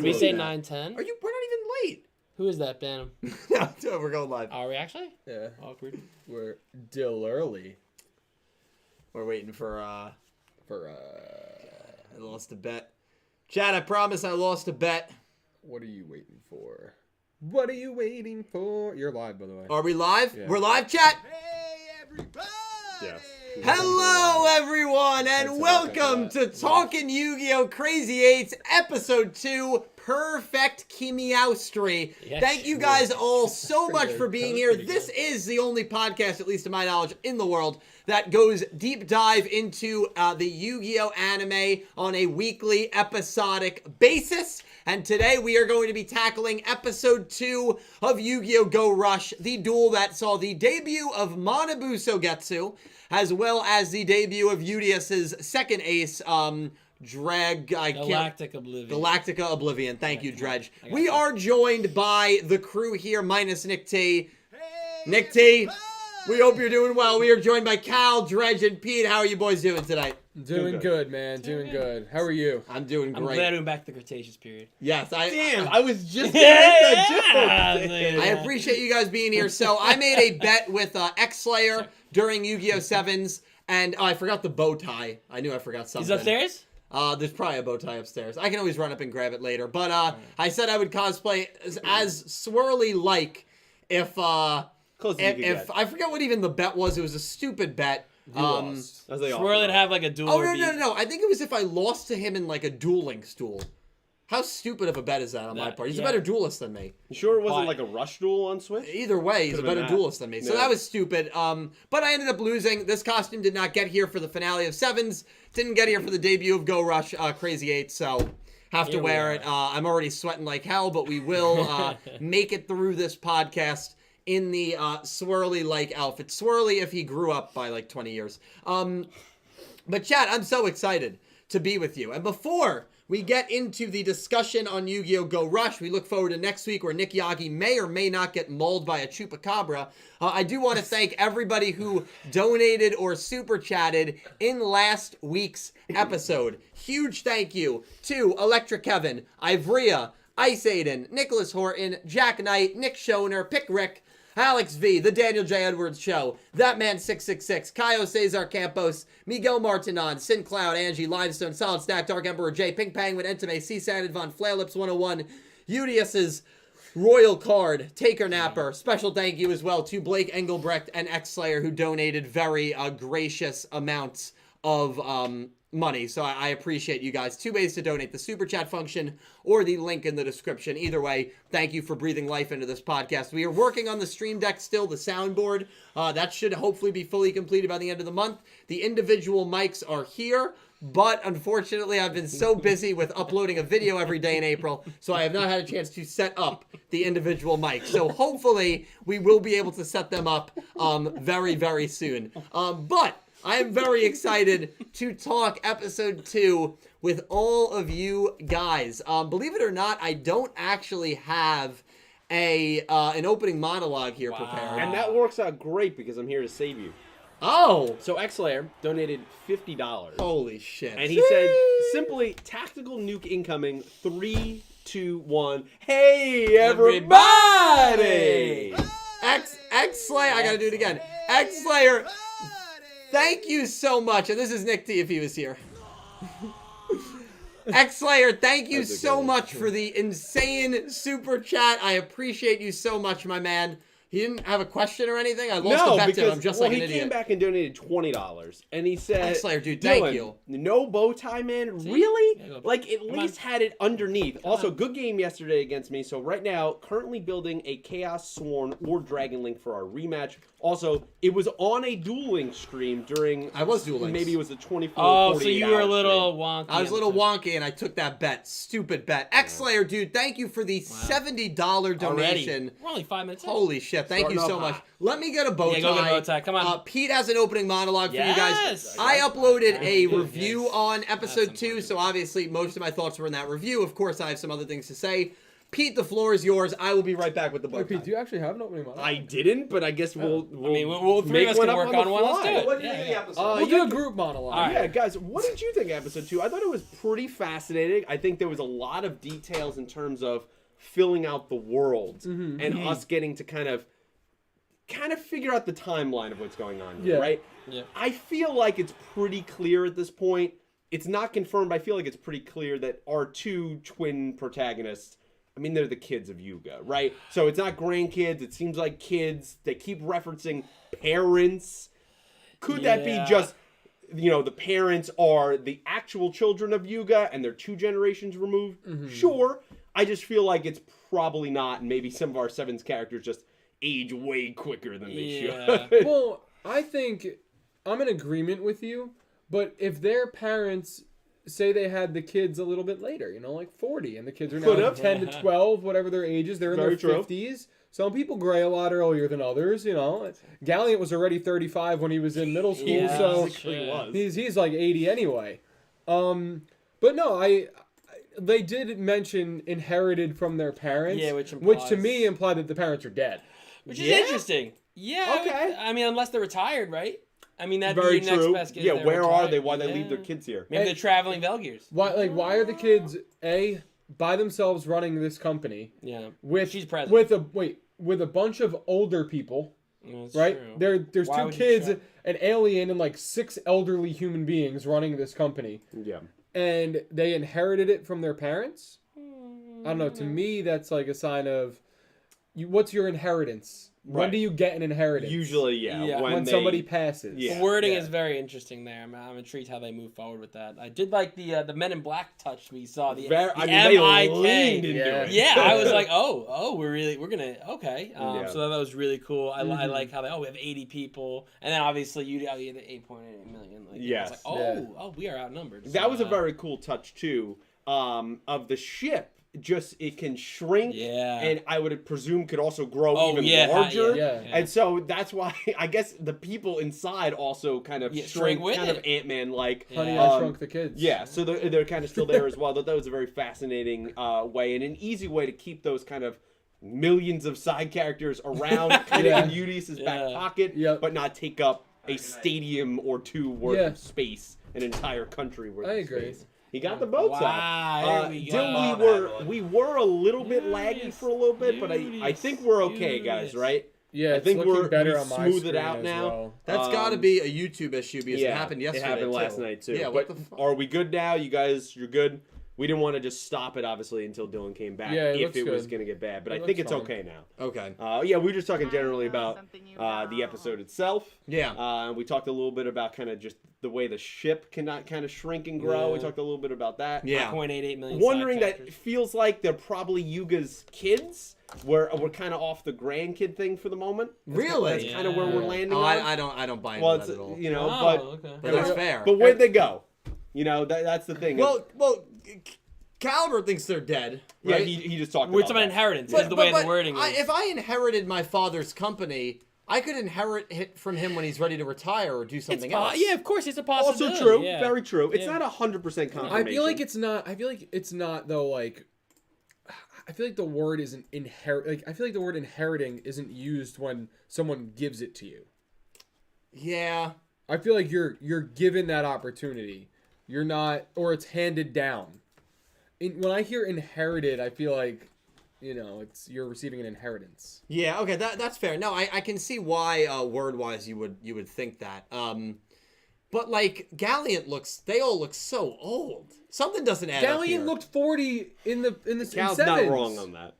we say 9:10? We're not even late. Who is that, Bantam? No, we're going live. Are we actually? Yeah. Awkward. We're still early. We're waiting for I lost a bet. Chad, I promise I lost a bet. What are you waiting for? What are you waiting for? You're live, by the way. Are we live? Yeah. We're live, chat. Hey, everybody! Yeah. Hello, everyone, and welcome to Talkin' Yu-Gi-Oh! Crazy 8's Episode 2, Purrrfect Chemeowstry. Yes, Thank you guys all so much for being here. This is the only podcast, at least to my knowledge, in the world that goes deep dive into the Yu-Gi-Oh! Anime on a weekly episodic basis. And today we are going to be tackling Episode 2 of Yu-Gi-Oh! Go Rush, the duel that saw the debut of Manabu Sogetsu, as well as the debut of Yugioh's second ace, Galactic Oblivion. Galactica Oblivion. Thank you, Dredge. We are joined by the crew here, minus Nick T. Nick T, we hope you're doing well. We are joined by Cal, Dredge, and Pete. How are you boys doing tonight? Doing good, man. Doing good. How are you? I'm doing great. I'm glad we're back to the Cretaceous period. Yes, I was just Yeah. I appreciate you guys being here. So I made a bet with X-Slayer during Yu-Gi-Oh! 7s, and I forgot the bow tie. I knew I forgot something. He's upstairs? There's probably a bow tie upstairs. I can always run up and grab it later. But I said I would cosplay as swirly-like if I forget what even the bet was. It was a stupid bet. You lost. Swirly to have like a duel. Oh, no. I think it was if I lost to him in like a dueling stool. How stupid of a bet is that on my part? He's a better duelist than me. You sure it wasn't like a rush duel on Switch? Either way, he's a better duelist than me. So that was stupid. But I ended up losing. This costume did not get here for the finale of 7s. Didn't get here for the debut of Go Rush Crazy 8. So have to wear it. I'm already sweating like hell, but we will make it through this podcast in the swirly-like outfit. Swirly if he grew up by like 20 years. But chat, I'm so excited to be with you. And before we get into the discussion on Yu-Gi-Oh! Go Rush, we look forward to next week where Nick Yagi may or may not get mauled by a Ccapacappuuu. I do want to thank everybody who donated or super chatted in last week's episode. Huge thank you to Electric Kevin, Ivrea, Ice Aiden, Nicholas Horton, Jack Knight, Nick Schoner, Pick Rick, Alex V, The Daniel J. Edwards Show, That Man 666, Caio Cesar Campos, Miguel Martinon, Syn Cloud, Angie, Limestone, Solid Stack, Dark Emperor J, Pink Penguin, Entame, C. Sanded Von, Flare Lips 101, Udius's Royal Card, Taker Napper. Special thank you as well to Blake Engelbrecht and X-Slayer who donated very gracious amounts of money. So I appreciate you guys. 2 ways to donate: the super chat function or the link in the description. Either way, thank you for breathing life into this podcast. We are working on the stream deck still, the soundboard. That should hopefully be fully completed by the end of the month. The individual mics are here, but unfortunately I've been so busy with uploading a video every day in April, so I have not had a chance to set up the individual mics. So hopefully we will be able to set them up very, very soon. But I am very excited to talk Episode 2 with all of you guys. Believe it or not, I don't actually have an opening monologue here prepared. And that works out great because I'm here to save you. Oh! So X-Slayer donated $50. Holy shit. And he said, simply, tactical nuke incoming, 3, 2, 1. Hey, everybody! X-Slayer, I gotta do it again. X-Slayer, thank you so much. And this is Nick T if he was here. X-Slayer, thank you so much for the insane super chat. I appreciate you so much, my man. He didn't have a question or anything? I lost the bet to him. I'm just like an idiot. He came back and donated $20. And he said, X-Slayer, dude, thank you. No bow tie, man? See? Really? Yeah, like, at least had it underneath. Also, good game yesterday against me. So right now, currently building a Chaos Sworn or Dragon Link for our rematch. Also, it was on a dueling stream during... I was dueling. Maybe it was a 24 Oh, so you were a little wonky. I was a little wonky, and I took that bet. Stupid bet. X-Slayer, dude, thank you for the $70 donation. Already. We're only 5 minutes in. Holy shit, thank you so much. Let me get a bow tie. Go get a bow tie. Come on. Pete has an opening monologue for you guys. Yes. I uploaded a review on Episode 2, so obviously most of my thoughts were in that review. Of course, I have some other things to say. Pete, the floor is yours. I will be right back with the bow Wait, Pete, tie. do you actually have an opening monologue? I didn't, but I guess we'll three of us can up work the on one. Let's fly. do it. What did you Yeah, think yeah. of the episode? We'll do a group monologue. All right. Yeah, guys, what did you think of episode 2? I thought it was pretty fascinating. I think there was a lot of details in terms of filling out the world and us getting to kind of figure out the timeline of what's going on here, right? Yeah. I feel like it's pretty clear at this point. It's not confirmed, but I feel like it's pretty clear that our two twin protagonists, I mean, they're the kids of Yugioh, right? So it's not grandkids. It seems like kids. They keep referencing parents. Could that be Yeah. just, the parents are the actual children of Yugioh and they're 2 generations removed? Sure. I just feel like it's probably not. And maybe some of our 7's characters just age way quicker than they should. Well, I think I'm in agreement with you, but if their parents say they had the kids a little bit later, like 40, and the kids are now Could've. 10 to 12, whatever their ages, they're in Very their true. 50s. Some people gray a lot earlier than others, Galliant was already 35 when he was in middle school, Yeah, so Actually was. he's like 80 anyway. But no, they did mention inherited from their parents, Yeah, which to implies- me implied that the parents are dead. Which is Yeah? interesting. Yeah. Okay. I mean, unless they're retired, right? I mean, that'd Very be your next true. best guess. Yeah, They're where are retired. they? Why they leave Yeah. their kids here? Maybe they're traveling Velgears. Why are the kids by themselves running this company Yeah. with She's present. with a bunch of older people, That's right? true. There's Why 2 would you kids, try- an alien, and like 6 elderly human beings running this company, Yeah. and they inherited it from their parents. I don't know. To me, that's like a sign of what's your inheritance? When Right. do you get an inheritance? Usually, yeah. Yeah. when they- somebody passes. Yeah. The wording Yeah. is very interesting there. I'm intrigued how they move forward with that. I did like the Men in Black touch we saw. The They MIK. leaned into Yeah. it. Yeah, I was like, we're gonna okay. Yeah. So that was really cool. I like how we have 80 people, and then obviously you had 8.8 million. Like, Yes. it's like, we are outnumbered. That was a very cool touch too, of the ship. Just it can shrink, Yeah. and I would presume could also grow Oh, even yeah, larger. yeah. And so that's why I guess the people inside also kind of Yeah, shrink, shrink with kind it. of Ant-Man like. Honey, Yeah. I Shrunk the Kids. Yeah, so they're kind of still there as well. That was a very fascinating way and an easy way to keep those kind of millions of side characters around, kind Yeah. of in Udice's back Yeah. pocket, Yep. but not take up a stadium or 2 worth Yeah. of space, an entire country worth I of agree. space. He got the boats Wow, out. here we Dylan, go. we were a little bit laggy for a little bit, but I think we're okay, guys, right? Yeah, I it's think looking better we on my smoothed it screen out as now. well. That's got to be a YouTube issue because it happened yesterday. It happened too. last night too. Yeah, but what the fuck? are we good now? You guys, you're good. We didn't want to just stop it, obviously, until Dylan came back. Yeah, it if looks it was good. going to get bad, but It I think looks it's fine. okay now. Okay. Yeah, we were just talking generally about the episode itself. Yeah. We talked a little bit about kind of just the way the ship cannot kind of shrink and grow. We Yeah. talked a little bit about that. Yeah. 0.88 million. Wondering side that characters. feels like they're probably Yuga's kids. We're kind of off the grandkid thing for the moment. Really? That's kind of where we're Yeah. landing. Oh, on. I don't buy into Well, that it's at all. Oh, okay. But that's fair. But where'd they go? That's the thing. Well, Caliber thinks they're dead. yeah, Right? he just talked We're about talking that. inheritance. Is the way the wording is. If I inherited my father's company, I could inherit it from him when he's ready to retire or do something else. Yeah, of course, it's a possibility. Also true, Yeah. very true. It's Yeah. not 100% confirmation. I feel like it's not. I feel like it's not though. Like, I feel like the word isn't inherit. Like, I feel like the word inheriting isn't used when someone gives it to you. Yeah. I feel like you're given that opportunity. You're not, or it's handed down. When I hear inherited, I feel like, it's you're receiving an inheritance. Yeah, okay, that's fair. No, I can see why word-wise you would think that. But like Galliant they all look so old. Something doesn't add up here. Galliant looked 40 in the Cal's in not sevens. wrong on that.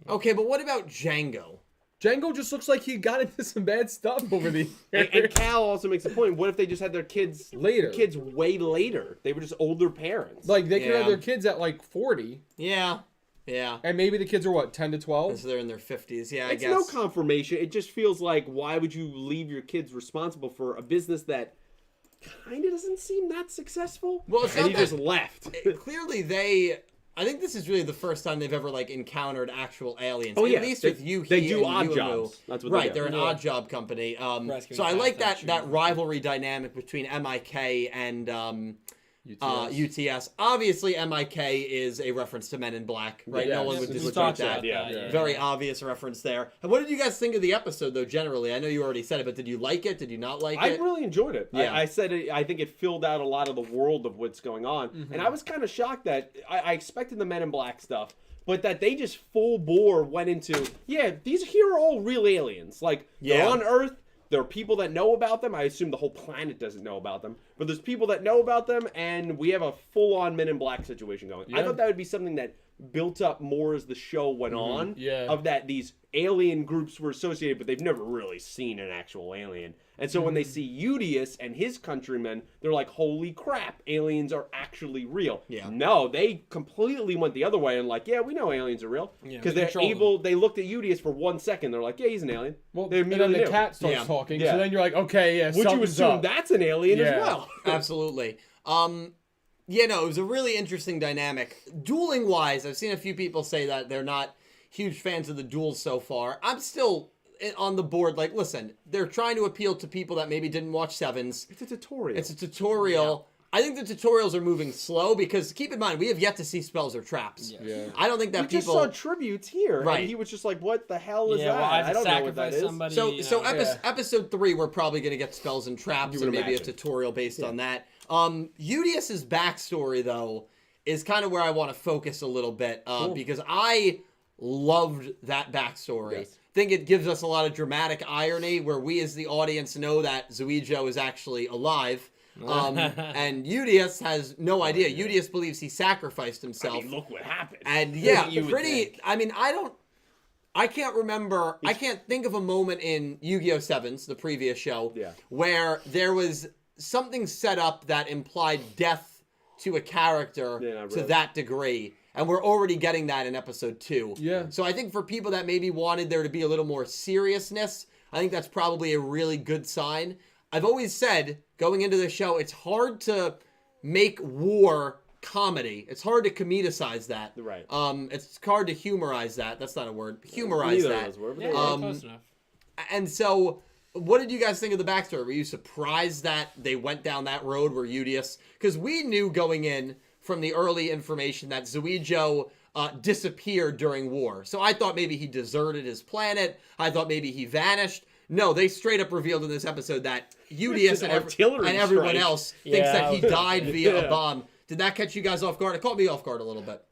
Okay, but what about Django? Django just looks like he got into some bad stuff over the And Cal also makes a point. What if they just had their kids Later. Kids way later. They were just older parents. Like, they can Yeah. have their kids at like 40, Yeah. Yeah. and maybe the kids are what, 10 to 12? So they're in their 50s. Yeah, it's I guess. no confirmation. It just feels like why would you leave your kids responsible for a business that kind of doesn't seem that successful? Well, it's and not he that- just left. Clearly I think this is really the first time they've ever like encountered actual aliens. Oh, yeah. At least They- with Yuhi they do and odd Yuamu. jobs. That's what they right, do. they're an Yeah. odd job company. Rescuing So I like Panther J. that rivalry dynamic between MIK and UTS. Obviously, MIK is a reference to Men in Black, right? Yeah, No one would we dispute talked that. about Yeah. Very obvious reference there. And what did you guys think of the episode, though, generally? I know you already said it, but did you like it? Did you not like I it? really enjoyed it. Yeah. I said it, I think it filled out a lot of the world of what's going on. And I was kind of shocked that I expected the Men in Black stuff, but that they just full bore went into, these here are all real aliens. Like, they're on Earth. There are people that know about them. I assume the whole planet doesn't know about them. But there's people that know about them, and we have a full-on Men in Black situation going. I thought that would be something that built up more as the show went on. Yeah. Of that these alien groups were associated, but they've never really seen an actual alien. And so when they see Yugioh and his countrymen, they're like, holy crap, aliens are actually real. Yeah. No, they completely went the other way and like, we know aliens are real. Yeah, Because we they're control able, they looked at Yugioh for 1 second. They're like, he's an alien. Well, they and then immediately the knew. cat starts Yeah. talking, Yeah. so then you're like, okay, yeah, Would you something's assume up. that's an alien as Yeah. well? Absolutely. Yeah, no, it was a really interesting dynamic. Dueling wise, I've seen a few people say that they're not huge fans of the duels so far. I'm still on the board. Like, listen, they're trying to appeal to people that maybe didn't watch Sevens. It's a tutorial. It's a tutorial. I think the tutorials are moving slow because keep in mind we have yet to see spells or traps. Yeah. I don't think that we just people saw tributes here, Right. and he was just like, "What the hell is Yeah, that? well, I have I to don't know what that sacrifice is." somebody. So Yeah. episode 3, we're probably going to get spells and traps You and would maybe a imagine. tutorial based on that. Yugioh's backstory, though, is kind of where I want to focus a little bit because I loved that backstory. Yes. I think it gives us a lot of dramatic irony where we as the audience know that Yugioh is actually alive. And Yugioh has no idea. Yugioh believes he sacrificed himself. I mean, look what happened. And yeah, You would think. I mean, I can't remember. I can't think of a moment in Yu-Gi-Oh! Sevens, the previous show, where there was something set up that implied death to a character to that degree. And we're already getting that in episode 2. Yeah. So I think for people that maybe wanted there to be a little more seriousness, I think that's probably a really good sign. I've always said, going into the show, it's hard to make war comedy. It's hard to comedicize that. Right. It's hard to humorize that. That's not a word. Humorize Neither that. of those were, but Yeah, they- close enough. And so, what did you guys think of the backstory? Were you surprised that they went down that road where Yugioh? Because we knew going in from the early information that Yugioh disappeared during war. So I thought maybe he deserted his planet. I thought maybe he vanished. No, they straight up revealed in this episode that Yugioh an artillery and everyone strike. else thinks that he died via a Yeah. bomb. Did that catch you guys off guard? It caught me off guard a little bit.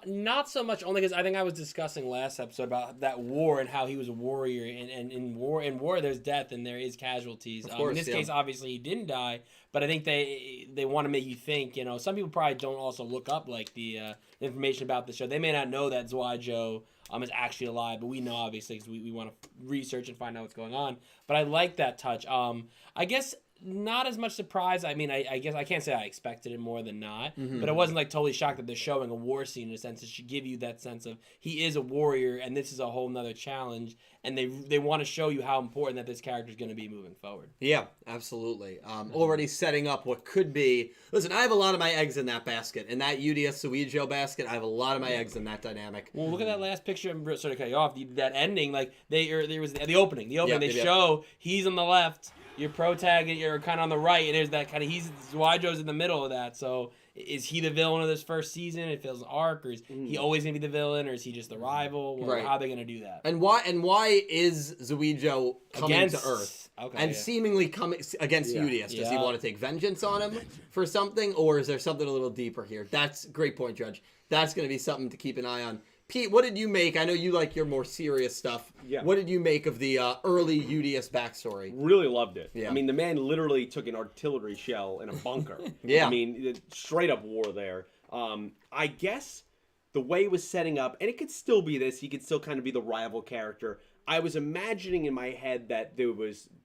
Not so much, only because I think I was discussing last episode about that war and how he was a warrior, and in war there's death and there is casualties. Of course, in this yeah. case, obviously he didn't die, but I think they want to make you think. You know, some people probably don't also look up like the information about the show. They may not know that Yugioh is actually alive, but we know obviously because we want to research and find out what's going on. But I like that touch. I guess. Not as much surprise. I mean, I guess I can't say I expected it more than not, but I wasn't like totally shocked that they're showing a war scene in a sense. It should give you that sense of he is a warrior and this is a whole nother challenge, and they want to show you how important that this character is going to be moving forward. Yeah, absolutely. Already setting up what could be. Listen, I have a lot of my eggs in that basket. In that Yugioh basket, I have a lot of my eggs in that dynamic. Well, look at that last picture. I'm sort of cut you off. That ending, like there was the opening. Yep, They yep. show he's on the left. Your protagonist, you're kind of on the right, and there's that kind of Yugioh's in the middle of that. So is he the villain of this first season? It feels an arc, or is he always gonna be the villain, or is he just the rival? Or Right. how are they gonna do that? And why is Yugioh coming to Earth and seemingly coming against Yugioh? Does he Yeah. want to take vengeance on him for something, or is there something a little deeper here? That's a great point, Judge. That's going to be something to keep an eye on. Pete, what did you make? I know you like your more serious stuff. Yeah. What did you make of the early Yugioh backstory? Really loved it. Yeah. I mean, the man literally took an artillery shell in a bunker. Yeah. I mean, straight up war there. I guess the way it was setting up, and it could still be this, he could still kind of be the rival character. I was imagining in my head that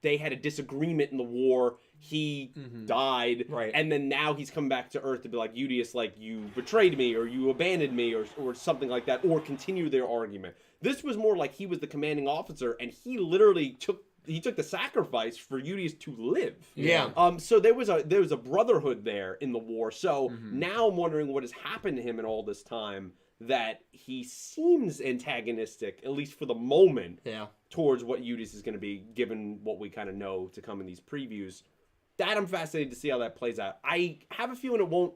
they had a disagreement in the war. He died, Right. and then now he's come back to Earth to be like, Yugioh, like, you betrayed me, or you abandoned me, or something like that, or continue their argument. This was more like he was the commanding officer, and he literally took the sacrifice for Yugioh to live. Yeah. So there was a brotherhood there in the war. So now I'm wondering what has happened to him in all this time that he seems antagonistic, at least for the moment, Yeah. towards what Yugioh is going to be, given what we kind of know to come in these previews. that I'm fascinated to see how that plays out. I have a feeling it won't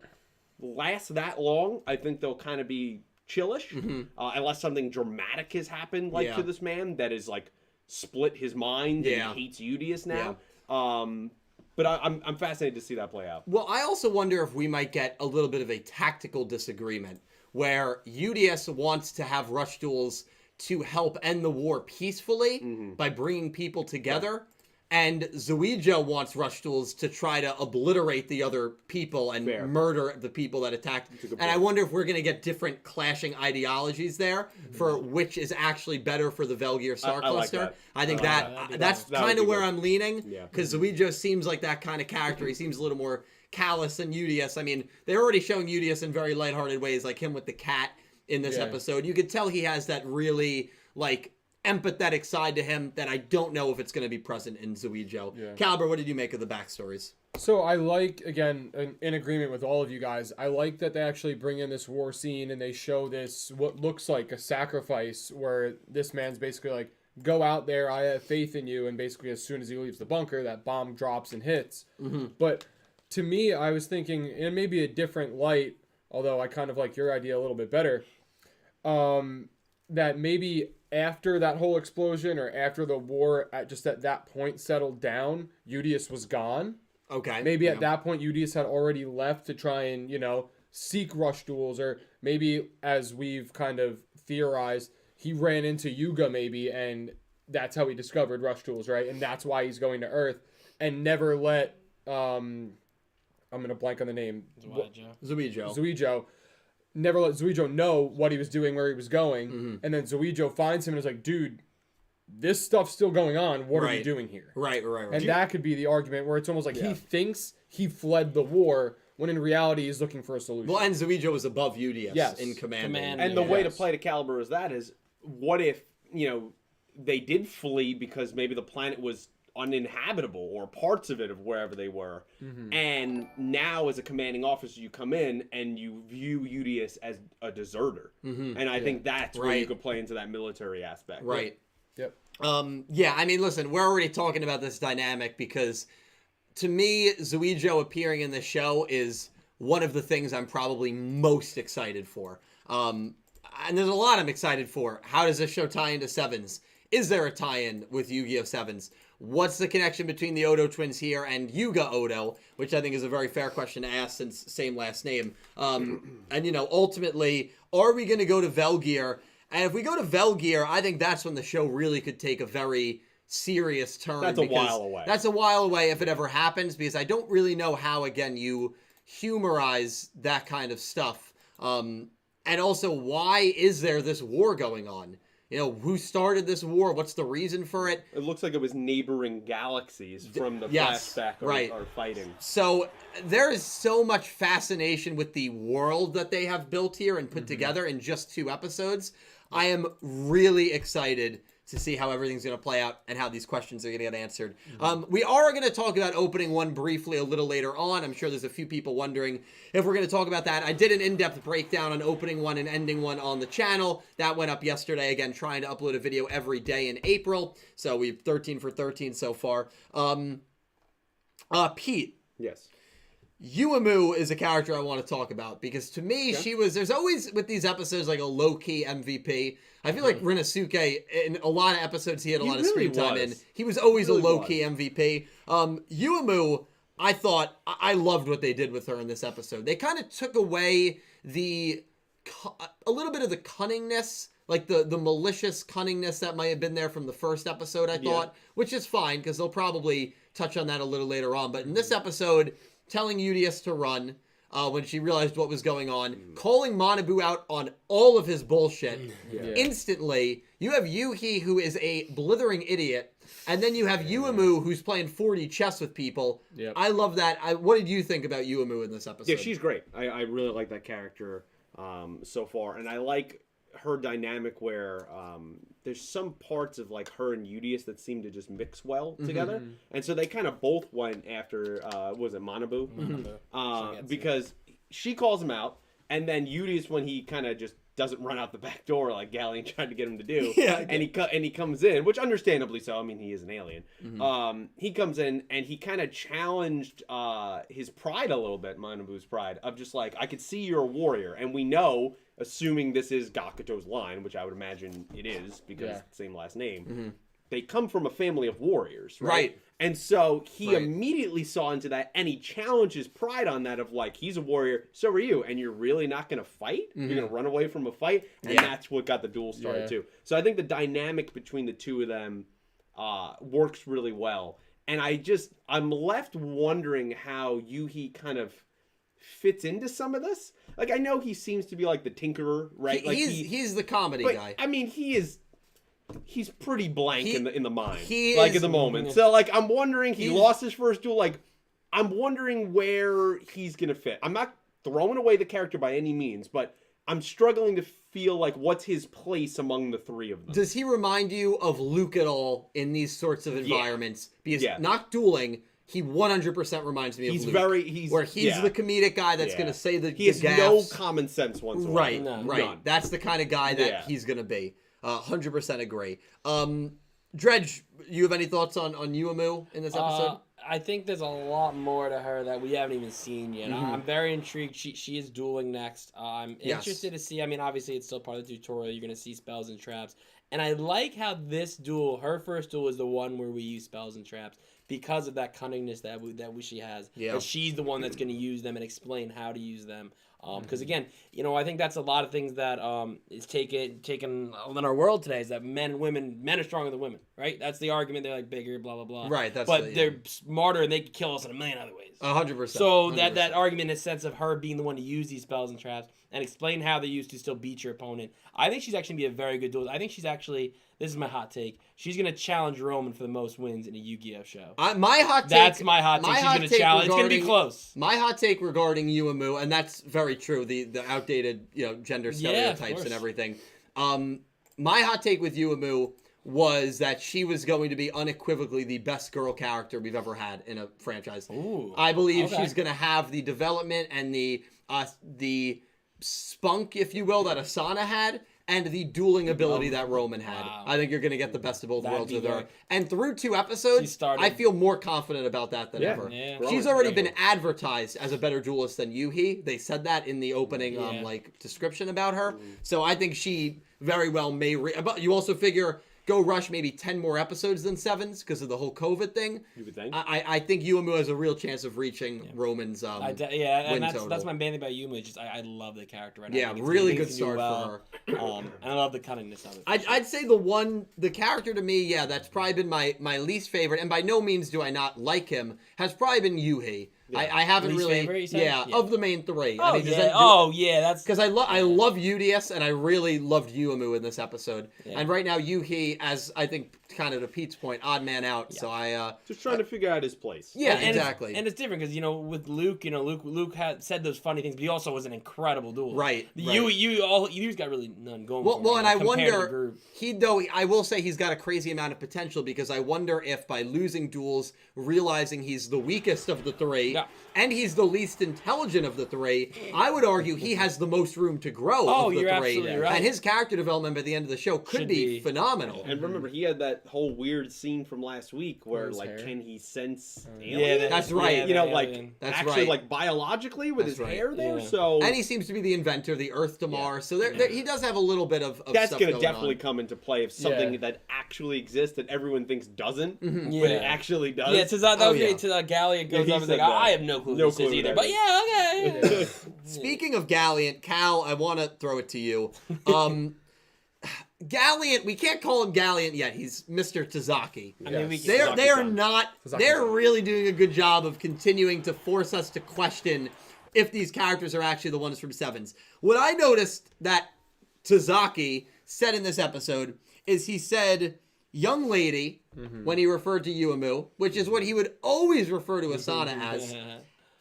last that long. I think they'll kind of be chillish, unless something dramatic has happened, like to this man that is like split his mind and hates Yugioh now. But I'm fascinated to see that play out. Well, I also wonder if we might get a little bit of a tactical disagreement where Yugioh wants to have rush duels to help end the war peacefully by bringing people together. And Yugioh wants rush duels to try to obliterate the other people and murder the people that attacked. And I wonder if we're going to get different clashing ideologies there for which is actually better for the Velgear Star Cluster. Like that. I think that's kind of where I'm leaning, because Yugioh seems like that kind of character. He seems a little more callous than Yugioh. I mean, they're already showing Yugioh in very lighthearted ways, like him with the cat in this episode. You could tell he has that really, like, empathetic side to him that I don't know if it's going to be present in Yugioh. Caliber, what did you make of the backstories? So I like, again, in agreement with all of you guys, I like that they actually bring in this war scene and they show this, what looks like a sacrifice, where this man's basically like, go out there, I have faith in you, and basically as soon as he leaves the bunker, that bomb drops and hits. But to me, I was thinking, in maybe a different light, although I kind of like your idea a little bit better, that maybe after that whole explosion or after the war at that point settled down, Yugioh was gone. Okay. Maybe at that point Yugioh had already left to try and, seek rush duels, or maybe, as we've kind of theorized, he ran into Yugioh maybe, and that's how he discovered rush duels, right? And that's why he's going to Earth and never let I'm going to blank on the name. Yugioh. Never let Yugioh know what he was doing, where he was going, and then Yugioh finds him and is like, dude, this stuff's still going on. What are you doing here? Right. And that could be the argument where it's almost like he thinks he fled the war, when in reality he's looking for a solution. Well, and Yugioh was above Yugioh in command. And the way to play the caliber is that is, what if, they did flee because maybe the planet was uninhabitable, or parts of it, of wherever they were, and now as a commanding officer you come in and you view Yugioh as a deserter, and I think that's where you could play into that military aspect. Yep. I mean, listen, we're already talking about this dynamic because to me, Yugioh appearing in the show is one of the things I'm probably most excited for. And there's a lot I'm excited for. How does this show tie into Sevens? Is there a tie-in with Yu-Gi-Oh! Sevens? What's the connection between the Odo twins here and Yuga Odo, which I think is a very fair question to ask since same last name. And, ultimately, are we going to go to Velgear? And if we go to Velgear, I think that's when the show really could take a very serious turn. That's a while away. That's a while away if it ever happens, because I don't really know how, again, you humorize that kind of stuff. And also, why is there this war going on? Who started this war? What's the reason for it? It looks like it was neighboring galaxies from the flashback are fighting. So there is so much fascination with the world that they have built here and put together in just 2 episodes. I am really excited to see how everything's going to play out and how these questions are going to get answered. We are going to talk about opening one briefly a little later on. I'm sure there's a few people wondering if we're going to talk about that. I did an in-depth breakdown on opening one and ending one on the channel. That went up yesterday. Again, trying to upload a video every day in April. So we've 13 for 13 so far. Pete. Yes. Yuamu is a character I want to talk about because to me, there's always with these episodes like a low-key MVP. I feel like Rinosuke, in a lot of episodes he had a lot of screen time in. He was always a low-key MVP. Yuamu, I thought, I loved what they did with her in this episode. They kind of took away a little bit of the cunningness, like the malicious cunningness that might have been there from the first episode, I thought, which is fine because they'll probably touch on that a little later on. But in this episode, telling Yugioh to run when she realized what was going on, calling Manabu out on all of his bullshit. Instantly, you have Yuhi, who is a blithering idiot, and then you have Yuamu, who's playing 4D chess with people. I love that. What did you think about Yuamu in this episode? Yeah, she's great. I really like that character so far, and I like her dynamic where there's some parts of like her and Yugioh that seem to just mix well together, and so they kind of both went after was it Manabu? Because she calls him out, and then Yugioh, when he kind of just doesn't run out the back door like Galleon tried to get him to do. Yeah, and he comes in, which understandably so. I mean, he is an alien. He comes in and he kind of challenged his pride a little bit, Manabu's pride, of just like, I could see you're a warrior, and we know, assuming this is Gakuto's line, which I would imagine it is because it's the same last name. They come from a family of warriors, right? And so he immediately saw into that, and he challenged his pride on that of like, he's a warrior, so are you, and you're really not going to fight? You're going to run away from a fight? And that's what got the duel started too. So I think the dynamic between the two of them works really well. And I'm left wondering how Yuhi kind of fits into some of this. Like, I know he seems to be like the tinkerer, right? He's the comedy guy. I mean, he's pretty blank in the mind, at the moment. So like, I'm wondering, he lost his first duel. Like, I'm wondering where he's gonna fit. I'm not throwing away the character by any means, but I'm struggling to feel like what's his place among the three of them. Does he remind you of Luke at all in these sorts of environments? Because not dueling, he 100% reminds me of Luke. He's the comedic guy that's gonna say the he has gaffes. no common sense whatsoever. Right. None. That's the kind of guy that he's gonna be. 100% agree. Dredge, you have any thoughts on Yuamu in this episode? I think there's a lot more to her that we haven't even seen yet. I'm very intrigued. She is dueling next. I'm interested to see. I mean, obviously, it's still part of the tutorial. You're going to see spells and traps. And I like how this duel, her first duel, is the one where we use spells and traps because of that cunningness that she has. Yeah. That she's the one that's going to use them and explain how to use them. Because again, I think that's a lot of things that is taken in our world today, is that men are stronger than women, right? That's the argument. They're like bigger, blah blah blah. Right. They're smarter and they can kill us in a million other ways. 100%. So that argument, in a sense of her being the one to use these spells and traps and explain how they're used to still beat your opponent, I think she's actually gonna be a very good duelist. I think she's actually, this is my hot take, she's gonna challenge Roman for the most wins in a Yu-Gi-Oh show. My hot take. That's my hot take. She's gonna challenge. It's gonna be close. My hot take regarding Yuamu, and that's very true. The outdated gender stereotypes and everything. My hot take with Yuamu was that she was going to be unequivocally the best girl character we've ever had in a franchise. Ooh, I believe she's going to have the development and the spunk, if you will, that Asana had, and the dueling ability that Roman had. Wow. I think you're going to get the best of both worlds with her. And through 2 episodes, I feel more confident about that than ever. Yeah. She's already been advertised as a better duelist than Yuhi. They said that in the opening description about her. So I think she very well may... But you also figure... Go rush maybe 10 more episodes than 7's because of the whole COVID thing. You would think. I think Yuamu has a real chance of reaching Roman's and win that's total. my main thing about Yuamu. Just I love the character right now. Yeah, really good start for her. And I love the cunningness of it. I'd say the character to me, that's probably been my least favorite, and by no means do I not like him, has probably been Yuhi. Yeah. I haven't least really, favorite, you said? of the main 3. Oh, I mean, that's because I love Yugioh, and I really loved Yuamu in this episode. Yeah. And right now Yuhi, as I think, kind of to Pete's point, odd man out. Yeah. So I just trying to figure out his place. Yeah, exactly. And it's different because with Luke, Luke had said those funny things, but he also was an incredible duelist. Right. Yuhi's got really none going. Well, for him, and I wonder I will say he's got a crazy amount of potential because I wonder if by losing duels, realizing he's the weakest of the 3, and he's the least intelligent of the 3, I would argue he has the most room to grow of the 3. Absolutely right. And his character development by the end of the show could be phenomenal. And remember, he had that whole weird scene from last week where, like, can he sense aliens? Yeah, that's right. Like biologically with his hair there. So, and he seems to be the inventor, the Earth to Mars. So he does have a little bit of that's stuff going to definitely come into play if something that actually exists that everyone thinks doesn't, but it actually does. Yeah, that was great. To Galleon goes up and like, I have no clue who this is either. But okay. Speaking of Galleon, Cal, I want to throw it to you. Galleon, we can't call him Galleon yet. He's Mr. Tazaki. I mean, they are not. They're really doing a good job of continuing to force us to question if these characters are actually the ones from 7's. What I noticed that Tazaki said in this episode is he said young lady when he referred to Yuamu, which is what he would always refer to Asana as.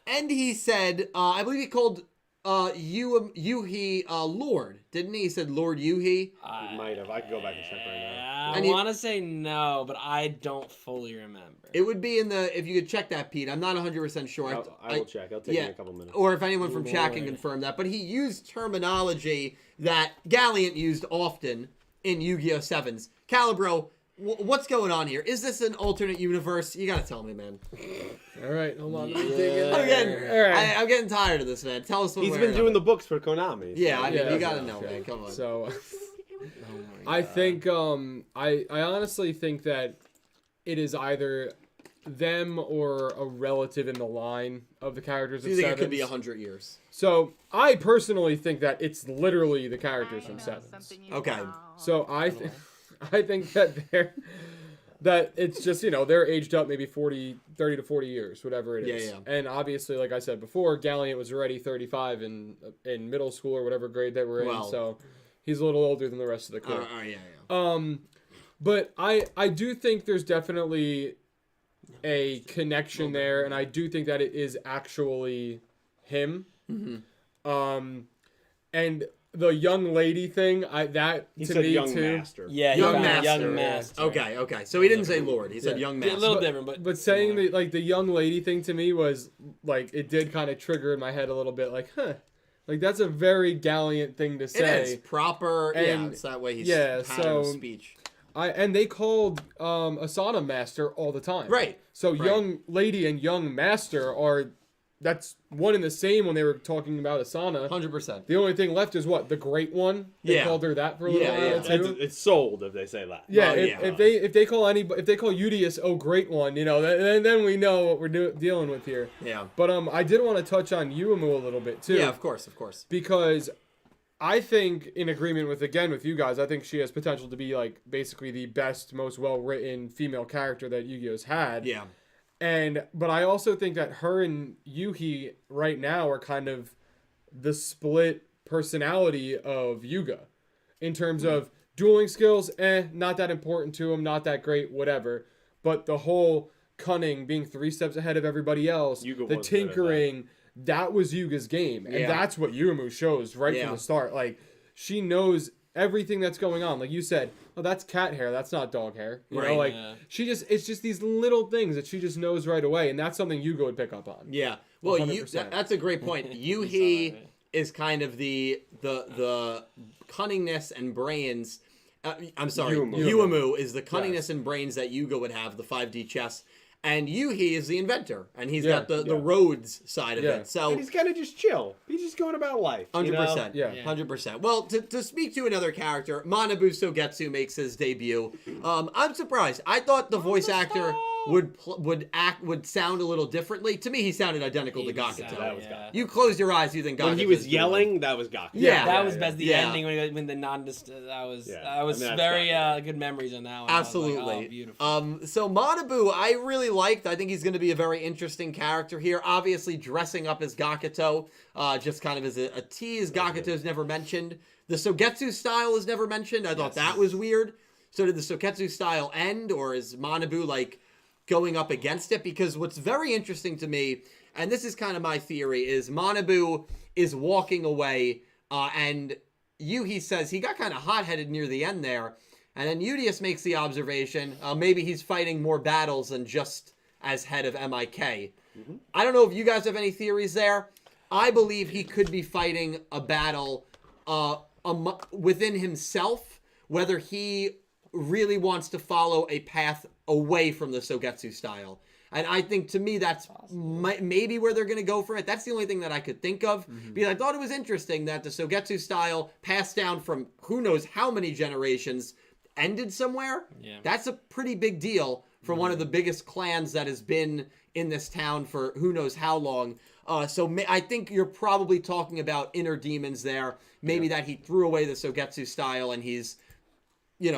And he said, I believe he called Yuhi, Lord, didn't he? He said Lord Yuhi. I might have. I could go back and check right now. I And you- want to say no, but I don't fully remember. It would be in the, if you could check that, Pete. I'm not 100% sure. I will check. It'll take me a couple minutes. Or if anyone from chat can Lord. confirm that. But he used terminology that Galliant used often in Yu-Gi-Oh! 7's. Calibro, what's going on here? Is this an alternate universe? You gotta tell me, man. All right, hold on. Yeah. Let me dig in I'm there. getting, All right. I'm getting tired of this, man. Tell us what He's been doing the books for Konami. so- Yeah, I mean, Yeah, you gotta okay, know, okay. man. Come on. So, Oh my I God. think I honestly think that it is either them or a relative in the line of the characters Do of you think it could be Sevens. 100 years? So I personally think that it's literally the characters from Sevens. Okay. So I think that it's just, they're aged up maybe 30 to 40 years, whatever it is. Yeah. And obviously, like I said before, Galliant was already 35 in middle school or whatever grade they were in. Well. So he's a little older than the rest of the crew. Yeah. But I do think there's definitely a connection there, and I do think that it is actually him. Mm-hmm. And the young lady thing, He to said me young too. master. Yeah, Young young master. master. Yeah. Young master. Okay. So he didn't say Lord. He said Yeah. young A master. little different, but But saying the young lady thing to me was like, it did kind of trigger in my head a little bit, like, like that's a very Galliant thing to It say. is proper. And- It's that way he's yeah, pattern of so- speech. And they called Asana master all the time. Right. So Right. young lady and young master that's one and the same when they were talking about Asana. 100%. The only thing left is what? The great one? They Yeah. called her that for a little Yeah, while yeah. too. It's sold if they say that. Yeah, Well, if they call Udius great one, then we know what we're dealing with here. Yeah. But I did want to touch on Yuamu a little bit too. Yeah, of course. Because I think, in agreement with you guys, I think she has potential to be like basically the best, most well written female character that Yu-Gi-Oh's had. Yeah. But I also think that her and Yuhi right now are kind of the split personality of Yuga, in terms of dueling skills. Not that important to him, not that great, whatever. But the whole cunning, being 3 steps ahead of everybody else, Yuga the was good at that. tinkering. That was Yuga's game, and Yeah. that's what Yuamu shows right Yeah. from the start. Like, she knows everything that's going on. Like you said, oh, that's cat hair, that's not dog hair. You Right. know, like Yeah. it's just these little things that she just knows right away, and that's something Yuga would pick up on. Yeah. Well, 100%. that's a great point. Yuhi is kind of the cunningness and brains. I'm sorry, Yuamu is the cunningness and brains that Yuga would have, the 5D chess. And Yuhi is the inventor, and he's got the roads side of it. So And he's kind of just chill. He's just going about life. 100%. Yeah. 100%. Well, to speak to another character, Manabu Sogetsu makes his debut. I'm surprised. I thought the voice actor would sound a little differently. To me, he sounded identical to Gakuto. That was Gakuto. You close your eyes, you think Gakuto. When he was yelling, that was Gakuto. Yeah. That was best. The Yeah. ending when the that was Yeah. that was I mean, that's very definitely- good memories on that one. Absolutely. I was like, oh, beautiful. So Manabu, I really liked. I think he's going to be a very interesting character here. Obviously, dressing up as Gakuto, just kind of as a tease. Gakuto's never mentioned. The Sogetsu style is never mentioned. I thought that was weird. So did the Sogetsu style end, or is Manabu like going up against it? Because what's very interesting to me, and this is kind of my theory, is Manabu is walking away, and Yuhi says he got kind of hot-headed near the end there. And then Udius makes the observation, maybe he's fighting more battles than just as head of MIK. I don't know if you guys have any theories there. I believe he could be fighting a battle within himself, whether he really wants to follow a path away from the Sogetsu style. And I think, to me, that's maybe where they're going to go for it. That's the only thing that I could think of. Because I thought it was interesting that the Sogetsu style, passed down from who knows how many generations, ended somewhere. Yeah. That's a pretty big deal for one of the biggest clans that has been in this town for who knows how long. So I think you're probably talking about inner demons there. Maybe that he threw away the Sogetsu style and he's,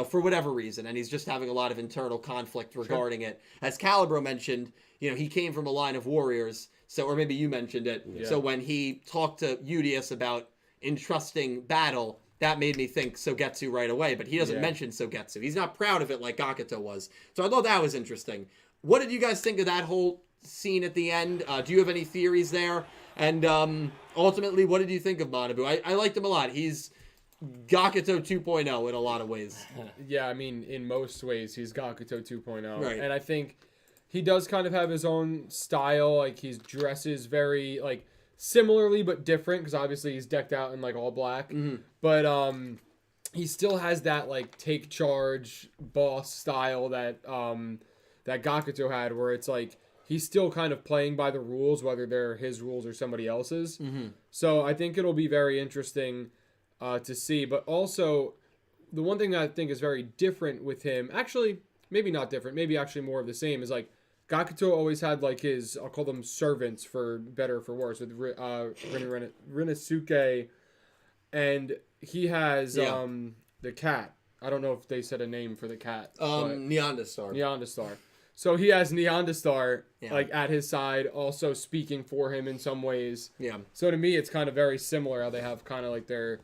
for whatever reason, and he's just having a lot of internal conflict regarding it. As Calibro mentioned, he came from a line of warriors. So, or maybe you mentioned it. Yeah. So when he talked to Udius about entrusting battle, that made me think Sogetsu right away, but he doesn't mention Sogetsu. He's not proud of it like Gakuto was. So I thought that was interesting. What did you guys think of that whole scene at the end? Do you have any theories there? And ultimately, what did you think of Manabu? I liked him a lot. He's Gakuto 2.0 in a lot of ways. Yeah, I mean, in most ways, he's Gakuto 2.0. Right. And I think he does kind of have his own style. Like, he dresses very, like, similarly but different, because obviously he's decked out in, like, all black. Mm-hmm. But he still has that, like, take charge boss style that that Gakuto had, where it's like he's still kind of playing by the rules, whether they're his rules or somebody else's. Mm-hmm. So I think it'll be very interesting to see. But also, the one thing I think is very different with him, actually, maybe not different, maybe actually more of the same, is like Gakuto always had like his, I'll call them servants for better or for worse, with Rinosuke, and he has the cat. I don't know if they said a name for the cat. Neondestar. Neondestar. So he has Neondestar like at his side, also speaking for him in some ways. Yeah. So to me, it's kind of very similar how they have kind of like their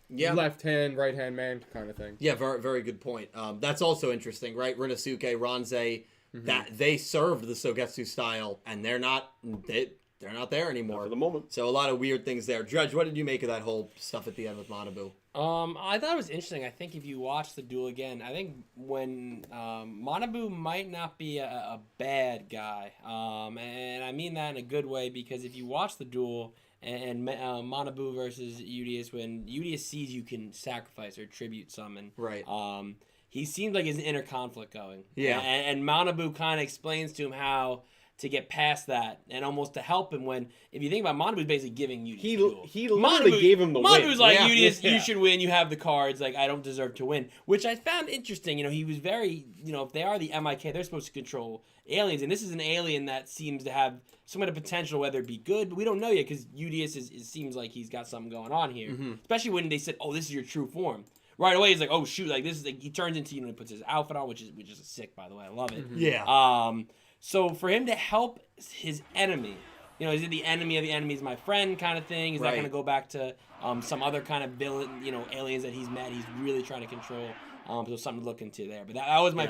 left hand, right hand man kind of thing. Yeah, very, very good point. That's also interesting, right? Rinosuke, Ranze, that they served the Sogetsu style, and they're not there anymore Not for the moment. So a lot of weird things there. Judge, what did you make of that whole stuff at the end with Manabu? I thought it was interesting. I think if you watch the duel again, I think when Manabu might not be a bad guy, and I mean that in a good way, because if you watch the duel and Manabu versus Yugioh, when Yugioh sees you can sacrifice or tribute summon, Right. He seems like his inner conflict going. Yeah. And Manabu kind of explains to him how to get past that and almost to help him when, if you think about it, Manabu's basically giving Yugioh the duel. He literally gave him the win. Manabu's like, Yeah. Yugioh, Yeah. you should win. You have the cards. Like, I don't deserve to win. Which I found interesting. You know, he was very, you know, if they are the MIK, they're supposed to control aliens. And this is an alien that seems to have some kind of potential, whether it be good. But we don't know yet because Yugioh seems like he's got something going on here. Especially when they said, oh, this is your true form. Right away, he's like, oh, shoot. Like, this is like, he turns into, you know, he puts his outfit on, which is sick, by the way. I love it. Yeah. So for him to help his enemy, you know, is it the enemy of the enemy is my friend kind of thing? Is that Right. going to go back to some other kind of villain, you know, aliens that he's met? He's really trying to control. So something to look into there. But that was my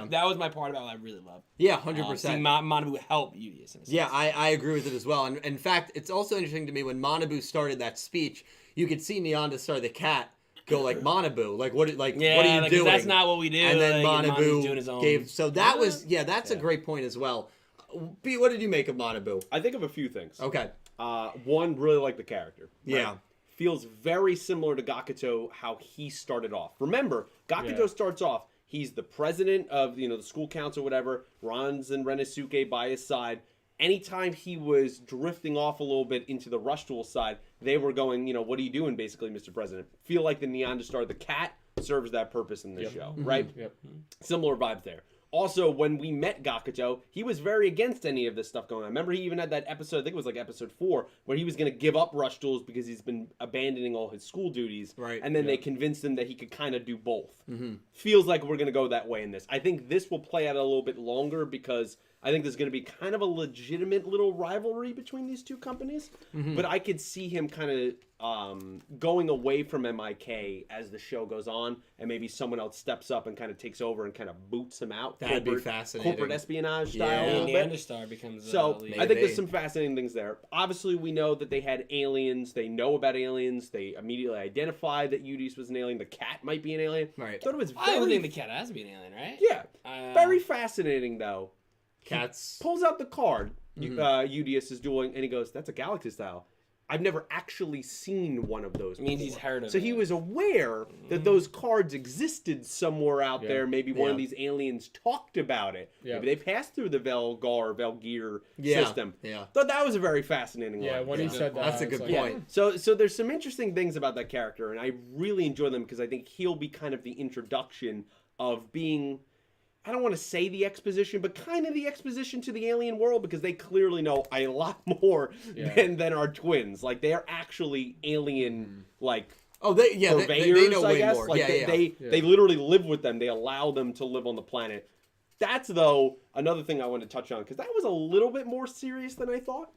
part about what I really loved. Yeah, 100%. Seeing Manabu help Yugioh. Yeah, I agree with it as well. And in fact, it's also interesting to me when Manabu started that speech, you could see Neondestar the cat go like, Manabu, like what are you doing? That's not what we do. And then like, Manabu's doing his Manabu own. gave. So that was that's a great point as well. B, what did you make of Manabu? I think of a few things. Okay. One, really like the character. Right? Yeah. Feels very similar to Gakuto, how he started off. Remember, Gakuto starts off, he's the president of, you know, the school council, whatever, Ranz and Renosuke by his side. Anytime he was drifting off a little bit into the Rush Duel side, they were going, you know, what are you doing, basically, Mr. President? Feel like the Neondestar, the cat, serves that purpose in this show, right? Yep. Similar vibes there. Also, when we met Gakuto, he was very against any of this stuff going on. Remember, he even had that episode, I think it was like episode 4, where he was going to give up Rush Duels because he's been abandoning all his school duties. Right. And then they convinced him that he could kind of do both. Feels like we're going to go that way in this. I think this will play out a little bit longer because I think there's going to be kind of a legitimate little rivalry between these two companies. But I could see him kind of going away from MIK as the show goes on, and maybe someone else steps up and kind of takes over and kind of boots him out. That'd be fascinating. Corporate espionage style. Yeah. a little bit. Neondestar becomes So lead. I think Maybe. there's some fascinating things there. Obviously, we know that they had aliens. They know about aliens. They immediately identified that Yugioh was an alien. The cat might be an alien. Right. Thought it was I don't very, think the cat has to be an alien, right? yeah, very fascinating though. Cats. Pulls out the card Yugioh is doing, and he goes, "That's a galaxy style." I've never actually seen one of those. It means before. he's heard of So it. he was aware that those cards existed somewhere out there. Maybe one of Yeah. these aliens talked about it. Yeah. Maybe they passed through the Velgear Yeah. system. Yeah. Thought that was a very fascinating Yeah, line. when he said that, That's a it's good like, point. So there's some interesting things about that character, and I really enjoy them because I think he'll be kind of the introduction of being, I don't want to say the exposition, but kind of the exposition to the alien world, because they clearly know a lot more than our twins. Like, they are actually alien, like, Oh, they purveyors, know I way guess. more. Like, they literally live with them. They allow them to live on the planet. That's, though, another thing I want to touch on, because that was a little bit more serious than I thought.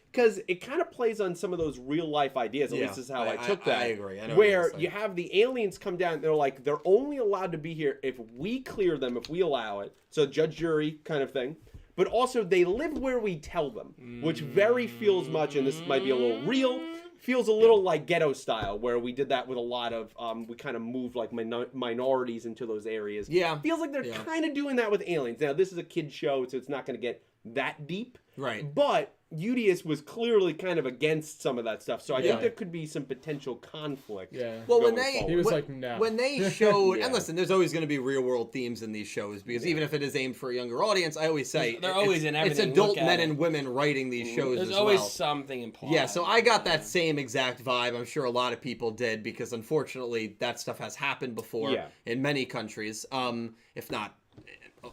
Because it kind of plays on some of those real life ideas. At least this is how I took that. I agree. I know where what you're you have the aliens come down. They're like, they're only allowed to be here if we clear them, if we allow it. So judge, jury kind of thing. But also they live where we tell them, which very feels much, and this might be a little real, feels a little like Ghetto style, where we did that with a lot of we kind of moved like minorities into those areas. Yeah. Feels like they're kind of doing that with Aliens. Now this is a kid show, so it's not going to get that deep. Right. But Yugioh was clearly kind of against some of that stuff, so I think there could be some potential conflict. Yeah. Well, He was like, no. When they showed, and listen, there's always going to be real world themes in these shows because even if it is aimed for a younger audience, I always say they're always in everything. It's adult men and women writing these shows. There's as always well. something implied. Yeah, so I got that same exact vibe. I'm sure a lot of people did because unfortunately that stuff has happened before in many countries, if not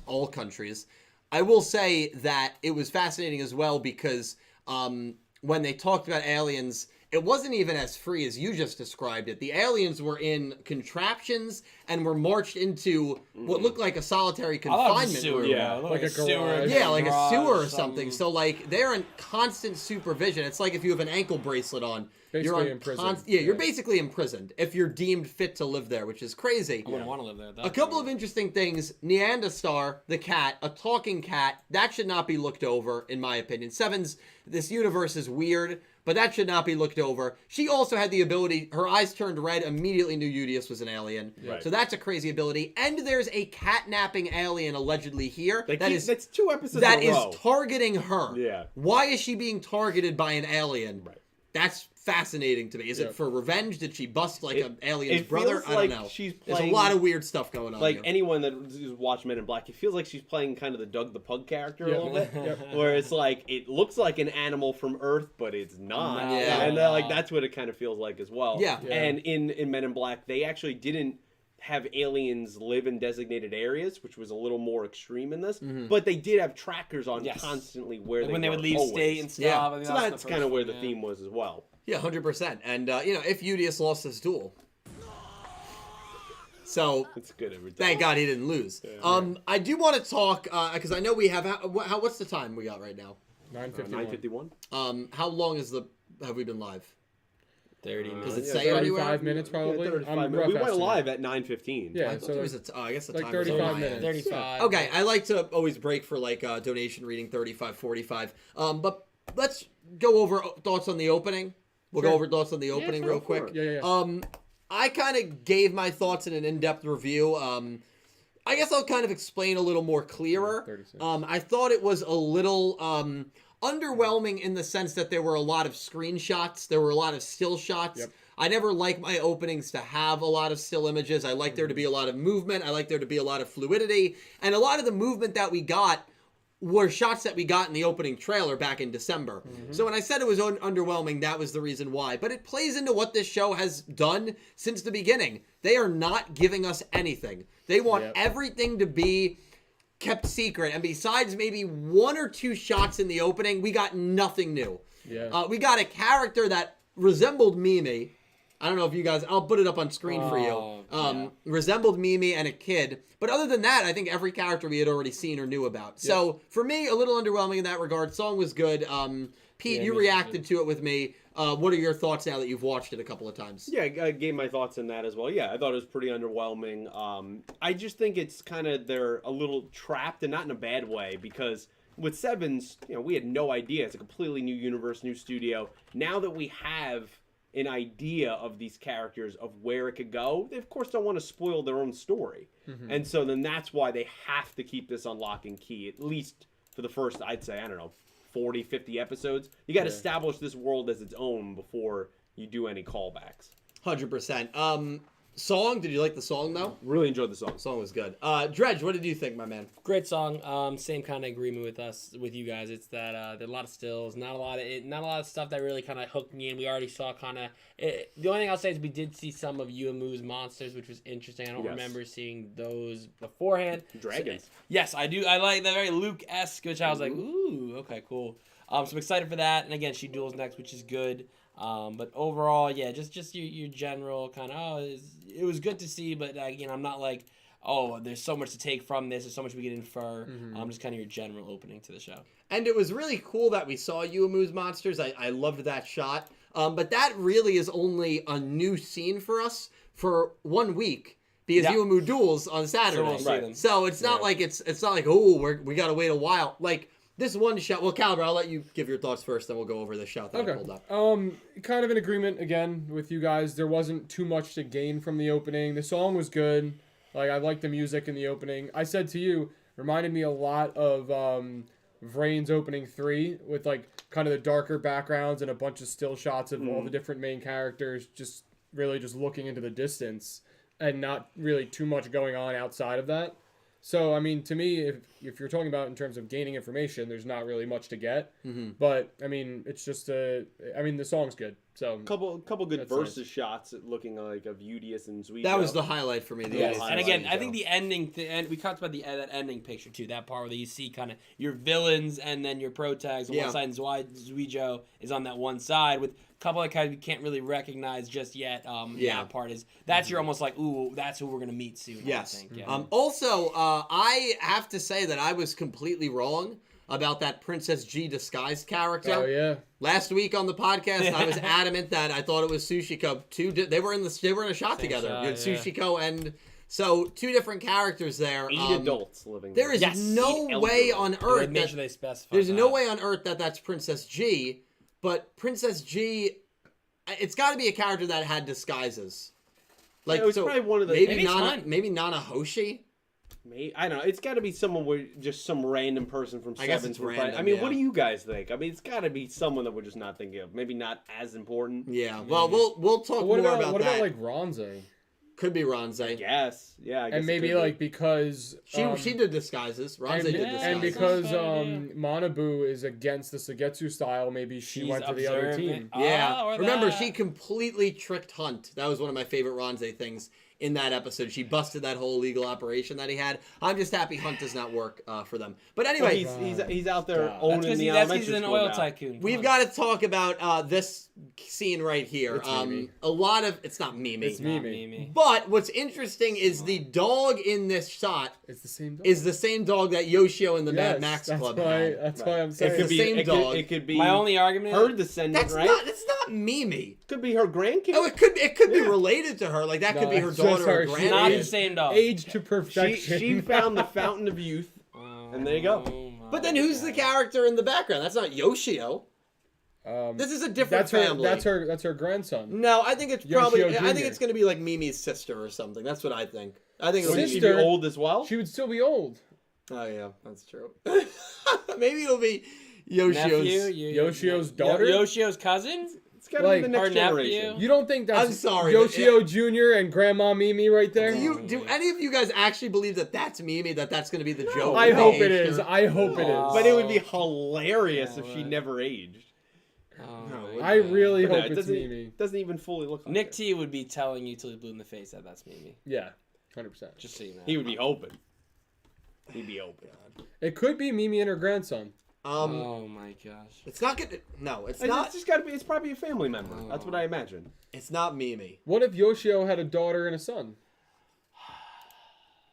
all countries. I will say that it was fascinating as well because when they talked about aliens, it wasn't even as free as you just described it. The aliens were in contraptions and were marched into what looked like a solitary confinement room. Yeah, like a sewer. garage. Yeah, like a sewer or something. So like they're in constant supervision. It's like if you have an ankle bracelet on. Basically imprisoned. You're basically imprisoned if you're deemed fit to live there, which is crazy. I wouldn't want to live there. A couple of interesting things. Neanderstar, the cat, a talking cat, that should not be looked over, in my opinion. Sevens, this universe is weird, but that should not be looked over. She also had the ability, her eyes turned red, immediately knew Yugioh was an alien. Right. So that's a crazy ability. And there's a catnapping alien allegedly here. That's 2 episodes that in a row. is targeting her. Yeah. Why is she being targeted by an alien? Right. That's fascinating to me. Is it for revenge? Did she bust like an alien's it brother? feels I don't like know. she's There's a playing- lot of weird stuff going on Like here. anyone that has watched Men in Black, it feels like she's playing kind of the Doug the Pug character a Yeah. little bit, Yep. where it's like it looks like an animal from Earth, but it's not. No. Yeah. And like that's what it kind of feels like as well. Yeah. Yeah. And in Men in Black, they actually didn't have aliens live in designated areas, which was a little more extreme in this. But they did have trackers on Yes. constantly where Like when they were would leave always. state and stuff. Yeah. I think So that was that's the kind of first where one, the theme was as well. Yeah, 100%. And, if Yugioh lost his duel. So, It's good every time. thank God he didn't lose. I do want to talk, because I know we have, what's the time we got right now? 9:51. 9:51. How long have we been live? 30 minutes. Does it Yeah, say anywhere? 35 minutes probably. 35 I'm minutes. rough We went estimate. live at 9:15. Yeah, I thought so there was I guess the like time 35 was on my minutes. end. 35. Okay, I like to always break for like donation reading 35, 45. But let's go over thoughts on the opening. We'll go Sure. over thoughts on the opening sure, real go quick. for it. Yeah. I kind of gave my thoughts in an in-depth review. I guess I'll kind of explain a little more clearer. 36. I thought it was a little underwhelming in the sense that there were a lot of screenshots. There were a lot of still shots. Yep. I never like my openings to have a lot of still images. I like there to be a lot of movement. I like there to be a lot of fluidity. And a lot of the movement that we got were shots that we got in the opening trailer back in December. So when I said it was underwhelming, that was the reason why. But it plays into what this show has done since the beginning. They are not giving us anything. They want everything to be kept secret. And besides maybe 1 or 2 shots in the opening, we got nothing new. Yeah. We got a character that resembled Mimi. I don't know if you guys, I'll put it up on screen for you. Resembled Mimi and a kid. But other than that, I think every character we had already seen or knew about. So for me, a little underwhelming in that regard. Song was good. Pete, you reacted to it with me. What are your thoughts now that you've watched it a couple of times? Yeah, I gave my thoughts on that as well. Yeah, I thought it was pretty underwhelming. I just think it's kind of, they're a little trapped, and not in a bad way, because with Sevens, we had no idea. It's a completely new universe, new studio. Now that we have an idea of these characters, of where it could go, they of course don't want to spoil their own story. And so then that's why they have to keep this on lock and key, at least for the first, I'd say, 40, 50 episodes. You got to establish this world as its own before you do any callbacks. 100%. Song, did you like the song though? Really enjoyed the song. Song was good. Dredge, what did you think, my man? Great song. Same kind of agreement with you guys. It's that there are a lot of stills, not a lot of stuff that really kind of hooked me in. We already saw the only thing I'll say is we did see some of Yuamu's monsters, which was interesting. I don't remember seeing those beforehand. Dragons. So, yes, I do. I like that very Luke-esque, which I was like, ooh, okay, cool. So I'm excited for that. And again, she duels next, which is good. But overall, yeah, just your general kind of, it was good to see, but I'm not like, oh, there's so much to take from this, there's so much we can infer. Just kind of your general opening to the show. And it was really cool that we saw Yuamu's monsters. I loved that shot. But that really is only a new scene for us for 1 week because Yuamu duels on Saturday. So we'll see them. So it's not like it's not like, oh, we got to wait a while. Like, This one shot. Well, Caliber, I'll let you give your thoughts first, then we'll go over the shot that I pulled up. Kind of in agreement again with you guys. There wasn't too much to gain from the opening. The song was good. Like, I liked the music in the opening. I said to you, reminded me a lot of Vrain's opening 3 with like kind of the darker backgrounds and a bunch of still shots of all the different main characters just really just looking into the distance and not really too much going on outside of that. So, I mean, to me, if you're talking about in terms of gaining information, there's not really much to get. But, I mean, it's just the song's good. So couple good versus shots looking like of Yugioh and Yugioh. That was the highlight for me. Yes. And again, I think the ending, we talked about that ending picture too, that part where you see kind of your villains and then your protags on one side, and Yugioh is on that one side with a couple of guys we can't really recognize just yet. That part that's you're almost like, ooh, that's who we're going to meet soon. Yes. I think. Yeah. Also, I have to say that I was completely wrong about that Princess G disguised character. Oh, yeah. Last week on the podcast, I was adamant that I thought it was Sushiko. They were in a shot together. You had Sushiko and so 2 different characters there. 8 adults living there. There is no way on earth there's no way on earth that that's Princess G, but Princess G, it's got to be a character that had disguises. Like, it's probably one of the maybe Nana Hoshi. I don't know. It's got to be someone with just some random person from Seven. I guess it's random. I mean, what do you guys think? I mean, it's got to be someone that we're just not thinking of. Maybe not as important. Yeah. Well, we'll talk more about that. What about like Ronze? Could be Ronze. Yes. Yeah. I guess and maybe like because she did disguises. Ronze did disguises. And because Manabu is against the Sugetsu style, maybe she went to the other team. Yeah. Remember, she completely tricked Hunt. That was one of my favorite Ronze things in that episode. She busted that whole illegal operation that he had. I'm just happy Hunt does not work for them. But anyway, he's out there owning the elementary he's an school oil now. tycoon. We've got to talk about this scene right here. A lot of it's not Mimi. It's Mimi. But what's interesting is the dog in this shot is the same dog that Yugioh in the Mad Max Club had. That's why I'm saying it's the same dog. It could be my only argument. Her descendant, right? That's not Mimi. Could be her grandkid. Oh, it could be related to her. Like that could be her daughter or granddaughter. Not the same dog. Age to perfection. She found the fountain of youth, and there you go. But then who's the character in the background? That's not Yugioh. This is a different family. That's her grandson. No, I think it's probably. Yugioh I think Jr. it's going to be like Mimi's sister or something. That's what I think. I think Would she be old as well? She would still be old. Oh yeah, that's true. Maybe it'll be Yoshio's daughter. Yoshio's cousin. It's got to be the next generation. You don't think that's I'm sorry, Yoshioh Jr. and Grandma Mimi right there? Do any of you guys actually believe that that's Mimi? That's going to be the joke? I hope it is. I hope it is. But it would be hilarious if she never aged. I really hope it's Mimi. Doesn't even fully look like Nick her. T would be telling you till he blew in the face that that's Mimi. Yeah, 100%. Just so you know. He would be hoping. He'd be open. It could be Mimi and her grandson. Oh my gosh. It's not good. No, it's not. It's just got to be. It's probably a family member. That's what I imagine. It's not Mimi. What if Yoshio had a daughter and a son?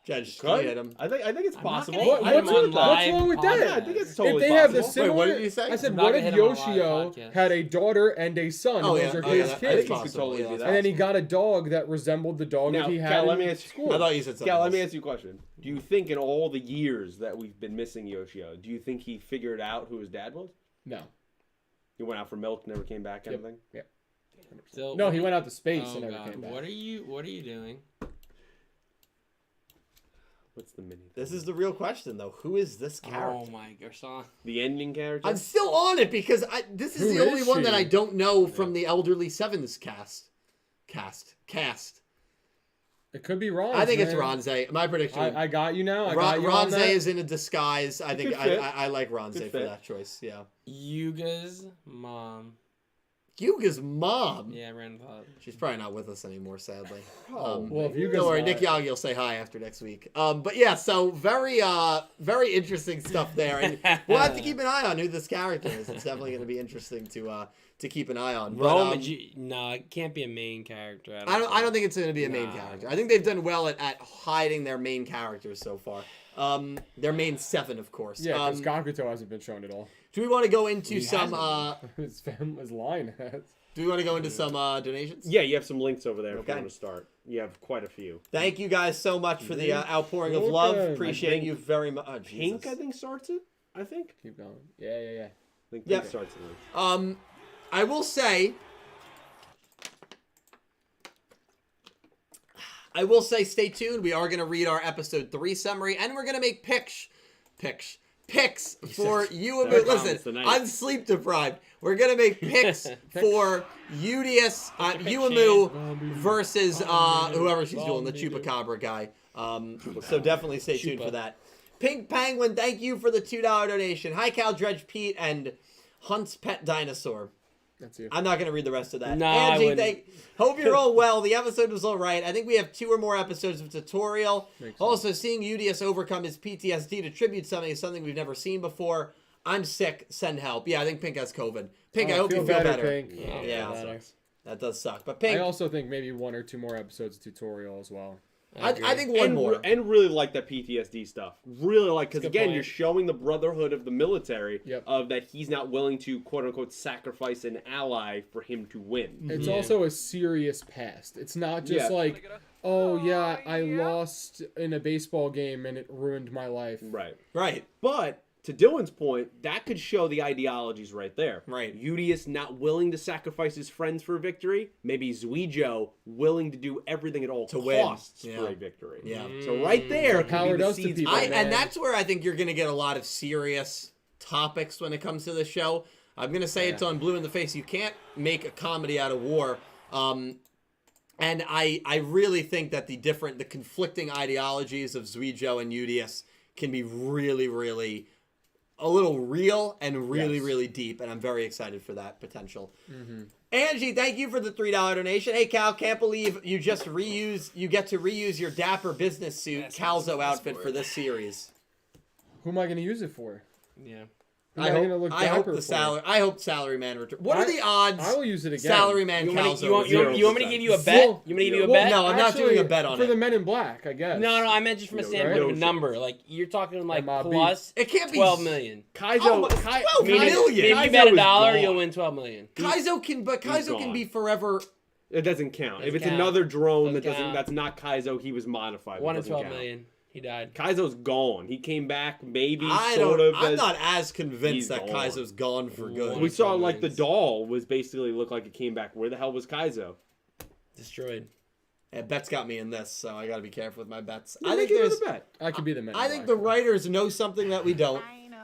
Judge, Could. hit him. I think it's possible. What's wrong with that? Yeah, I think it's totally if they have possible. the similar, Wait, what did you say? I said, I'm what not if gonna hit him on a live Yoshio podcast. had a daughter and a son? Oh, Those yeah. are Oh, his yeah, kids. that's Could possible. totally Yeah, be that. And then he got a dog that resembled the dog Now, that he had Cal, let me in ask you- school. I thought you said something. Cal, let me else. ask you a question. Do you think in all the years that we've been missing Yoshio, do you think he figured out who his dad was? No. He went out for milk, never came back, kind of thing? Yeah. So, No, he went out to space Oh and never God. came back. What are you doing? What's the mini? This is the real question, though. Who is this character? Oh my gosh. The ending character? I'm still on it because this is Who the only is one she? that I don't know from the Elderly Sevens cast. It could be Ronze. I think it's man. Ronze. My prediction. I got you now. I got you on Ronze that. is in a disguise. I think Good fit. I like Ronze Good for fit. that choice. Yeah. Yuga's mom. Yuga's mom. Yeah, random thought. She's probably not with us anymore, sadly. Oh, Well, if Yuga's Don't worry, not- Nick Yagi will say hi after next week. But yeah, so very interesting stuff there, and we'll have to keep an eye on who this character is. It's definitely going to be interesting to keep an eye on. But, Roman, no, it can't be a main character. I don't think it's going to be a main Nah. character. I think they've done well at hiding their main characters so far. Their main 7, of course. Yeah, because Gakuto hasn't been shown at all. Do we want to go into some? His line has. Do we want to go into some donations? Yeah, you have some links over there if Okay. you want to start. You have quite a few. Thank you guys so much for the outpouring of love. Okay. Appreciate you very much. Pink, I think, starts it. I think. Keep going. Yeah. I think Yep. Pink starts the link. I will say, stay tuned. We are going to read our episode 3 summary, and we're going to make picks for Yuamu. Promise Listen, tonight. I'm sleep deprived. We're going to make picks for Yuamu versus whoever she's doing, the Chupacabra guy. So definitely stay tuned for that. Pink Penguin, thank you for the $2 donation. Hi, Cal Dredge Pete and Hunt's Pet Dinosaur. That's you. I'm not going to read the rest of that. No, I Angie, wouldn't. hope you're all well. The episode was all right. I think we have 2 or more episodes of tutorial. Makes Also, seeing UDS overcome his PTSD to tribute something is something we've never seen before. I'm sick. Send help. Yeah, I think Pink has COVID. Pink, I hope you feel better. Pink. Yeah, better. that does suck. But Pink, I also think maybe 1 or 2 more episodes of tutorial as well. I think one more. And really like that PTSD stuff. Really like, because That's a good again, point. you're showing the brotherhood of the military Yep. of that he's not willing to quote unquote sacrifice an ally for him to win. It's Yeah. also a serious past. It's not just Yeah. like, oh yeah, I lost in a baseball game and it ruined my life. Right. Right. But to Dylan's point, that could show the ideologies right there. Right. Udius not willing to sacrifice his friends for victory. Maybe Zuijo willing to do everything at all To win. costs Yeah. for a victory. Yeah. So right there, Power could be the does to seeds people. for man. And that's where I think you're going to get a lot of serious topics when it comes to the show. I'm going to say it's on Blue in the Face. You can't make a comedy out of war. And I really think that the conflicting ideologies of Zuijo and Udius can be really, really a little real and really, Yes. really deep. And I'm very excited for that potential. Angie, thank you for the $3 donation. Hey, Cal, can't believe you get to reuse your Dapper business suit Calzo outfit for this series. Who am I going to use it for? Yeah. Who am gonna look I hope dapper the for? Salaryman return. What are the odds? I will use it again. Salaryman You want me, Calzo. you, want, you, want, you want me to 0%. give you a bet? Well, You want me to give you a well, bet? no, I'm not Actually, doing a bet on for it. the Men in Black, I guess. No, I meant just from a No, standpoint of right? a number. Like, you're talking like MIB. plus It can't be 12 million. Kaizo, Oh my- 12 Meaning, million? meaning Kaizo you bet is $1, gone. you'll win 12 million. Kaizo can gone. be forever. It doesn't count. Doesn't If it's count. another drone Doesn't count. that's not Kaizo, he was modified. It 1 in doesn't 12 count. million. He died. Kaizo's gone. He came back, maybe I'm sort of. not as convinced He's that gone. Kaizo's gone for good. We saw 12 like the millions. doll was basically looked like it came back. Where the hell was Kaizo? Destroyed. Yeah, Bet's got me in this, so I got to be careful with my bets. I I think think there's. bet. I could be the Men in I think Black. the writers know something that we don't,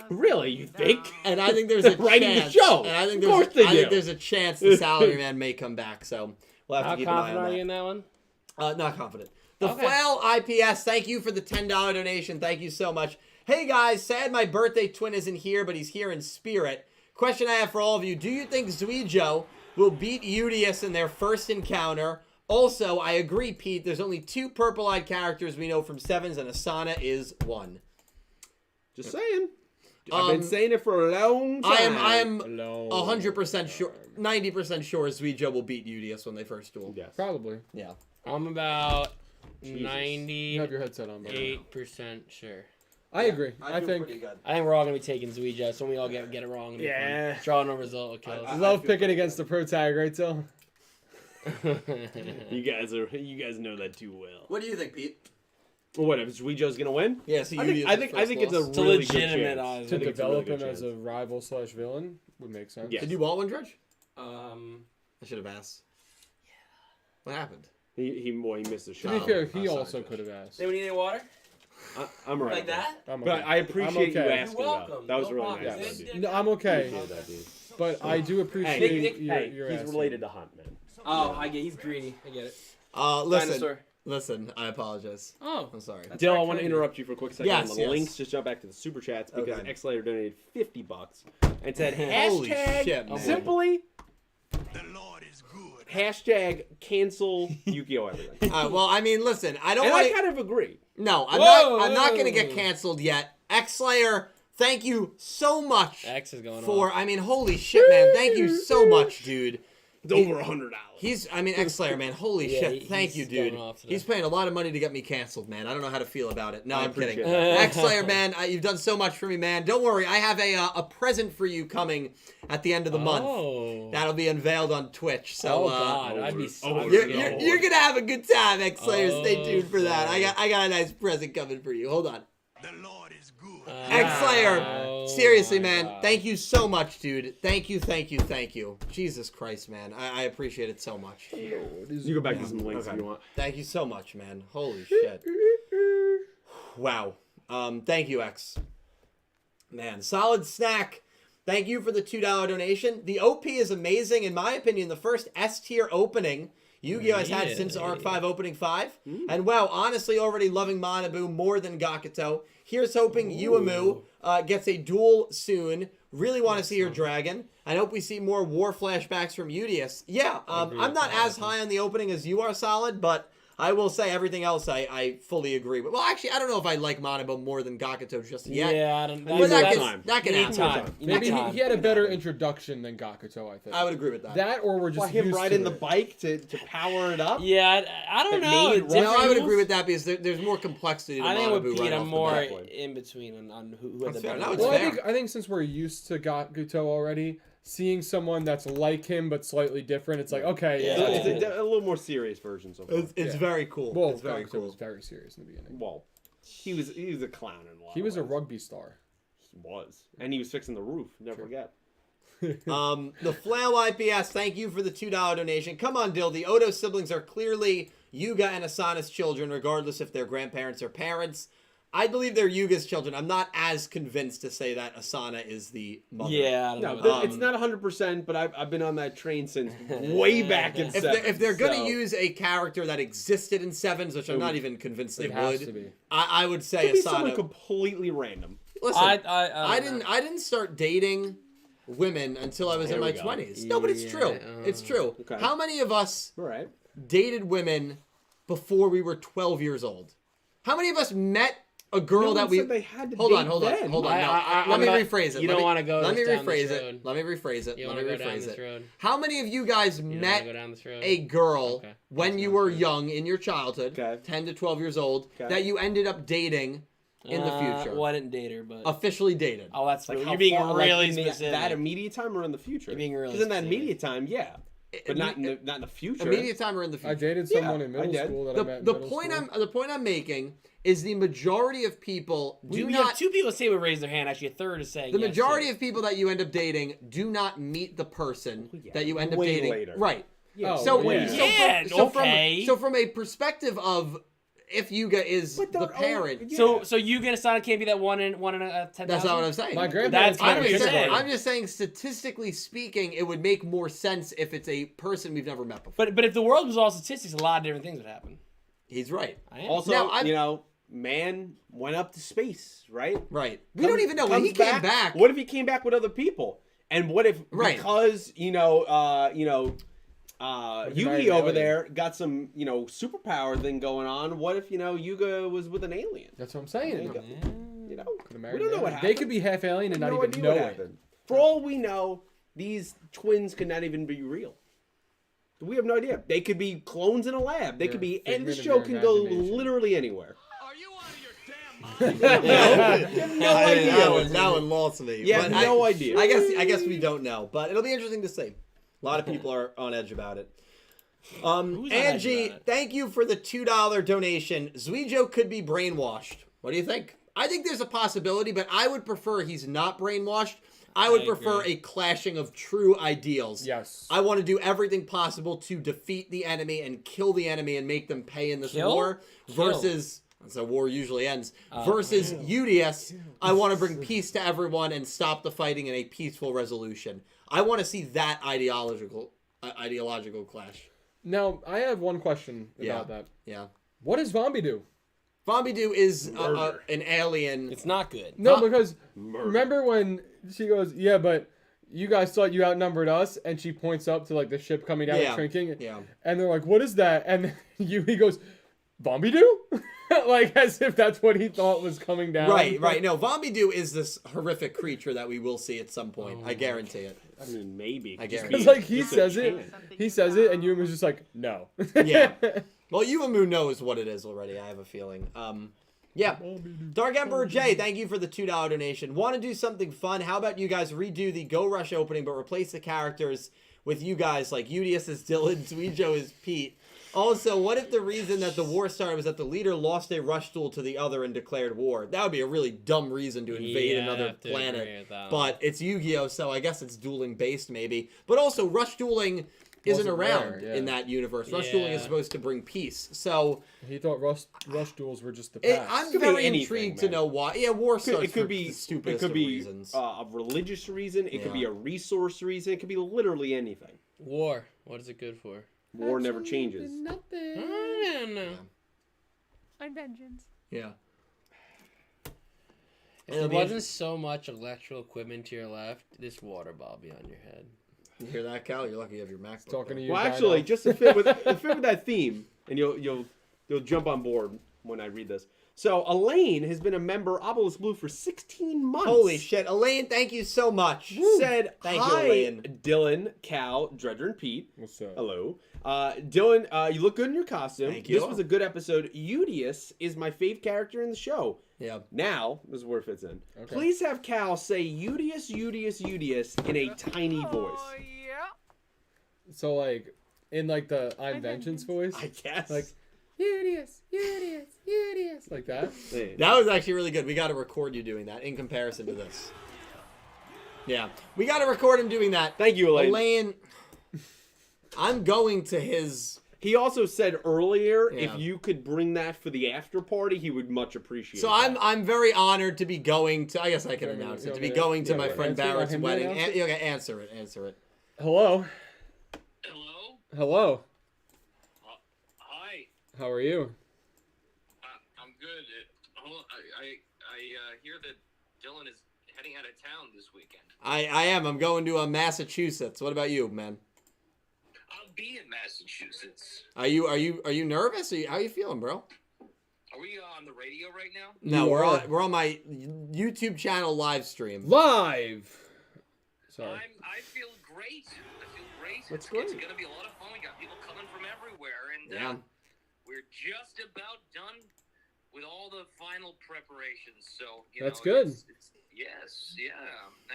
Really, you think? and I think there's a Writing the chance. show. And I think Of there's. course they I think do. there's a chance the Salaryman may come back. So we'll have How to keep an eye confident on are that. you in that one? Not confident. The Okay. Flail IPS, thank you for the $10 donation. Thank you so much. Hey guys, sad my birthday twin isn't here, but he's here in spirit. Question I have for all of you: do you think Zuijo will beat Udius in their first encounter? Also, I agree, Pete. There's only 2 purple-eyed characters we know from Sevens, and Asana is one. Just saying. I've been saying it for a long time. I am Alone. 100% sure, 90% sure Zuijo will beat Udius when they first duel. Yes. Probably. Yeah. I'm about You have 98% your headset on, buddy. sure. I agree. I feel think pretty good. I think we're all gonna be taking Zuijo, so when we all get it wrong. It'll be fun. Yeah. Drawing a result will kill I us. love picking against the pro tag, right, Till? You guys know that too well. What do you think, Pete? Well, what if Zuijo's gonna win? Yeah, so I think it's a To really good legitimate chance. eyes. To I think it's a really develop him good as a chance. rival / villain would make sense. Yes. Did you want one, Dredge? Um, I should have asked. What happened? He missed the To shot. be fair, he sorry, also Judge. could have asked. Anyone need any water? I'm right. Like that? I'm But okay. I appreciate you I'm okay. asking. You're Though. welcome. That was No really problem. nice. It's- of you. No, I'm okay. Appreciate that, dude. But I do appreciate your he's asking. related to Hunt, man. Oh, I get. He's greedy. I get it. Listen. Listen, I apologize. Oh, I'm sorry. Dill, I want to interrupt you for a quick second Yes, on the yes. links. Just jump back to the super chats because Okay. X-Later donated $50 and said Holy hashtag shit, man. simply hashtag cancel Yugioh everything. Well, I mean, listen, I don't And I want to. kind of agree. No, I'm Whoa, not. I'm not going to get whoa. canceled yet. X-Slayer, thank you so much X is going for. on. I mean, holy shit, man! Thank you so much, dude. It's over $100. X-Slayer, man. Holy Yeah, shit. Thank you, he's dude. going off today. He's paying a lot of money to get me canceled, man. I don't know how to feel about it. No, I I'm kidding. appreciate that. X-Slayer, man, you've done so much for me, man. Don't worry. I have a present for you coming at the end of the month. Oh. That'll be unveiled on Twitch. So, Oh God, I'd be so. over. You're gonna have a good time, X-Slayer. Stay Oh, tuned for that. boy. I got a nice present coming for you. Hold on. The Lord is good. X-Slayer, seriously, man, God. thank you so much, dude. Thank you. Jesus Christ, man. I appreciate it so much. You go back to some links if you want. Thank you so much, man. Holy shit. Wow. Thank you, X. Man, solid snack. Thank you for the $2 donation. The OP is amazing. In my opinion, the first S-tier opening Yu-Gi-Oh! Has had since Arc 5 Opening 5. And wow, honestly, already loving Manabu more than Gakuto. Here's hoping Yuamu gets a duel soon. Really want to see her dragon. I hope we see more war flashbacks from Udius. Yeah, I'm not as high on the opening as you are, Solid, but I will say everything else I fully agree with. Well, actually, I don't know if I like Manabu more than Gakuto just yet. Yeah, I don't. But that can you need happen. time. You need Maybe time. he had a better introduction than Gakuto, I think. I would agree with that. That or we're just Well, him used riding to the it. bike to power it up. Yeah, I don't It know. made It's You know, different I would rules. agree with that because there's more complexity to I think Manabu with right Pete, off I'm the more bat. in between on who had That's the fair. better. No, it's Well, fair. I think since we're used to Gakuto already, seeing someone that's like him but slightly different, it's like, okay, Yeah. yeah. It's a little more serious version so far. It's Yeah. very cool. Well, It's very Gakuto cool. was very serious in the beginning. Well, he was a clown in a lot. He was a of ways. rugby star. He was, and he was fixing the roof. Never forget. The Flail IPS, thank you for the $2 donation. Come on, Dill. The Odo siblings are clearly Yuga and Asana's children, regardless if they're grandparents or parents. I believe they're Yuga's children. I'm not as convinced to say that Asana is the mother. Yeah, I don't No, know. but it's not 100%, but I've been on that train since way back in If Sevens, they're going to so- use a character that existed in Sevens, which I'm not even convinced they It has to would, be. I would say Could be someone Asana. completely random. Listen, I don't know. I didn't start dating women until I was in There my we go. 20s. No, but it's true. It's true. Okay. How many of us All right. dated women before we were 12 years old? How many of us met a girl No that one we said they had to hold date on. then. No, I'm let me not- rephrase it. you don't wanna go Let me down rephrase this it. road. Let me rephrase it. You Let wanna me go down rephrase this it. road? How many of you guys You don't wanna met go down this road? a girl Okay. when you were young in your childhood, Okay. 10 to 12 years old, Okay. that you ended up dating in the future? Well, I didn't date her, but Officially dated. oh, that's Like you're how being far, like, really in specific. that immediate time or in the future? You're being really Because in that specific. immediate time, yeah, but not in the future. Immediate time or in the future? I dated Yeah, someone in I middle did. school that I met in The middle point school. the point I'm making is the majority of people we do have not. two people say would raise their hand. Actually, a third is saying The yes, majority too. of people that you end up dating do not meet the person yeah, that you end up way dating. later. Right. Yeah. Oh, So, yeah. so from a perspective of if Yuga is But the they're parent, all- So you get a son can't be that one in 10,000. that's not what I'm saying. My grandparents That's met what in you're saying. kindergarten. I'm just saying, statistically speaking, it would make more sense if it's a person we've never met before. But if the world was all statistics, a lot of different things would happen. He's right. I am. Also, Now, I'm- you know, man went up to space, right? Right. We don't even know when Comes he came back. What if he came back with other people? And what if Right. because if he married Yugi an over alien? there got some superpower thing going on? What if Yuga was with an alien? That's what I'm saying. There you go. You know, Could've we married don't know an what alien. happened. They could be half alien and We not have even no idea know what it. happened. For all we know, these twins could not even be real. We have no idea. They could be clones in a lab. They They're could be, a and the figment of show your can go imagination. literally anywhere. Are you out of your damn mind? You have no idea. That one lost me. You But have no idea. I guess we don't know, but it'll be interesting to see. A lot of people are on edge about it. Who's on edge Angie, about it? thank you for the $2 donation. Zuijo could be brainwashed. What do you think? I think there's a possibility, but I would prefer he's not brainwashed. I would prefer agree. a clashing of true ideals. Yes. I want to do everything possible to defeat the enemy and kill the enemy and make them pay in this Kill? war. Versus, that's how war usually ends. Versus UDS, I want to bring peace to everyone and stop the fighting in a peaceful resolution. I want to see that ideological clash. Now, I have one question Yeah. about that. Yeah. What does Vombi do? Vombidu is Murder. an alien. It's not good. No, Vo- because Murder. remember when she goes, yeah, but you guys thought you outnumbered us, and she points up to like the ship coming down Yeah. and shrinking, Yeah. and they're like, what is that? And Yuhi goes, Vombidu? Like as if that's what he thought was coming down. Right. No, Vombidu is this horrific creature that we will see at some point. I guarantee it. I mean, maybe. I Just guarantee be- It's like he just a says it. chance. He says it, and Yumi's just like, no. Yeah. Well, Yuamu knows what it is already, I have a feeling. Yeah. Dark Emperor J, thank you for the $2 donation. Want to do something fun? How about you guys redo the Go Rush opening, but replace the characters with you guys, like Udius is Dylan, Zuijo is Pete. Also, what if the reason that the war started was that the leader lost a rush duel to the other and declared war? That would be a really dumb reason to invade Yeah, I another have to agree planet. with that But it's Yu-Gi-Oh, so I guess it's dueling based maybe. But also, rush dueling isn't Wasn't around there, yeah. in that universe. Rush dueling is Yeah. supposed to bring peace. So He thought rush duels were just the it, past. I'm Could be very anything, intrigued man. to know why. Yeah, war starts It could for be the stupidest it could be of reasons. a religious reason. It could be Yeah. a resource reason. It could be literally anything. War. What is it good for? War never changes. I don't know. I'm vengeance. Yeah. If there wasn't so much electrical equipment to your left, this water ball be on your head. You hear that, Cal? You're lucky you have your MacBook. Talking to though. you. Well, Dino. actually, just to fit with that theme, and you'll jump on board when I read this. So Elaine has been a member Obelisk Blue for 16 months. Holy shit. Elaine, thank you so much. Said, Thank you, hi, Elaine." Dylan, Cal, Dredger, and Pete. What's up? Hello. Dylan, you look good in your costume. Thank you. This was a good episode. Yugioh is my fave character in the show. Yeah. Now, this is where it fits in. Okay. Please have Cal say Yugioh in a tiny voice. Oh, yeah. So like in like the I'm Vengeance voice, I guess. like Yugioh, like that. Hey. That was actually really good. We got to record you doing that in comparison to this. Yeah. We got to record him doing that. Thank you, Elaine. Elaine, I'm going to his... He also said earlier, Yeah. if you could bring that for the after party, he would much appreciate So that. I'm very honored to be going to... I guess I can announce it. To be going to my friend answer it? Barrett's Him to wedding. announce it? Okay, answer it. Answer it. Hello. Hello? Hello. Hi. How are you? I'm good. I hear that Dylan is heading out of town this weekend. I am. I'm going to Massachusetts. What about you, man? I'll be in Massachusetts. Are you nervous? How are you feeling, bro? Are we on the radio right now? No, You we're are. on my YouTube channel live stream. Live. Sorry. I feel great. I feel great. That's It's great. going to be a lot of fun. We got people coming from everywhere, and Yeah. we're just about done with all the final preparations. So That's good. Yes, yeah,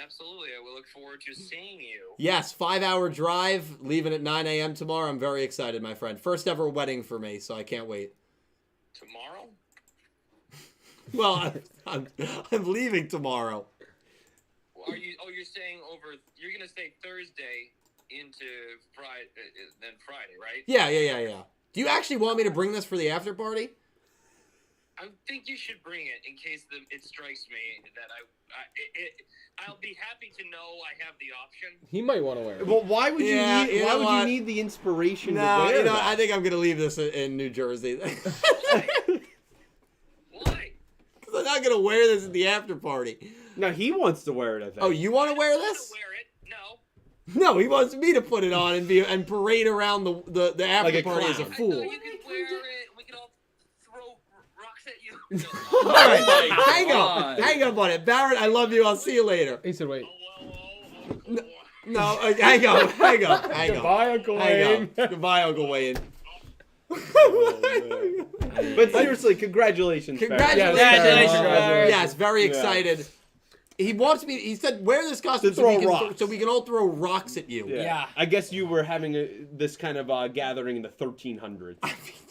absolutely. I will look forward to seeing you. Yes, 5-hour drive, leaving at 9 a.m. tomorrow. I'm very excited, my friend. First ever wedding for me, so I can't wait. Tomorrow? Well, I'm leaving tomorrow. Are you? Oh, you're staying over. You're gonna stay Thursday into Friday, then Friday, right? Yeah. Do you actually want me to bring this for the after party? I think you should bring it in case it strikes me that I'll be happy to know I have the option. He might want to wear it. Well, why would you Yeah, need? you Why know would what? you need the inspiration to No, wear that? I think I'm gonna leave this in New Jersey. Why? Because I'm not gonna wear this at the after party. No, he wants to wear it. I think. Oh, you want to wear I this? wear it. No. No, he wants me to put it on and parade around the after Like a party as a clown. I fool. thought you could wear it. We could all throw rocks at you. All right, God. hang up on it, Barrett. I love you. I'll see you later. He said, "Wait." No, hang up. Goodbye, Uncle Hang Wayne. up. Goodbye, Uncle Wayne. But seriously, congratulations. Barry. Congratulations. Congratulations, Barrett. Yes, very Yeah. excited. He wants me. He said, "Wear this costume To throw so rocks. we can all throw rocks at you." Yeah. I guess you were having this kind of gathering in the 1300s.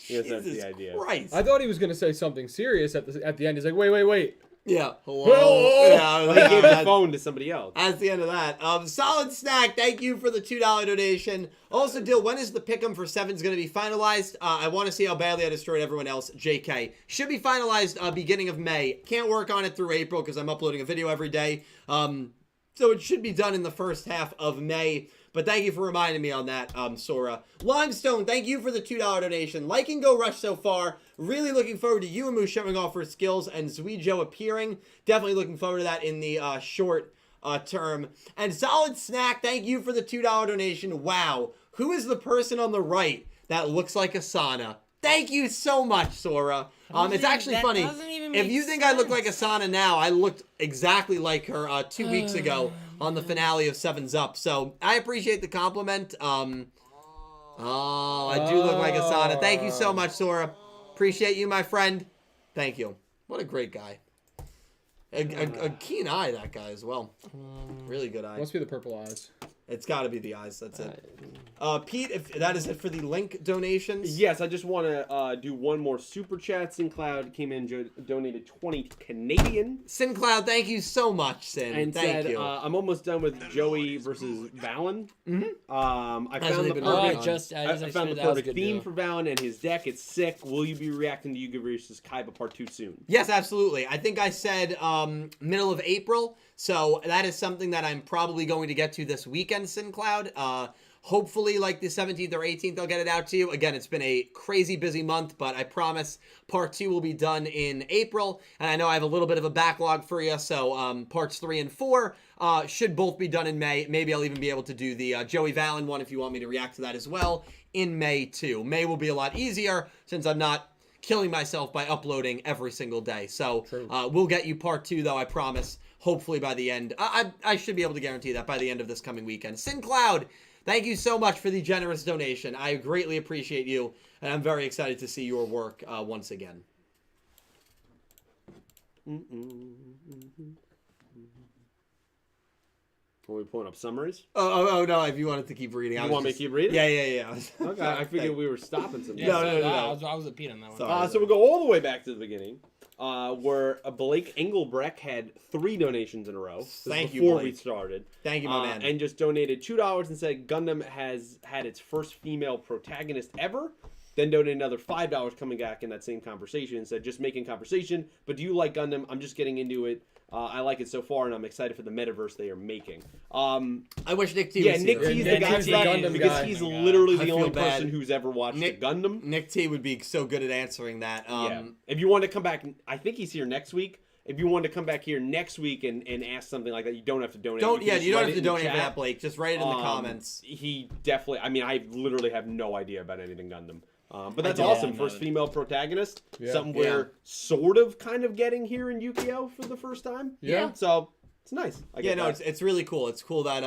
Yes, that's Jesus the idea. Christ. I thought he was gonna say something serious at the end. He's like, "Wait." Yeah. Hello. Hello. Yeah, Well, he gave his that- phone to somebody else. That's the end of that. Solid Snack, thank you for the $2 donation. Also, Dill, when is the pick'em for 7's going to be finalized? I want to see how badly I destroyed everyone else. JK. Should be finalized beginning of May. Can't work on it through April because I'm uploading a video every day. So it should be done in the first half of May. But thank you for reminding me on that, Sora. Limestone, thank you for the $2 donation. Liking Go Rush so far. Really looking forward to Yuamu showing off her skills and Yugioh appearing. Definitely looking forward to that in the short term. And Solid Snack, thank you for the $2 donation. Wow. Who is the person on the right that looks like Asana? Thank you so much, Sora. It's actually that funny. doesn't even If make you think I look like sense. Asana now, I looked exactly like her 2 weeks ago on the finale of 7's Up. So I appreciate the compliment. I do look like Asana. Thank you so much, Sora. Appreciate you, my friend. Thank you. What a great guy. A keen eye, that guy as well. Really good eye. Must be the purple eyes. It's got to be the eyes. That's it. Pete, if that is it for the link donations. Yes, I just want to do one more super chat. Syn Cloud came in, donated 20 Canadian. Syn Cloud, thank you so much, Syn. And thank said, you. I'm almost done with Joey versus Valen. I found the been perfect, working I on. just I found the that was a perfect good theme deal. for Valen and his deck. It's sick. Will you be reacting to Yugioh versus Kaiba Part 2 soon? Yes, absolutely. I think I said middle of April, so that is something that I'm probably going to get to this weekend, Syn Cloud. Hopefully, like the 17th or 18th, I'll get it out to you. Again, it's been a crazy busy month, but I promise Part 2 will be done in April. And I know I have a little bit of a backlog for you, so Parts 3 and 4 should both be done in May. Maybe I'll even be able to do the Joey Valen one if you want me to react to that as well in May, too. May will be a lot easier since I'm not killing myself by uploading every single day. So we'll get you Part 2, though, I promise. Hopefully by the end. I should be able to guarantee that by the end of this coming weekend. Syn Cloud, thank you so much for the generous donation. I greatly appreciate you, and I'm very excited to see your work once again. Are we pulling up summaries? Oh, no, if you wanted to keep reading. You want me to keep reading? Yeah. Okay, I figured we were stopping something. Yeah, No. I was a Pete on that one. Sorry. So we'll go all the way back to the beginning, where Blake Engelbrecht had 3 donations in a row. This is Thank you, before Blake. we started. Thank you, my man. And just donated $2 and said Gundam has had its first female protagonist ever. Then donated another $5 coming back in that same conversation and said, just making conversation, but do you like Gundam? I'm just getting into it. I like it so far, and I'm excited for the metaverse they are making. I wish Nick T Yeah, was Nick here. T's Yeah, the guy Nick's the Gundam because guy. he's literally I the only feel bad. person who's ever watched Nick- Gundam. Nick T would be so good at answering that. Yeah. If you want to come back, I think he's here next week. If you want to come back here next week and ask something like that, you don't have to donate. You can don't just have write to it in the donate for chat. that, Blake. Just write it in the comments. He definitely. I mean, I literally have no idea about anything Gundam. But that's Yeah, awesome. I First know. female protagonist. Yeah. Something Yeah. we're sort of kind of getting here in Yugioh for the first time. Yeah. So it's nice. I Yeah, get no, that. it's really cool. It's cool that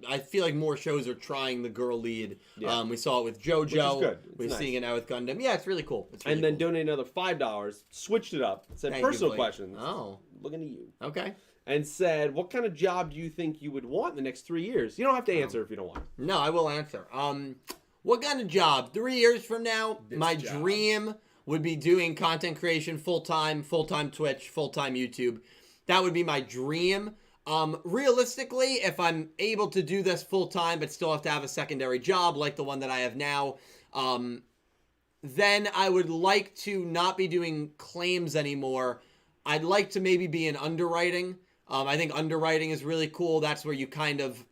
I feel like more shows are trying the girl lead. Yeah. We saw it with JoJo. good. It's We're nice. seeing it now with Gundam. Yeah, it's really cool. It's really And then cool. donate another $5. Switched it up. Said Thank you, personal Blake. questions. Oh, Looking at you. okay. And said, what kind of job do you think you would want in the next 3 years? You don't have to answer if you don't want. No, I will answer. What kind of job? 3 years from now, my job. dream would be doing content creation full-time Twitch, full-time YouTube. That would be my dream. Realistically, if I'm able to do this full-time but still have to have a secondary job like the one that I have now, then I would like to not be doing claims anymore. I'd like to maybe be in underwriting. I think underwriting is really cool. That's where you kind of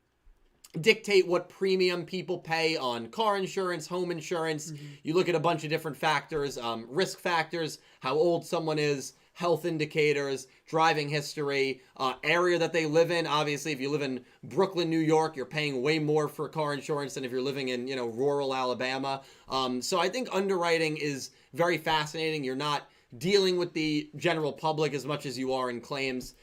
dictate what premium people pay on car insurance, home insurance. You look at a bunch of different factors, risk factors, how old someone is, health indicators, driving history, area that they live in. Obviously, if you live in Brooklyn, New York, you're paying way more for car insurance than if you're living in, rural Alabama. So I think underwriting is very fascinating. You're not dealing with the general public as much as you are in claims.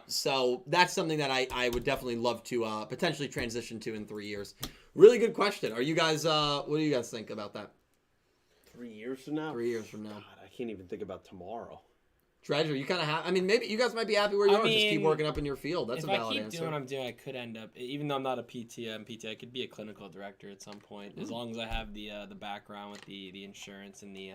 So that's something that I would definitely love to potentially transition to in 3 years. Really good question. Are you guys, what do you guys think about that? 3 years from now? 3 years from now. God, I can't even think about tomorrow. Dredge, are you kind of maybe you guys might be happy where you I are. Just keep mean, working up in your field. That's a if I valid keep answer. doing what I'm doing, I could end up, even though I'm not a PT, I could be a clinical director at some point, as long as I have the background with the insurance and the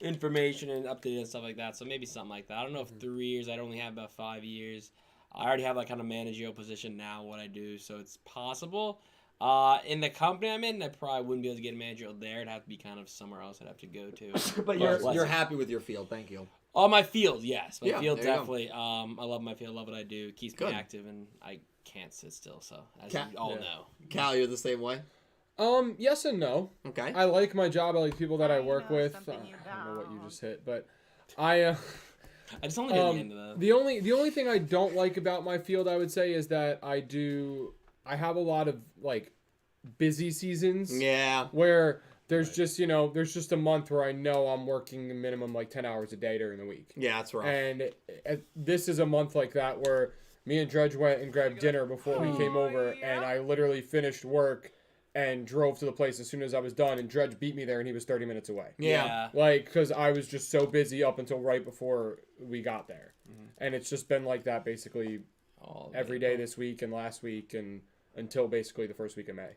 information and updated and stuff like that. So maybe something like that. I don't know if 3 years. I'd only have about 5 years. I already have that kind of managerial position now, what I do, so it's possible. In the company I'm in, I probably wouldn't be able to get a managerial there. It'd have to be kind of somewhere else I'd have to go to. But you're happy with your field. Thank you. Oh, my field, yes. My Yeah, field, there you go. definitely. I love my field. I love what I do. It keeps Good. me active, and I can't sit still, so as Ca- you all yeah. know. Cal, you're the same way. Yes and no. Okay. I like my job. I like people that I work know with. something you I don't know what you don't. just hit, but I I just only hear the end of that. the only thing I don't like about my field, I would say, is that I have a lot of like busy seasons Yeah. where there's just a month where I know I'm working a minimum like 10 hours a day during the week. Yeah, that's rough. And this is a month like that where me and Dredge went and grabbed dinner before we came over, and I literally finished work and drove to the place as soon as I was done, and Dredge beat me there, and he was 30 minutes away. Yeah. Like, because I was just so busy up until right before we got there. And it's just been like that basically All every day this week and last week and until basically the first week of May.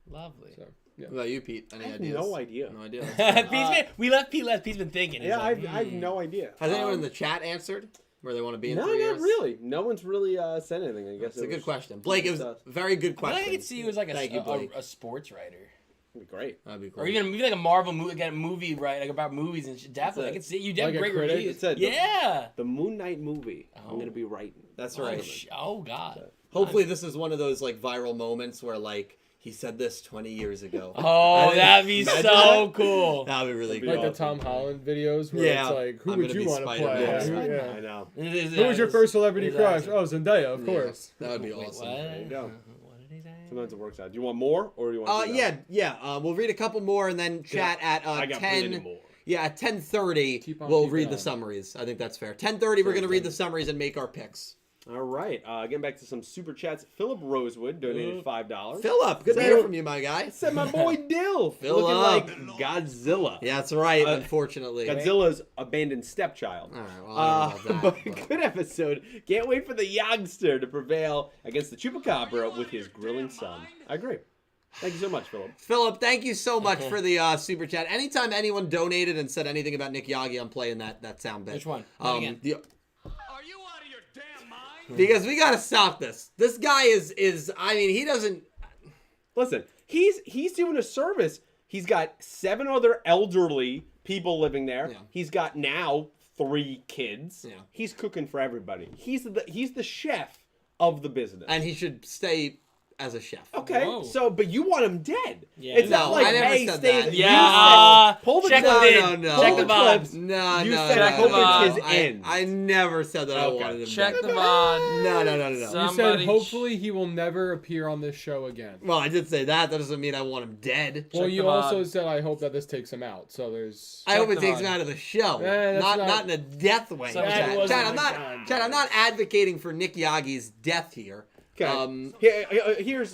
Lovely. So What about you, Pete? Any I have ideas? no idea. No idea. We left Pete left. He's been thinking. He's Yeah, like, I have no idea. Has anyone in the chat answered where they want to be in No, 3 years? not really. No one's really said anything. I guess It's a good question. Blake, it was a very good I question. think I could see you as like Thank you, Blake. a sports writer. That'd be great. That'd be Or cool. even like a Marvel movie, like a movie, right? Like about movies and shit. Definitely, I That's can see you. Have Like a great critic? reviews. It said the- Yeah. The Moon Knight movie. I'm Oh. gonna be writing. That's Oh, right. oh God. Hopefully this is one of those like viral moments where like he said this 20 years ago. Oh, that'd be Imagine so cool. That'd be really That'd be good. Like the awesome. Tom Holland videos where Yeah. it's like, who I'm would gonna you be want to Spider-Man. play? Yeah. I know. Who was your first celebrity crush? Oh, Zendaya, of course. That would be Wait, awesome. what? There you go. What did he say? Sometimes it works out. Do you want more, or do you want? Yeah. We'll read a couple more and then chat at I got plenty 10. more. Yeah, at 10:30 Keep on we'll keeping read the on. summaries. I think that's fair. 10:30 we're gonna read the summaries and make our picks. All right. Getting back to some super chats. Philip Rosewood donated $5. Philip, good to hear from you, my guy. Said my boy Dill, Philip. looking like Godzilla. Yeah, that's right. Uh, Unfortunately. Godzilla's abandoned stepchild. All right, well, I don't know about But that. good episode. Can't wait for the youngster to prevail against the Chupacabra with his grilling son. I agree. Thank you so much, Philip. Philip, thank you so much for the super chat. Anytime anyone donated and said anything about Nick Yagi, I'm playing that sound bit. Which one? Not again. Are you out of your damn mind? Because we gotta stop this. This guy is. I mean, he doesn't. Listen, he's doing a service. He's got 7 other elderly people living there. Yeah. He's got now 3 kids. Yeah. He's cooking for everybody. He's the chef of the business. And he should stay as a chef. Okay, Whoa. so but you want him dead. Yeah. It's not No, like I never hey, said stay. that. You Yeah, said, pull the check clip. the vid. no, no. Check Pull the the VOD. clips. No, You no, said no, I hope no. it's his end. I never said that I Okay. wanted him Check dead. the VOD. No. You Somebody said hopefully he will never appear on this show again. Well, I did say that. That doesn't mean I want him dead. Well, Check you the also VOD. said I hope that this takes him out. So there's. I hope it the takes VOD. him out of the show, Yeah, that's not not- in a death way. That Chad, wasn't I'm my not. time, Chad, I'm not advocating for Nick Yagi's death here. Okay.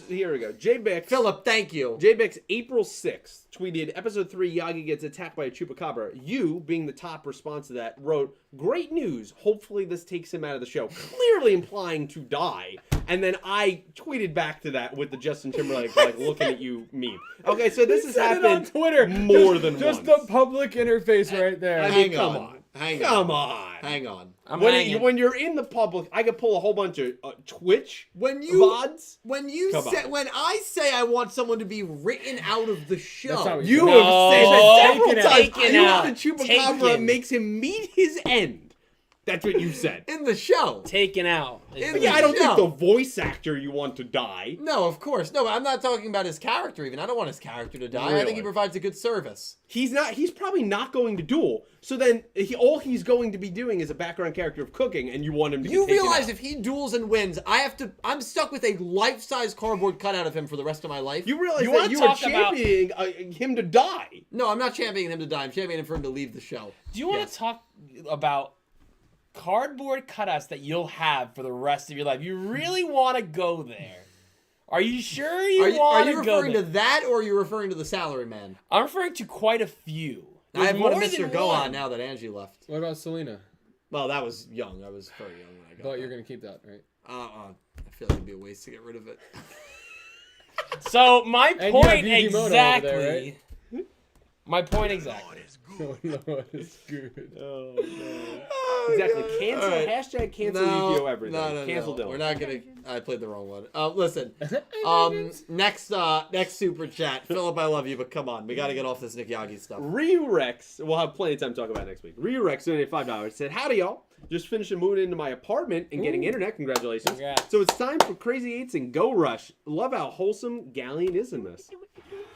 Here we go. J Bix. Philip, thank you. J Bix, April 6th, tweeted, Episode 3, Yagi gets attacked by a Chupacabra. You, being the top response to that, wrote, great news. Hopefully this takes him out of the show. Clearly implying to die. And then I tweeted back to that with the Justin Timberlake, like, looking at you meme. Okay, so this has Said it on happened Twitter. more than just once. the public interface right there. I mean, Hang come on. on. Hang Come on. on. Hang on. I'm When, hanging. when you're in the public, I could pull a whole bunch of Twitch When you VODs. when you Come say on. when I say I want someone to be written out of the That's show, not what You No, have said several taken out. times. Taken You out. know the Chupacabra Taken. makes him meet his end. That's what you said. in the show. Taken out. In But yeah, I don't show. think the voice actor you want to die. No, of course. No, I'm not talking about his character even. I don't want his character to die. I think Really? he provides a good service. He's not. He's probably not going to duel. So then, all he's going to be doing is a background character of cooking, and you want him to. You be taken realize out. if he duels and wins, I'm stuck with a life-size cardboard cutout of him for the rest of my life. you realize You that wanna you are talk about- championing him to die. No, I'm not championing him to die. I'm championing for him to leave the show. Do you want Yes. to talk about cardboard cutouts that you'll have for the rest of your life? You really want to go there? Are you sure Are you you want to go referring there? to that, or are you referring to the salary man? I'm referring to quite a few. I There's have one more Mr. than Go one. on now that Angie left. What about Selena? Well, that was young. I was very young when I got But you're that. gonna keep that, right? I feel like it'd be a waste to get rid of it. So my And you have point Yugioh over exactly. there, My point exactly. Oh no, it's good. Oh no. Exactly. Cancel. All right. Hashtag cancel Yugioh everything. No. Cancel Dylan. We're not gonna. I played the wrong one. Listen. Next super chat, Philip. I love you, but come on, we got to get off this Nick Yagi stuff. Ryu Rex, we'll have plenty of time to talk about it next week. Ryu Rex donated $5. Said, howdy y'all. Just finishing moving into my apartment and getting internet. Congratulations. Congrats. So it's time for Crazy Eights and Go Rush. Love how wholesome Galleon is in this.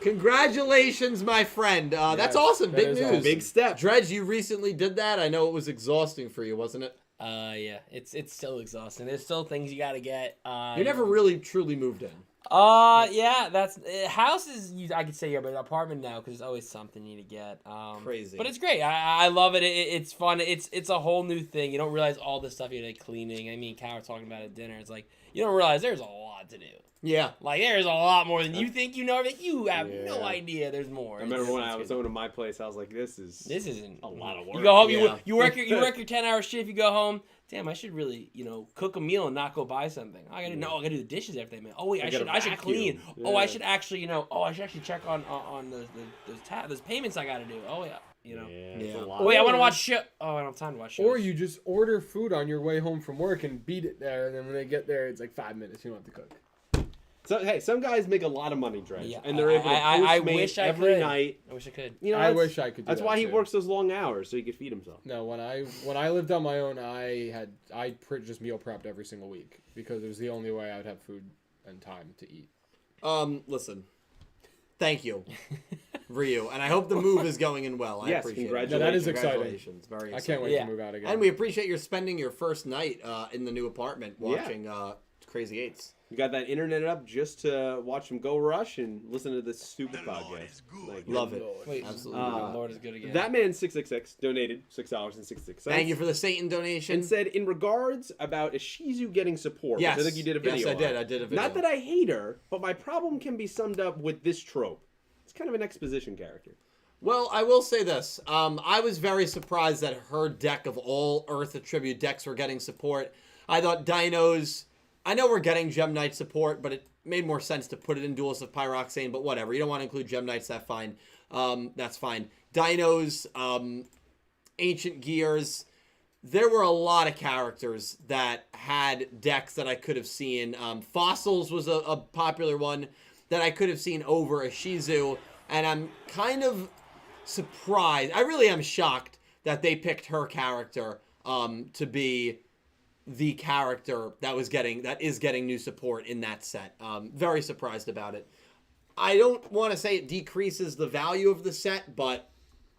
Congratulations, my friend. That's awesome. that Big is news. awesome. Big step. Dredge, you recently did that. I know it was exhausting for you, wasn't it? Yeah, it's still exhausting. There's still things you gotta get. You never really truly moved in. Yeah, that's houses. I could say yeah, but an apartment now because there's always something you need to get. Crazy. but it's great. I love it. It's fun. It's a whole new thing. You don't realize all the stuff you like cleaning. I mean, Cal was talking about at dinner. It's like you don't realize there's a lot to do. Yeah. Like there's a lot more than you think you know. That you have no Yeah. idea. There's more. I remember when It's I was good. owning my place, I was like, this isn't This isn't a lot of work. You go home. Yeah. You work your 10-hour shift. You go home. damn, I should really, cook a meal and not go buy something. I gotta do the dishes after they make. Oh wait, I should clean. Yeah. Oh, I should actually, I should actually check on those payments I gotta do. Oh yeah, it's a lot. Oh wait, I want to watch show. Oh, I don't have time to watch shows. Or you just order food on your way home from work and beat it there, and then when they get there, it's like 5 minutes. You don't have to cook. So hey, some guys make a lot of money, Dredge, Yeah, and they're able to I Postmate wish I every could. night. I wish I could. I wish I could do That's that why he too. works those long hours so he could feed himself. No, when I lived on my own, I just meal prepped every single week because it was the only way I would have food and time to eat. Listen. Thank you, Ryu, and I hope the move is going in well. I Yes, appreciate congratulations. it. No, that is exciting. Congratulations. Very I exciting. can't wait Yeah. to move out again. And we appreciate your spending your first night in the new apartment watching Crazy 8's. You got that internet up just to watch him go rush and listen to this stupid podcast. Like, Love it. Wait, Absolutely. the Lord is good again. That man 666 donated $6.66. Thank you for the Satan donation. And said in regards about Ishizu getting support. Yes. Which I think you did a video. Yes, I did. on. I did a video. Not that I hate her, but my problem can be summed up with this trope. It's kind of an exposition character. Well, I will say this. I was very surprised that her deck of all Earth Attribute decks were getting support. I thought Dinos... I know we're getting Gem Knight support, but it made more sense to put it in Duels of Pyroxene, but whatever. You don't want to include Gem Knights, that's fine. That's fine. Dinos, Ancient Gears. There were a lot of characters that had decks that I could have seen. Fossils was a popular one that I could have seen over Ishizu, and I'm kind of surprised. I really am shocked that they picked her character to be the character that is getting new support in that set. Very surprised about it. I don't want to say it decreases the value of the set, but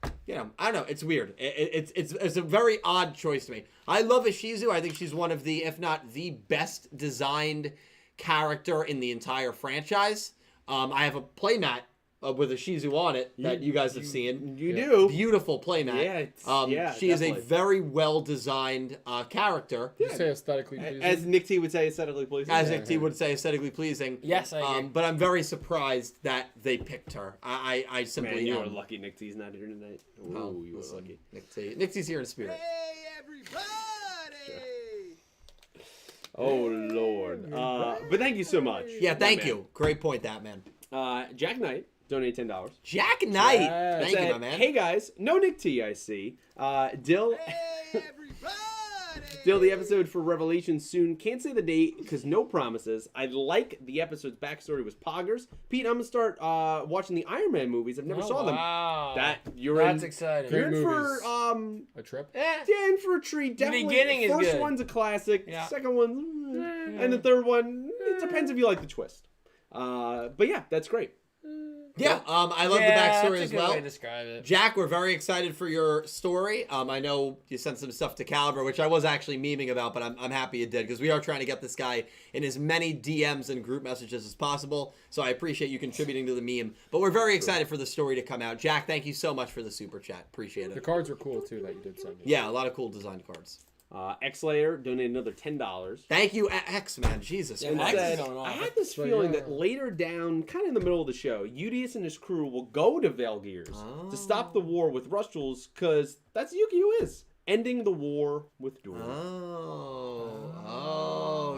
I don't know. It's weird. It's a very odd choice to me. I love Ishizu. I think she's one of the, if not the best designed character in the entire franchise. I have a playmat with a Shizu on it that you guys have seen. You do. Beautiful playmat. She is a very well-designed character. Did you say aesthetically pleasing? As Nick T would say, aesthetically pleasing. As Nick T would say, aesthetically pleasing. Yes, I agree. But I'm very surprised that they picked her. I simply Man, you were lucky Nick T's not here tonight. Ooh, you were lucky. Nick T. Nick T's here in spirit. Oh, Lord. But thank you so much. Yeah, thank you. Great point, that man. Jack Knight donated $10. Jack Knight. Yeah. Thank you, Said, my man. Hey guys, no Nick T, I see. Dill. Dill, the episode for Revelation soon. Can't say the date because no promises. I like the episode's backstory was poggers. Pete, I'm gonna start watching the Iron Man movies. I've never saw them. Wow. That's exciting. You're in Great for A trip? in for a treat. Definitely. beginning is First good. one's a classic. Yeah. Second one, and the third one. It depends if you like the twist. But yeah, that's great. Yeah, I love the backstory as well. Way to describe it. Jack, we're very excited for your story. I know you sent some stuff to Caliber, which I was actually memeing about, but I'm happy you did, because we are trying to get this guy in as many DMs and group messages as possible, so I appreciate you contributing to the meme. But we're very excited for the story to come out. Jack, thank you so much for the super chat. Appreciate The it. cards were cool too that you did send me. Yeah, a lot of cool designed cards. X-Layer donated another $10. Thank you, X, man. Jesus Yeah, And Christ. X is said, going on. I had this So, feeling yeah. that later down, kind of in the middle of the show, Udius and his crew will go to Velgears to stop the war with Rush Duels, because that's Yugioh is. Ending the war with dueling.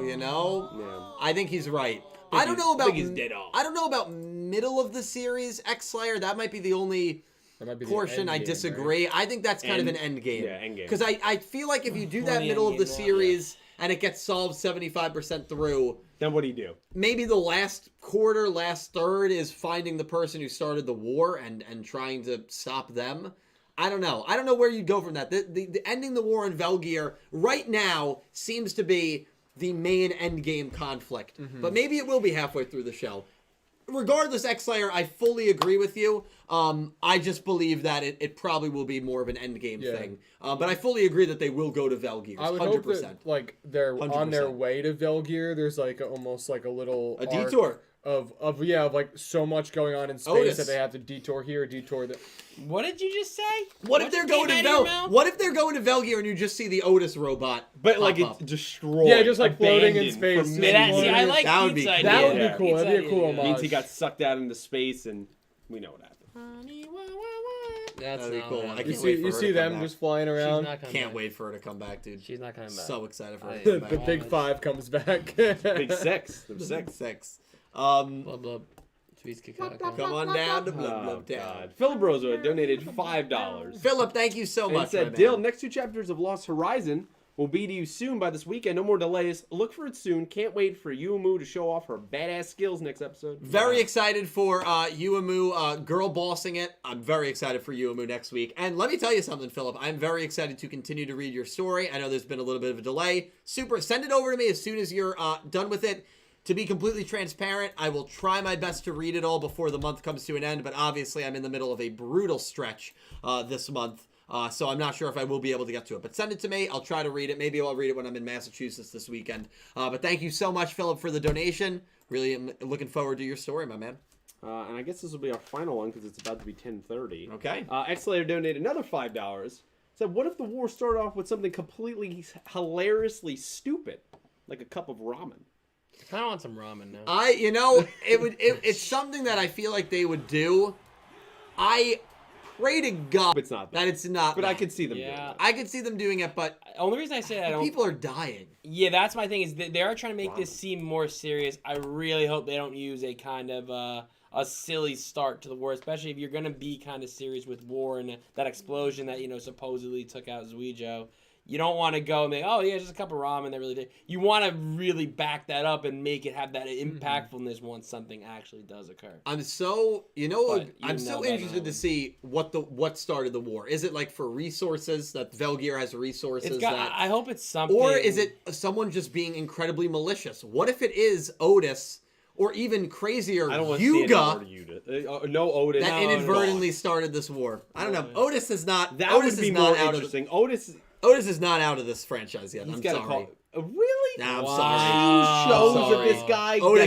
You know? Yeah. I think he's right. I don't know about think he's dead off. I don't know about middle of the series X Slayer. That might be the only That might be the portion end I game, disagree. I think that's kind of an end game. Yeah, end game. Because I feel like if you do that the middle of end the game now, series and it gets solved 75% through, Then what do you do? maybe the last quarter, last third is finding the person who started the war and trying to stop them. I don't know. I don't know where you'd go from that. The ending the war in Velgear right now seems to be the main end game conflict. But maybe it will be halfway through the show. Regardless, X-Slayer, I fully agree with you. I just believe that it probably will be more of an end game thing. But I fully agree that they will go to Velgears. I would 100%. hope that like they're on their 100%. way to Velgear. There's like almost like a little A arc detour. of like so much going on in space Otis. that they have to detour here, detour there. What did you just say? What if they're going to What if they're going to Velgear and you just see the Otis robot? But pop like up? it's destroyed. Yeah, just, like, floating in abandoned space. for Just many See, years. I like That would be Pete's cool. idea. That would be Yeah. cool. That'd be a cool Pete's idea. homage. Means he got sucked out into space, and we know what happened. That's That's be not cool. happening. I can't You wait see, for you her see to come them back. just flying She's around. not coming Can't back. wait for her to come back, dude. She's not coming back. So excited for her to The, come the back. big five comes back. Big six. There's six. Six. Blub blub. Tweets Ccapacappuuu. Come on down to Blub Oh, Blub Town. God. Philip Rosa donated $5. Philip, thank you so And much. said, my Dill, man. next 2 chapters of Lost Horizon will be to you soon by this weekend. No more delays. Look for it soon. Can't wait for Yuamu to show off her badass skills next episode. Very excited for Yuamu girl bossing it. I'm very excited for Yuamu next week. And let me tell you something, Philip. I'm very excited to continue to read your story. I know there's been a little bit of a delay. Send it over to me as soon as you're done with it. To be completely transparent, I will try my best to read it all before the month comes to an end, but obviously I'm in the middle of a brutal stretch this month, so I'm not sure if I will be able to get to it. But send it to me. I'll try to read it. Maybe I'll read it when I'm in Massachusetts this weekend. But thank you so much, Philip, for the donation. Really am looking forward to your story, my man. And I guess this will be our final one because it's about to be 10:30. Okay. X-Later donated another $5. Said, what if the war started off with something completely hilariously stupid, like a cup of ramen? I kind of want some ramen now. It's something that I feel like they would do. I pray to God It's not that it's not. But I that. could see them doing Yeah. it. I could see them doing it, but Only reason I say that I don't. people are dying. Yeah, that's my thing. Is they are trying to make this seem more serious. I really hope they don't use a kind of a silly start to the war, especially if you're gonna be kind of serious with war and that explosion that supposedly took out Yugioh. You don't want to go and make, oh yeah, just a cup of ramen that really did. You want to really back that up and make it have that impactfulness once something actually does occur. I'm so I'm so that interested to see what started the war. Is it like for resources that Velgear has resources I hope it's something. or is it someone just being incredibly malicious? What if it is Otis or even crazier I don't want to see any Yuga more no Otis. that inadvertently started this war? I don't know. Otis is not. That Otis would be is more not out interesting. Otis is not out of this franchise yet. He's I'm got sorry. to call. Really? Nah, I'm Wow. sorry. Shows I'm of sorry. this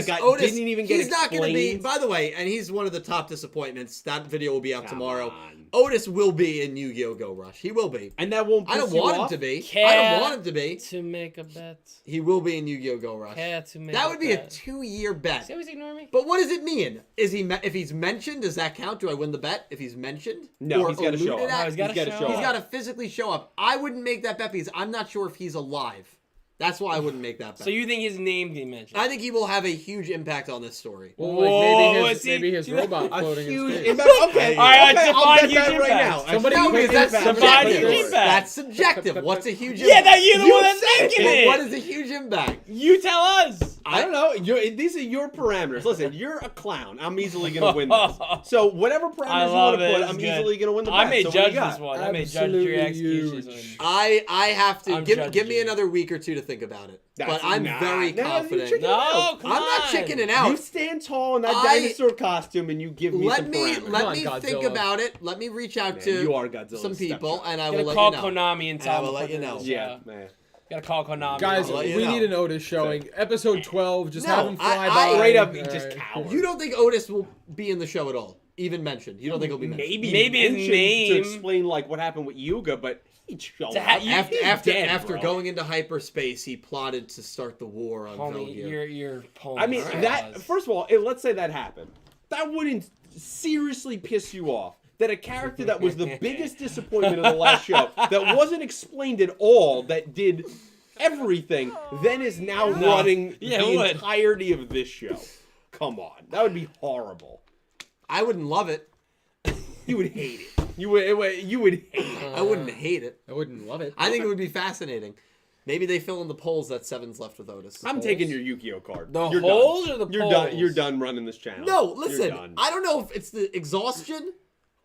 guy Otis didn't even get he's not going to be, explained. by the way, and he's one of the top disappointments. That video will be out Come tomorrow. on. Otis will be in Yu-Gi-Oh! Go Rush. He will be. And that won't. I don't piss you want him off? to be. I Care don't want him to be. to make a bet. He will be in Yu-Gi-Oh! Go Rush. Care to make That a would be a bet. 2-year bet. See how he's ignoring me? But what does it mean? Is he if he's mentioned? Does that count? Do I win the bet if he's mentioned? No, Or he's got to show alluded up. at? No, he's gotta gotta show He's up. got to physically show up. I wouldn't make that bet because I'm not sure if he's alive. That's why I wouldn't make that bet. So you think his name can mention? I think he will have a huge impact on this story. Well, Whoa, like see- maybe his see that- robot A floating in huge space. impact. Okay, All right, okay, define I'll bet huge that right impact. now. Somebody No, make because it that's happen. Define subjective. huge impact. That's subjective. What's a huge Yeah, impact? that you're the one that's making it. What is a huge impact? You tell us. I don't know. These are your parameters. Listen, you're a clown. I'm easily going to win this. So whatever parameters I you love want to it. put, It's I'm good. easily going to win the bet. I may So what do you judge got? this one. I may judge your Absolutely executions. huge. I have to I'm give judging me you. another week or two to think about it. That's But I'm not- very no, confident. you chicken No, out. come I'm not on. chickening out. You stand tall in that I- dinosaur costume and you give me some parameters. Come let on, me think Godzilla. about it. Let me reach out Man, to you are Godzilla's some people, stepchild. and I Gotta will let call you know. Konami and tell I will them let to you put know. this Yeah, show. man. Gotta call Konami. Guys, I'll let you we know. need an Otis showing. Episode 12, just No, have him fly I- by. Straight up, All just right. coward. You don't think Otis will be in the show at all? Even mentioned? You don't think he'll be mentioned? Maybe his mentioned name- to explain like what happened with Yuga, but he'd show To up. ha- you- He's After dead, bro. going into hyperspace, he plotted to start the war on Homie, Velgear. you're pulling. I mean, straws. that first of all, let's say that happened. That wouldn't seriously piss you off. That a character that was the biggest disappointment of the last show, that wasn't explained at all, that did everything, then is now running Yeah, the it would. entirety of this show. Come on, that would be horrible. I wouldn't love it. You would hate it. You would hate it. I wouldn't hate it. I wouldn't love it. I think it would be fascinating. Maybe they fill in the polls that Seven's left with Otis. I'm taking your Yugioh card. The You're holes done. or the You're polls? done. You're done running this channel. No, You're listen. done. I don't know if it's the exhaustion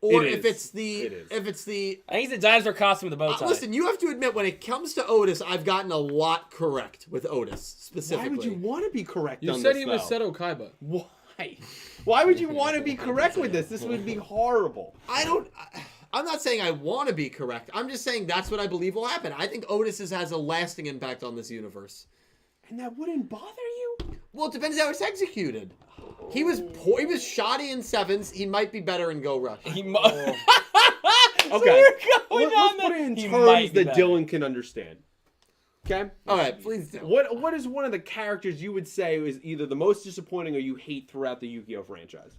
or It if is. it's the It is. if it's the. I think it's the dinosaur costume with the bow tie. Listen, you have to admit when it comes to Otis, I've gotten a lot correct with Otis specifically. Why would you want to be correct You on said this, he was though? Seto Kaiba. Why? Why would you want to be correct with this? This would be horrible. I'm not saying I want to be correct. I'm just saying that's what I believe will happen. I think Otis has a lasting impact on this universe. And that wouldn't bother you? Well, it depends how it's executed. He was poor. He was shoddy in Sevens. He might be better in Go Rush. He Okay. So we're going Let's on put it in He terms might be that better. Dylan can understand. Okay? All right, please do. What is one of the characters you would say is either the most disappointing or you hate throughout the Yu-Gi-Oh franchise?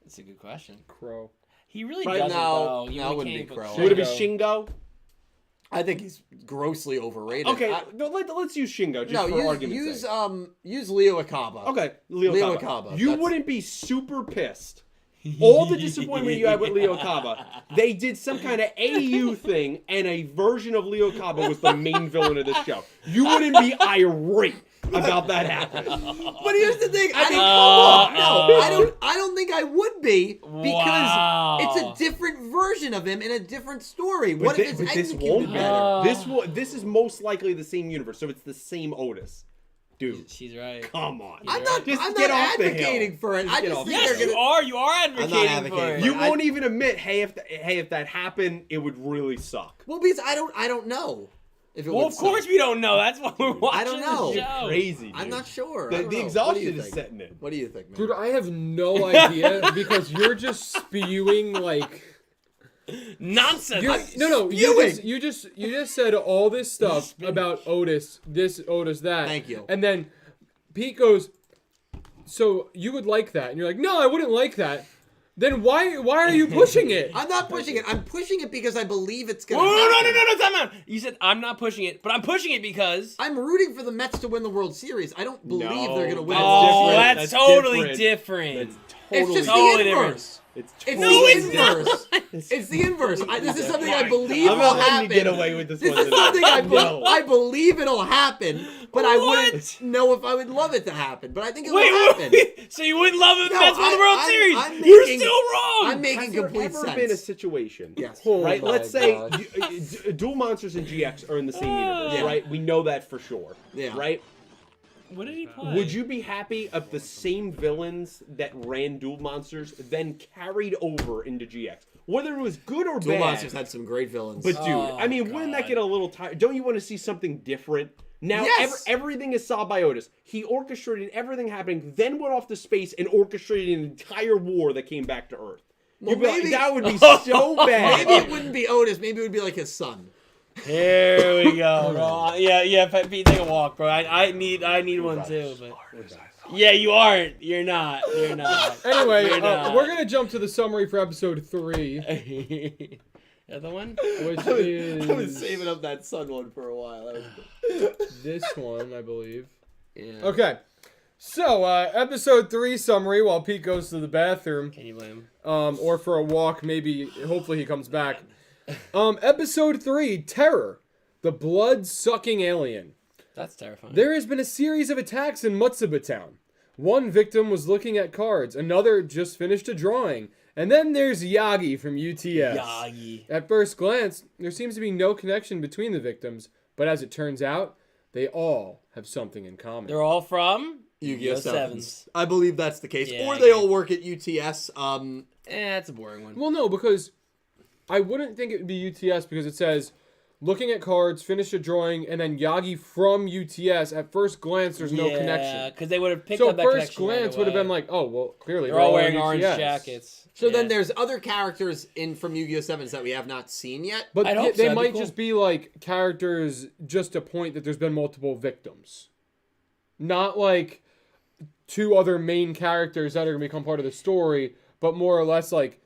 That's a good question. Crow. He really Right, doesn't, no, though. You no, it wouldn't can't be put Crow. Would it be Shingo. Shingo? I think he's grossly overrated. Okay, let's use Shingo just for argument's sake. Use Leo Akaba. Okay, Leo Leo Akaba. Akaba, You that's- wouldn't be super pissed. All the disappointment you had with Leo Akaba, they did some kind of AU thing, and a version of Leo Akaba was the main villain of the show. You wouldn't be irate about that happening. But here's the thing. I don't think I would be because it's a different version of him in a different story. What if it's executed better? This is most likely the same universe, so it's the same Otis. Dude, She's right. come on. I'm not Just I'm get not off the advocating hill. for it. I get just off think the they're hill. gonna. You are advocating, advocating for it. for You won't even admit, hey, if that happened, it would really suck. Well, because I don't know if it Well, would of course suck. we don't know. That's why we're watching I don't know. the show. Crazy, dude. I'm not sure. I The don't know. What do exhaustion you is think? setting in. What do you think, man? Dude, I have no idea because you're just spewing like Nonsense. you just said all this stuff about Otis, this Otis that. Thank you. And then Pete goes, "So you would like that?" And you're like, "No, I wouldn't like that." Then why are you pushing it? I'm not pushing it. I'm pushing it because I believe it's Whoa, gonna happen. no, time out. You said I'm not pushing it, but I'm pushing it because. I'm rooting for the Mets to win the World Series. I don't believe No, they're gonna win. that's Oh, different. that's That's totally different. It's It's totally just Totally the different. inverse. It's It's No, the it's inverse. It's the inverse. This is something I believe I'm will not letting happen. you get away with this This one is tonight. something I believe it'll happen, but I What? wouldn't know if I would love it to happen. But I think it will Wait, happen. wait. So you wouldn't love it if the No, Mets won the World I'm Series? making- You're still wrong. I'm making Has there complete ever sense. been a situation? Yes. Oh Right? my Let's say gosh. Dual Monsters and GX are in the same universe, Yeah. right? We know that for sure. Yeah. Right? What did he play? Would you be happy if the same villains that ran Dual Monsters then carried over into GX? Whether it was good or Duel bad. Monsters had some great villains. But dude, Oh, I mean, wouldn't that God. get a little tired? Don't you want to see something different? Now, Yes. everything is solved by Otis. He orchestrated everything happening, then went off to space and orchestrated an entire war that came back to Earth. Well, You'd be like, maybe- that would be so bad. maybe it wouldn't be Otis. Maybe it would be like his son. Here we go, bro. Yeah, Pete, take a walk, bro. I need one too, but yeah, you aren't. You're not. Anyway, You're not. we're gonna jump to the summary for episode 3, The other one? which is up that son one for a while. this one, I believe. Yeah. Okay, so episode 3 summary while Pete goes to the bathroom, Can you blame him? or for a walk, maybe. Hopefully he comes back. Episode 3, Terror, the blood-sucking alien. That's terrifying. There has been a series of attacks in Mutsuba Town. One victim was looking at cards, another just finished a drawing, and then there's Yagi from UTS. Yagi. At first glance, there seems to be no connection between the victims, but as it turns out, they all have something in common. They're all from Yu-Gi-Oh! Sevens. 7s. I believe that's the case. Yeah, Or I they agree. all work at UTS. That's a boring one. Well, no, because I wouldn't think it would be UTS because it says, looking at cards, finish a drawing, and then Yagi from UTS. At first glance, there's no connection. because they would have picked So up that first connection right glance would have away. been like, oh, well, clearly They're all wearing in orange UTS. jackets. So Yeah. then there's other characters from Yu-Gi-Oh! 7s that we have not seen yet. But I'd hope so, they that'd be might cool. just be like characters just to point that there's been multiple victims. Not like 2 other main characters that are going to become part of the story, but more or less like,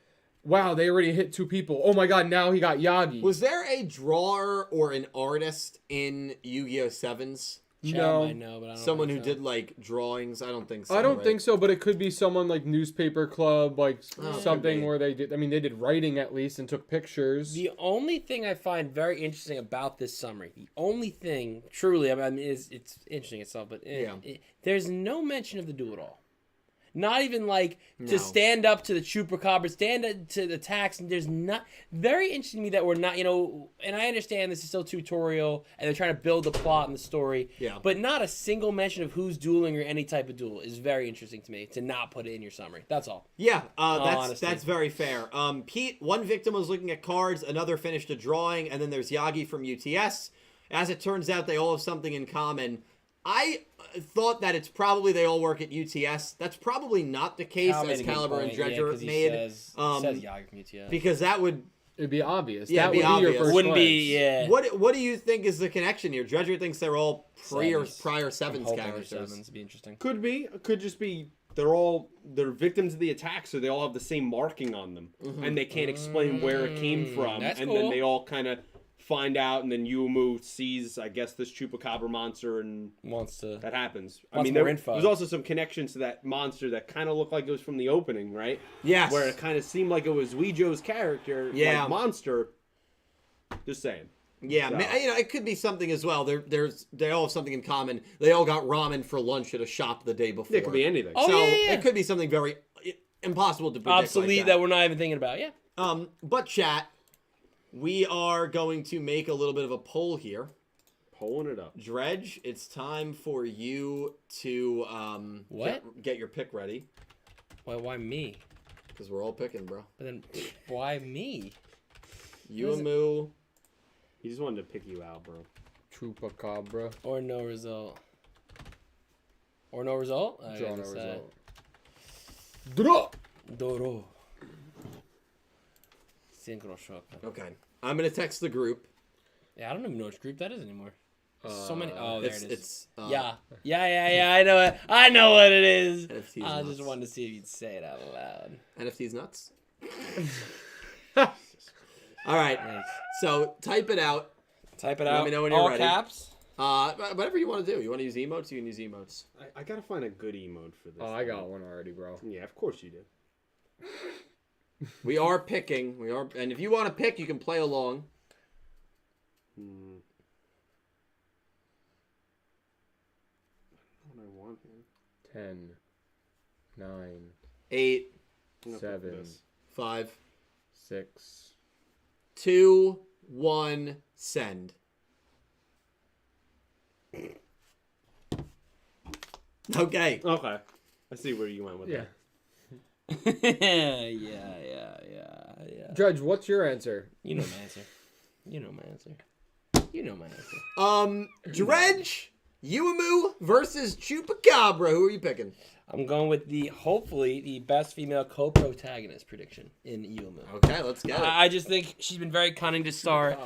wow, they already hit 2 people. Oh my god, now he got Yagi. Was there a drawer or an artist in Yu-Gi-Oh! 7s? Chad No. might know, but I don't Someone who think so. did like drawings? I don't think so. I don't right? think so, but it could be someone like Newspaper Club, like Oh, something could be. where they did. I mean, they did writing at least and took pictures. The only thing I find very interesting about this summary, the only thing truly, I mean, is it's interesting itself, but there's no mention of the duel at all. Not even like No. to stand up to the chupacabra, stand up to the attacks, and there's not very interesting to me that we're not, and I understand this is still tutorial and they're trying to build the plot and the story, Yeah. but not a single mention of who's dueling or any type of duel is very interesting to me to not put it in your summary. That's all. Yeah, honesty. that's very fair. Pete, one victim was looking at cards, another finished a drawing, and then there's Yagi from UTS. As it turns out, they all have something in common. I thought that it's probably they all work at UTS. That's probably not the case, Cal made as a good Caliber and point, yeah, Dredger 'cause he made. says Yagi from UTS. Because that would... It'd be obvious. Yeah, that it'd be would be your obvious. first Wouldn't glance. be, yeah. What do you think is the connection here? Dredger thinks they're all Sevens. prior I'm Sevens hoping they're characters. Sevens. It'd be interesting. Could be. It could just be they're victims of the attack, so they all have the same marking on them, and they can't explain where it came from. That's and cool. then they all kind of find out, and then Yuamu sees, I guess, this Chupacabra monster, and that happens. I mean, more info. there's also some connections to that monster that kind of looked like it was from the opening, right? Yes. Where it kind of seemed like it was Yugioh's character, like monster. Just saying. Yeah, So. it could be something as well. They all have something in common. They all got ramen for lunch at a shop the day before. It could be anything. Oh, So yeah. it could be something very impossible to predict. Obsolete like that we're not even thinking about. Yeah. But chat, we are going to make a little bit of a poll here. Pulling it up. Dredge, it's time for you to get your pick ready. Why me? Because we're all picking, bro. But then why me? Yuamu. He just wanted to pick you out, bro. Chupacabra. Or no result. Or no result? Draw no result. Doro. Synchro shock. Okay. I'm going to text the group. Yeah, I don't even know which group that is anymore. So many. Oh, there it is. It's yeah. I know it. I know what it is. NFT's I nuts. just wanted to see if you'd say it out loud. NFT's nuts. All right. Thanks. So type it out. Type it Let out. me know when you're All ready. caps. Whatever you want to do. You want to use emotes? You can use emotes. I gotta find a good emote for this. Oh, I got one already, bro. Yeah, of course you did. We are picking. And if you want to pick, you can play along. What I want here. 10, 9, 8, 7, 5, 6. 2, 1, send. Okay. Okay. I see where you went with Yeah. that. Yeah. Judge, what's your answer? You know my answer. You know my answer. Dredge, Yuamu versus Chupacabra. Who are you picking? I'm going with hopefully the best female co-protagonist prediction in Yuamu. Okay, let's get it. I just think she's been very cunning to start.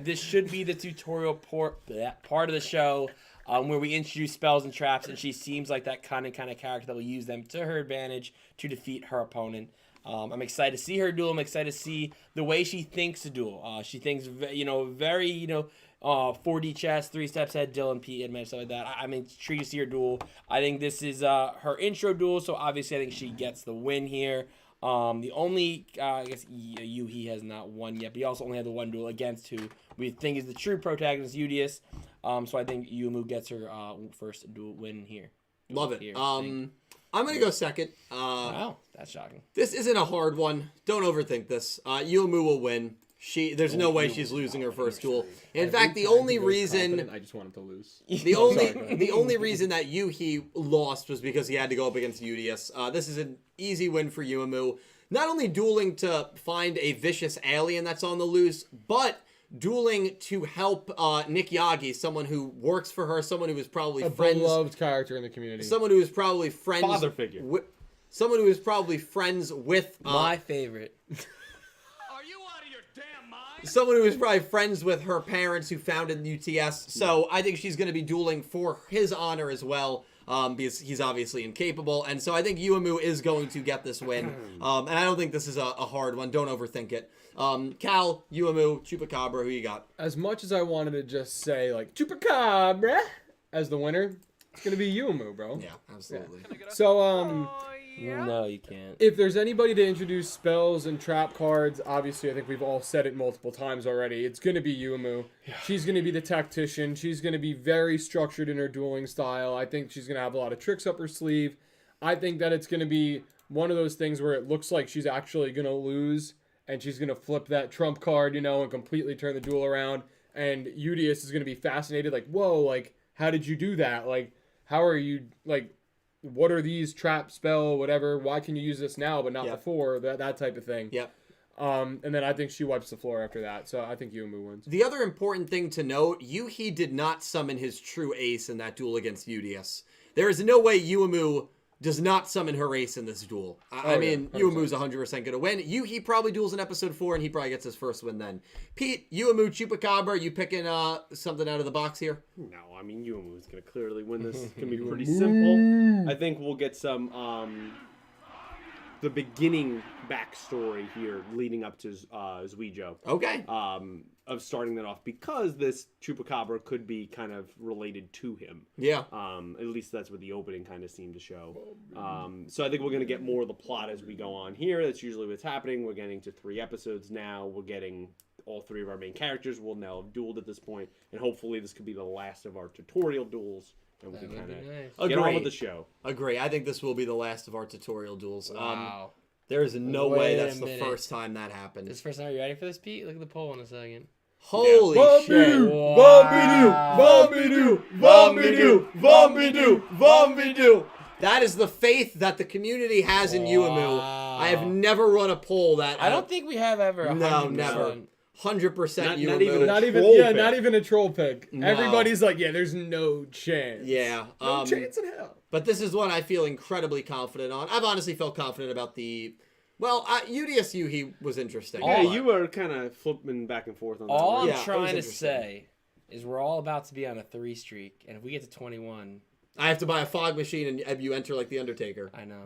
This should be the tutorial part of the show where we introduce spells and traps, and she seems like that cunning kind of character that will use them to her advantage to defeat her opponent. I'm excited to see her duel. I'm excited to see the way she thinks to duel. She thinks, very, 4D chess, 3 steps ahead, Dylan, Pete, and stuff like that. I'm intrigued to see her duel. I think this is her intro duel, so obviously I think she gets the win here. The only, I guess, Yuhi has not won yet, but he also only had the one duel against who we think is the true protagonist, Yugioh. So I think Yuamu gets her first duel win here. Love it. Here, I'm going to go second. wow, that's shocking. This isn't a hard one. Don't overthink this. Yuamu will win. There's no way she's losing her first duel. In fact, the only reason I just want him to lose. the only reason that Yuhi lost was because he had to go up against Yugioh. This is an easy win for Yuamu. Not only dueling to find a vicious alien that's on the loose, but dueling to help Nick Yagi, someone who works for her, someone who is probably A friends, beloved character in the community. someone who is probably friends, Father figure. Someone who is probably friends with My favorite. Are you out of your damn mind? someone who is probably friends with her parents who founded UTS. So I think she's going to be dueling for his honor as well, because he's obviously incapable. And so I think Yuamu is going to get this win. And I don't think this is a hard one. Don't overthink it. Cal, Yuamu, Chupacabra, who you got? As much as I wanted to just say, like, Chupacabra as the winner, it's going to be Yuamu, bro. Yeah, absolutely. So, No, you can't. if there's anybody to introduce spells and trap cards, obviously I think we've all said it multiple times already. It's going to be Yuamu. Yeah. She's going to be the tactician. She's going to be very structured in her dueling style. I think she's going to have a lot of tricks up her sleeve. I think that it's going to be one of those things where it looks like she's actually going to lose, and she's going to flip that trump card, and completely turn the duel around. And Yugioh is going to be fascinated, like, whoa, like, how did you do that? Like, how are you, like, what are these trap spell, whatever? Why can you use this now but not before? That type of thing. Yep. And then I think she wipes the floor after that. So I think Yuamu wins. The other important thing to note, Yuhi did not summon his true ace in that duel against Yugioh. There is no way Yuamu does not summon Horace in this duel. I mean, 100%. Yuamu's 100% going to win. Yuhi probably duels in episode 4, and he probably gets his first win then. Pete, Yuamu, Chupacabra, you picking something out of the box here? No, I mean, Yuamu's going to clearly win this. It's going to be pretty simple. I think we'll get some, the beginning backstory here leading up to Yugioh. Okay. Of starting that off because this Chupacabra could be kind of related to him. Yeah. At least that's what the opening kind of seemed to show. So I think we're going to get more of the plot as we go on here. That's usually what's happening. We're getting to 3 episodes now. We're getting all 3 of our main characters will now have dueled at this point, and hopefully this could be the last of our tutorial duels, and we can kind of get on with the show. Agree. I think this will be the last of our tutorial duels. Wow. There is no Wait way a that's the minute. first time that happened. This first time, are you ready for this, Pete? Look at the poll in a second. Holy shit. Vombidu. That is the faith that the community has in Yuamu. I have never run a poll that... I don't think we have ever. No, 100%. never. 100% Not Yuamu. even a Not even, troll yeah, pick. not even a troll pick. No. Everybody's like, yeah, there's no chance. Yeah. No chance in hell. But this is one I feel incredibly confident on. I've honestly felt confident about the... Well, UDS Yuhi was interesting. Yeah, you were kind of flipping back and forth on that. All one. Yeah, I'm it trying was to interesting. say is we're all about to be on a 3 streak, and if we get to 21, I have to buy a fog machine and you enter like the Undertaker. I know.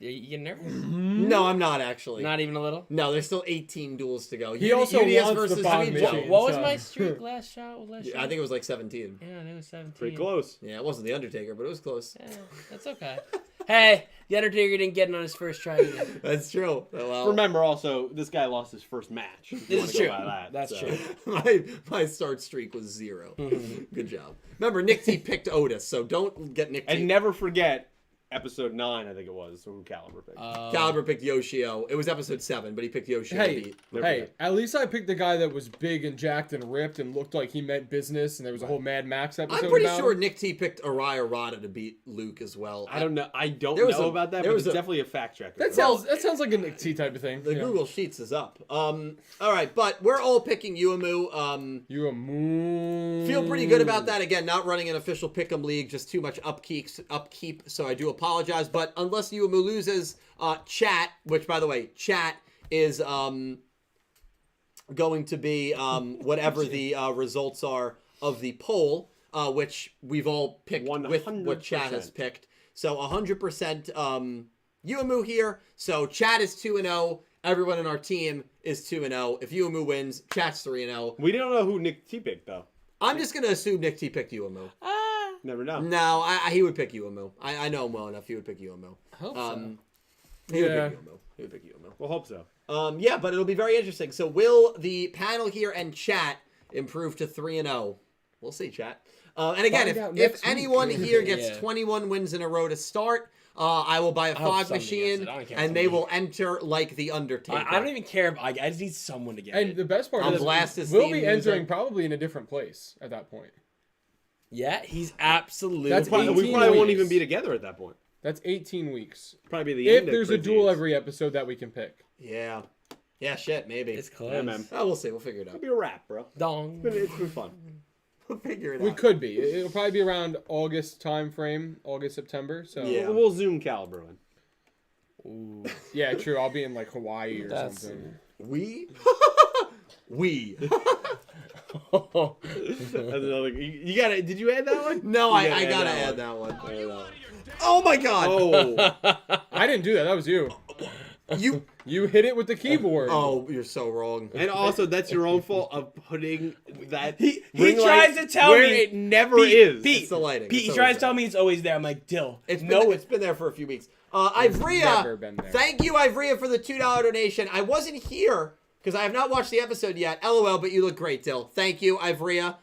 You getting nervous? No, I'm not actually. Not even a little. No, there's still 18 duels to go. He also UDS wants the versus fog Yugioh. machine. What was so- my streak last shot? I think it was like 17. Yeah, I think it was 17. Pretty close. Yeah, it wasn't the Undertaker, but it was close. Yeah, that's okay. Hey, the Undertaker didn't get it on his first try either. That's true. Well, Remember also, this guy lost his first match. if you This is wanna true. go by that, That's so. true. my start streak was 0. Good job. Remember, Nick T picked Otis, so don't get Nick T. And never forget, episode 9, I think it was, who Caliber picked. Caliber picked Yoshio. It was episode 7, but he picked Yoshio to Hey, beat. hey, at least I picked the guy that was big and jacked and ripped and looked like he meant business, and there was a whole Mad Max episode I'm pretty about sure him. Nick T picked Araya Rada to beat Luke as well. I don't know. I don't There was know a- about that, there but was it's a- definitely a fact checker. That sounds like a Nick T type of thing. The Yeah. Google Sheets is up. All right, but we're all picking Yuamu. You a moon. Feel pretty good about that. Again, not running an official pick'em league, just too much upkeep. So I do apologize. But unless Yuamu loses, chat, which by the way, chat is going to be whatever the results are of the poll, which we've all picked with what chat has 100%. picked. So 100% Yuamu here. So chat is 2-0. Everyone in our team is 2-0. If Yuamu wins, chat's 3-0. We don't know who Nick T picked, though. I'm just gonna assume Nick T picked Yuamu. Never know. No, he would pick Yuamu. I know him well enough. He would pick Yuamu. Hope so. He would Yeah. pick Yuamu. He would pick Yuamu. We'll hope so. Yeah, but it'll be very interesting. So will the panel here and chat improve to 3-0? We'll see, chat. And again, Find out if next week. anyone here gets Yeah. 21 wins in a row to start, I will buy a I hope fog somebody gets machine, it. I don't care and if they somebody- will enter like the Undertaker. I don't even care. I just need someone to get And it. the best part I'll is blast his we'll theme be music. entering probably in a different place at that point. Yeah, he's absolutely. That's We 18 probably won't weeks. even be together at that point. That's 18 weeks. Probably be the If end. of there's a Crazy duel Eights. every episode that we can pick. Yeah. Yeah, shit, maybe. It's close. Yeah, man. Oh, we'll see. We'll figure it It'll out. be a wrap, bro. Dong. It's been fun. We'll figure it We out. could be. It'll probably be around August time frame, August, September. So Yeah. We'll zoom Caliber in. Ooh. yeah, true. I'll be in like Hawaii or That's- something. We? We. That's another, you gotta. Did you add that one? No, You I gotta add that one. Oh my god! Oh, I didn't do that. That was you. You. You hit it with the keyboard. Oh, you're so wrong. and also that's your own fault of putting that. He ring tries light to tell where me it never Pete, is. Pete, It's the lighting. Pete, It's he always tries to there. tell me it's always there. I'm like, Dill. It's been there for a few weeks. never Ivrea, been there. thank you, Ivrea, for the $2 donation. I wasn't here because I have not watched the episode yet. LOL, but you look great, Dill. Thank you, Ivrea.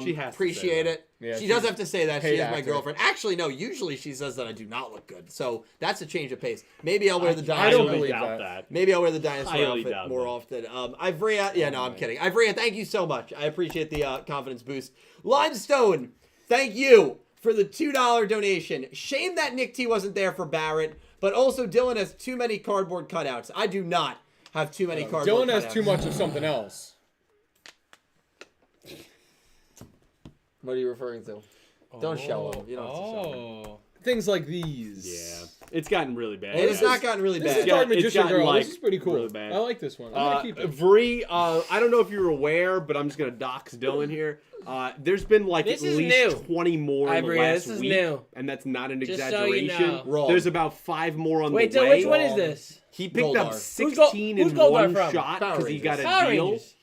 She has to Appreciate say it. Yeah, she she's does have to say that. She paid is my actor. girlfriend. Actually, no. Usually she says that I do not look good. So that's a change of pace. Maybe I'll wear the I dinosaur. don't highly believe doubt that. Maybe I'll wear the dinosaur Highly outfit doubt more that. often. Ivrea, yeah, no, I'm kidding. Ivrea, thank you so much. I appreciate the confidence boost. Limestone, thank you for the $2 donation. Shame that Nick T wasn't there for Barrett, but also Dylan has too many cardboard cutouts. I do not have too many cardboard Dylan cutouts. has too much of something else. What are you referring to? Don't show him. You don't have to show him. Oh. things like these. Yeah, it's gotten really bad. It has not gotten really This bad. is Dark It's Magician gotten, Girl. like, This is pretty cool. really bad. I like this one. I'm gonna keep it. Vree, I don't know if you're aware, but I'm just gonna dox Dylan here. There's been like This at is least new. 20 more in the Ivory, last this is week, new. and that's not an Just so you exaggeration. know. Wrong. There's about 5 more on Wait, the so way. which one is this? He picked up Goldar. 16 who's in Goldar one from? shot Power because he got a Power deal. Rangers.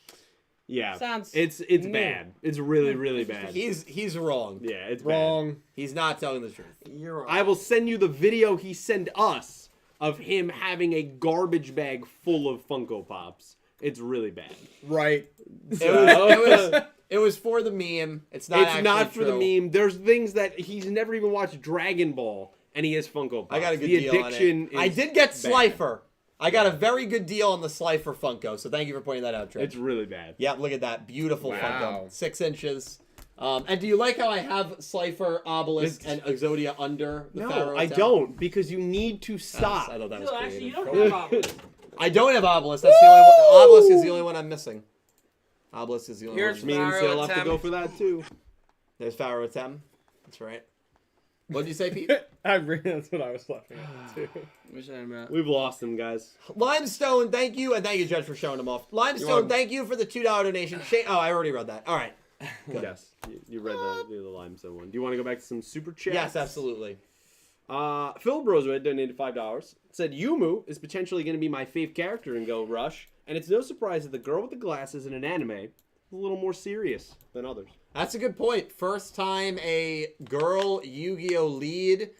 Yeah, Sounds it's new. bad. It's really really bad. He's wrong. Yeah, it's Wrong. He's not telling the truth. You're bad. I will send you the video he sent us of him having a garbage bag full of Funko Pops. It's really bad. Right. It was for the meme. It's not. It's not for true. the meme. There's things that he's never even watched Dragon Ball, and he has Funko Pops. I got a good the deal on addiction it. I is did get bad. Slifer. I got a very good deal on the Slifer Funko, so thank you for pointing that out, Trey. It's really bad. Yeah, look at that. Beautiful Wow. Funko. 6 inches. And do you like how I have Slifer, Obelisk, and Exodia under the No, Pharaoh I Tower? don't, because you need to stop. I thought that was No, actually, you creative. don't have options. I don't have Obelisk. That's the only one. Obelisk is the only one I'm missing. Obelisk is the only Here's one. Means Pharaoh they'll have to Tem. go for that too. There's Pharaoh Tem. That's right. What did you say, Pete? That's what I was laughing at too. Which one about? We've lost them, guys. Limestone, thank you, and thank you, Judge, for showing them off. Limestone, thank you for the $2 donation. Oh, I already read that. All right. Yes, you read the limestone one. Do you want to go back to some super chats? Yes, absolutely. Phil Broswood donated $5. Said Yumu is potentially going to be my fave character in Go Rush, and it's no surprise that the girl with the glasses in an anime is a little more serious than others. That's a good point. First time a girl Yu-Gi-Oh lead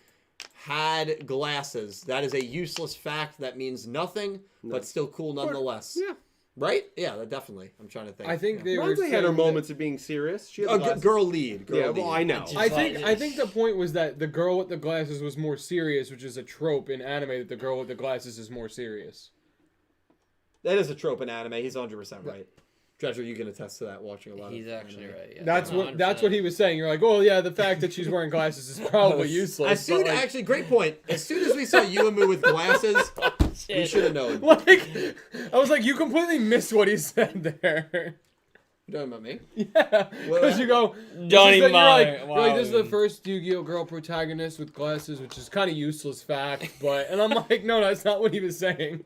had glasses. That is a useless fact that means nothing, but still cool nonetheless. Yeah. Right? Yeah, definitely. I'm trying to think. I think they were Ronze had her saying moments of being serious. She had the Oh, glasses. girl lead. Girl Yeah, lead. well, I know. I think the point was that the girl with the glasses was more serious, which is a trope in anime that the girl with the glasses is more serious. That is a trope in anime. He's 100% right. Treasure, you can attest to that watching a lot He's of actually anime. right. Yeah. That's what he was saying. You're like, oh yeah, the fact that she's wearing glasses is probably useless. As soon, but, like, actually, great point. As soon as we saw Yuamu with glasses, we should have known. like, I was like, you completely missed what he said there. You talking about me? Yeah, because you go, Don't even you're like, bother. you're like, this is the Wow. first Yu-Gi-Oh girl protagonist with glasses, which is kind of useless fact, but and I'm like, no, that's not what he was saying.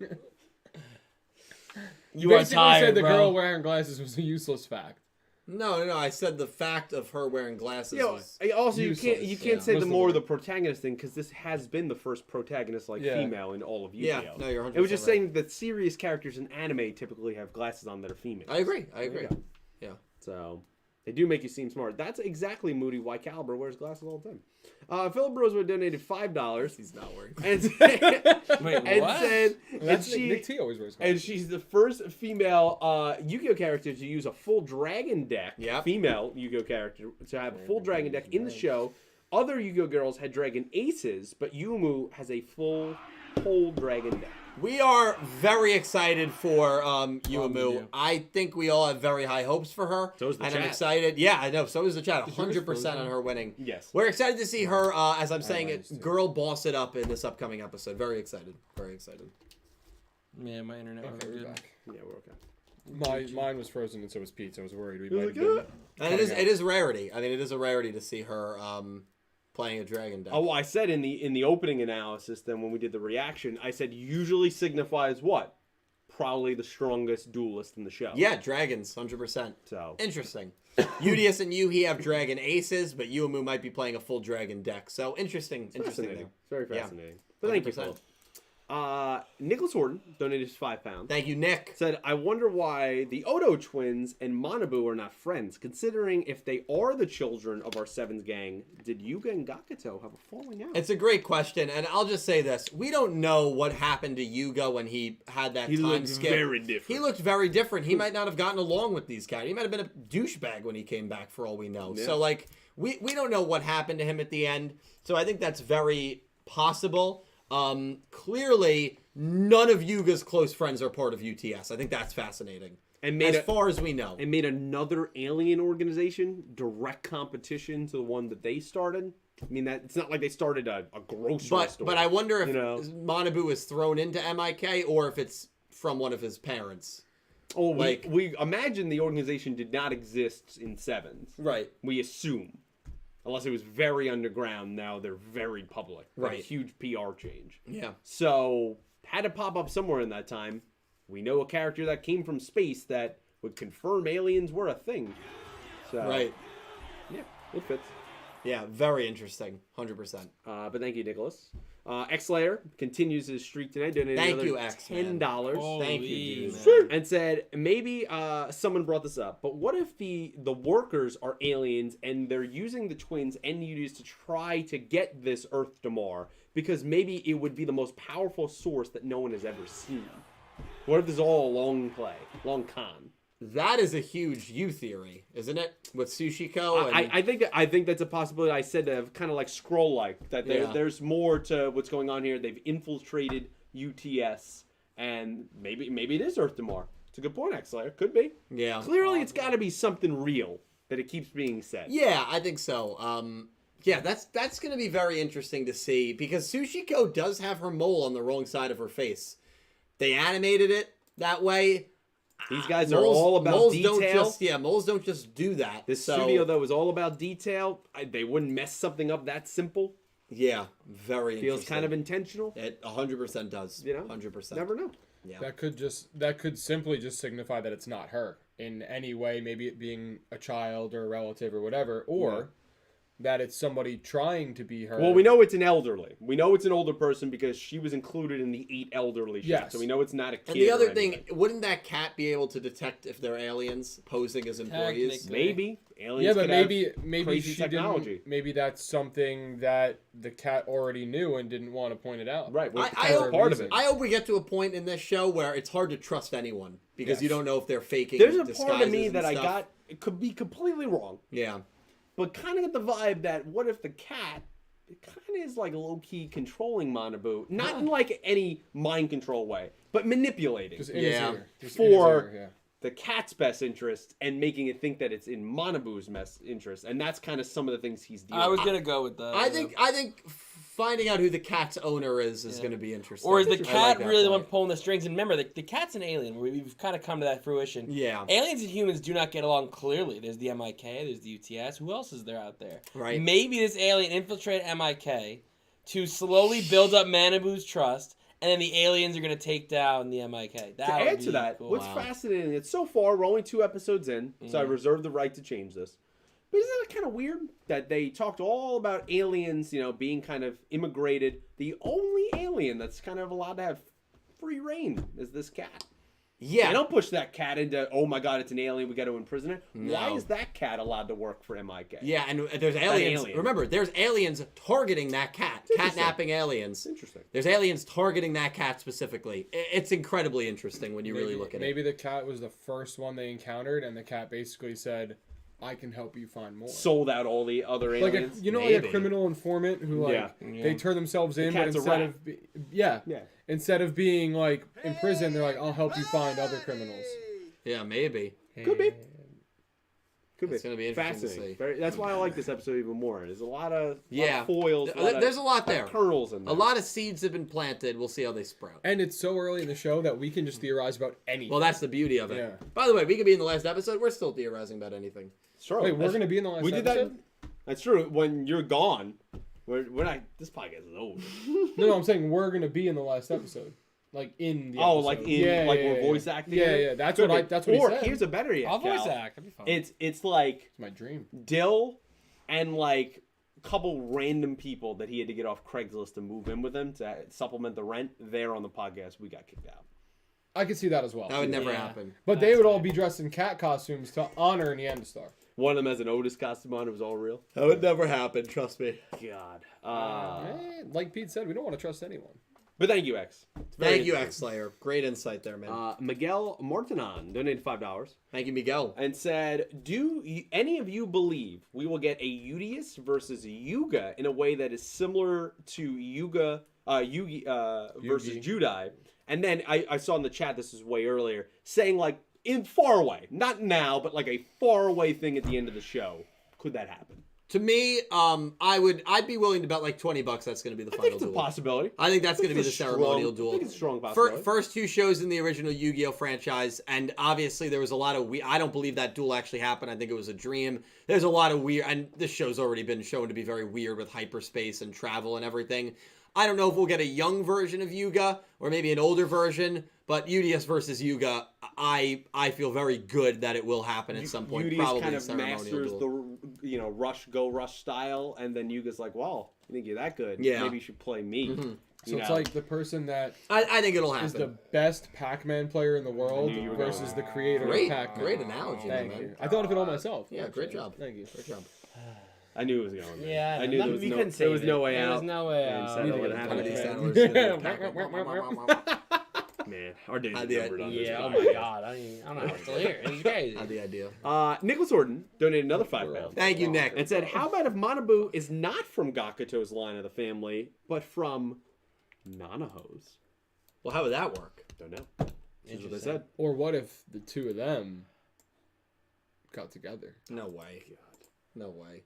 You are Basically tired, said the bro. girl wearing glasses was a useless fact. No. I said the fact of her wearing glasses Yo, was... also, useless, you can't yeah. say Was the the more word. the protagonist thing, because this has been the first protagonist Yeah. female in all of Yu-Gi-Oh. Yeah, no, you're 100% It was just right. saying that serious characters in anime typically have glasses on that are female. I agree. There you go. Yeah. So they do make you seem smart. That's exactly Moody why Caliber wears glasses all the time. Philip Rosewood donated $5 He's not wearing and Wait, and what? said That's and Nick she T always wears and glasses. she's the first female Yu-Gi-Oh character to use a full dragon deck. Yep. Female Yu-Gi-Oh character to have a full dragon deck in the show. Other Yu-Gi-Oh girls had dragon aces, but Yumu has a full whole dragon deck. We are very excited for Yuamu. I think we all have very high hopes for her. So is the and chat. I'm excited. Yeah, I know. So is the chat. Is yours 100% frozen? on her winning. Yes. We're excited to see her, as I'm saying mine is too. it, girl boss it up in this upcoming episode. Very excited. Very excited. Man, my internet was Okay, we're good. back. Yeah, we're okay. Mine was frozen and so was Pete's. I was worried we He might was have like, been. And it is rarity. I mean, it is a rarity to see her playing a dragon deck. Oh, I said in the opening analysis, then when we did the reaction, I said usually signifies what? Probably the strongest duelist in the show. Yeah, dragons, 100%. So Interesting. Udius and Yuhi have dragon aces, but Yuamu might be playing a full dragon deck. So interesting. Interesting fascinating. there. It's very Yeah. fascinating. But thank you, 100%. Philip. Nicholas Horton donated us £5. Thank you, Nick. Said, I wonder why the Odo twins and Manabu are not friends, considering if they are the children of our Sevens gang, did Yuga and Gakuto have a falling out? It's a great question, and I'll just say this. We don't know what happened to Yuga when he had that He time looked skip. very different. He looked very different. He might not have gotten along with these guys. He might have been a douchebag when he came back, for all we know. Yeah. So, like, we don't know what happened to him at the end. So I think that's very possible. Clearly, none of Yuga's close friends are part of UTS. I think that's fascinating. and As far as we know. and made another alien organization direct competition to the one that they started. I mean, that it's not like they started a grocery store. But I wonder if you know? Manabu is thrown into MIK or if it's from one of his parents. Oh, like- we imagine the organization did not exist in Sevens. Right. We assume. Unless it was very underground, now they're very public. Like a Right. huge PR change. Yeah. So, had to pop up somewhere in that time. We know a character that came from space that would confirm aliens were a thing. So, Right. Yeah, it fits. Yeah, very interesting. 100%. But thank you, Nicholas. X-Layer continues his streak tonight. Donated Thank another you, X, man. $10. Thank you, dude. man. And said, maybe someone brought this up, but what if the workers are aliens and they're using the twins and Yugioh to try to get this Earth to Mars? Because maybe it would be the most powerful source that no one has ever seen. What if this is all a long play, long con? That is a huge you theory, isn't it? With Sushiko and... I think that's a possibility. I said kind of like scroll-like, that there's more to what's going on here. They've infiltrated UTS, and maybe it is Earth to Mars. It's a good point, X-Layer. Could be. Yeah. Clearly, it's got to be something real that it keeps being said. Yeah, I think so. Yeah, that's going to be very interesting to see, because Sushiko does have her mole on the wrong side of her face. They animated it that way. These guys are all about moles detail. Moles don't just do that. This so, studio, though, is all about detail. They wouldn't mess something up that simple. Yeah, very Feels interesting. kind of intentional. It 100% does. You know? 100%. Never know. Yeah. That could simply just signify that it's not her in any way, maybe it being a child or a relative or whatever, or that it's somebody trying to be her. Well, we know it's an elderly. We know it's an older person because she was included in the 8 elderly shot. Yes. So we know it's not a kid. And the other or thing, anything. wouldn't that cat be able to detect if they're aliens posing as employees? Technically. Maybe aliens. Yeah, but could maybe crazy she technology. didn't. Maybe that's something that the cat already knew and didn't want to point it out. Right. Well, I that's hope- part of it. I hope we get to a point in this show where it's hard to trust anyone because you Yes. don't know if they're faking. There's a part of disguises me and that I stuff. got. It could be completely wrong, Yeah. but kind of get the vibe that what if the cat? It kind of is like low-key controlling Manabu, not in like any mind control way, but manipulating Just in Yeah. his ear. Just in his for ear, the cat's best interest and making it think that it's in Manabu's best interest, and that's kind of some of the things he's dealing. I was with. gonna go with that. I yeah. think finding out who the cat's owner is Yeah. going to be interesting. Or is the I like cat that really the one point. pulling the strings? And remember, the cat's an alien. We've kind of come to that fruition. Yeah. Aliens and humans do not get along clearly. There's the MIK, there's the UTS. Who else is there out there? Right. Maybe this alien infiltrated MIK to slowly build up Manabu's trust, and then the aliens are going to take down the MIK. To add to that, cool. what's fascinating is so far we're only 2 episodes in, so I reserve the right to change this. But isn't it kind of weird that they talked all about aliens, being kind of immigrated? The only alien that's kind of allowed to have free reign is this cat. Yeah. They don't push that cat into, oh my god, it's an alien, we got to imprison it. Why No. is that cat allowed to work for MIK? Yeah, and there's aliens. alien. Remember, there's aliens targeting that cat. Interesting. Catnapping aliens. Interesting. There's aliens targeting that cat specifically. It's incredibly interesting when you really look at it. Maybe the cat was the first one they encountered, and the cat basically said, "I can help you find more." Sold out all the other like aliens. like a Maybe. criminal informant who Yeah. they turn themselves in, but cat's a instead rat. of instead of being like in prison, they're like, "I'll help you find other criminals." Yeah, maybe. Could be. Could It's gonna be interesting to fascinating. see. That's why I like this episode even more. There's a lot of Yeah. foils. There's a lot there. Kernels in there. A lot of seeds have been planted. We'll see how they sprout. And it's so early in the show that we can just theorize about anything. Well, that's the beauty of it. Yeah. By the way, we could be in the last episode. We're still theorizing about anything. Sure. Wait, we're That's- gonna be in the last We did episode? that. That's true. When you're gone, we're not. This podcast is over. No, I'm saying we're gonna be in the last episode, like in the. Oh, episode. like in we're voice acting. Yeah, in it? yeah. That's Could what be. That's what Or he said. here's a better yet. I'll voice Cal. act. That'd be fun. It's like It's my dream. Dill and like a couple random people that he had to get off Craigslist to move in with him to supplement the rent. There on the podcast, we got kicked out. I could see that as well. That would never Yeah. happen. But they would all be dressed in cat costumes to honor Neanderstar. One of them has an Otis costume on. It was all real. That would never happen. Trust me. God. Like Pete said, we don't want to trust anyone. But thank you, X. It's very Thank you, interesting. X Slayer. Great insight there, man. Miguel Martinon donated $5 Thank you, Miguel. and said, any of you believe we will get a Yugioh versus Yuga in a way that is similar to Yugi versus Yugi. Judai? And then I saw in the chat, this is way earlier, saying like in far away, not now, but like a far away thing at the end of the show. Could that happen? To me, I'd be willing to bet like $20 that's going to be the I final think it's a duel. possibility. I think that's going to be It's the a ceremonial strong- duel. I think it's a strong possibility. First 2 shows in the original Yu-Gi-Oh franchise, and obviously there was a lot of I don't believe that duel actually happened. I think it was a dream. There's a lot of weird, and this show's already been shown to be very weird with hyperspace and travel and everything. I don't know if we'll get a young version of Yuga or maybe an older version, but UDS versus Yuga, I feel very good that it will happen at some point. Yudi's Probably kind a of ceremonial masters duel. the rush style, and then Yuga's like, well, you think you're that good? Yeah. Maybe you should play me. Mhm. So it's like the person that I think it'll is the happen. best Pac-Man player in the world knew you were versus going the creator Great, of Pac-Man. great analogy, my Thank man. you. I thought of it all myself. Yeah, great actually. job. Thank you. Great job. I knew it was going there. Yeah, I knew there was we no, couldn't there save was no way There out. was no way And out. so Neither what did happened Comedy is- Sandwich. Man, our days are Had the numbered on this Yeah, oh podcast. my god. I don't know how it's still here. It's crazy. Had the idea. Nicholas Orton donated another £5 Thank you, Nick. and said, "How about if Manabu is not from Gakuto's line of the family, but from Nanaho's?" Well, how would that work? Don't know. That's what they Interesting. said. Or what if the two of them got together? No way. No way.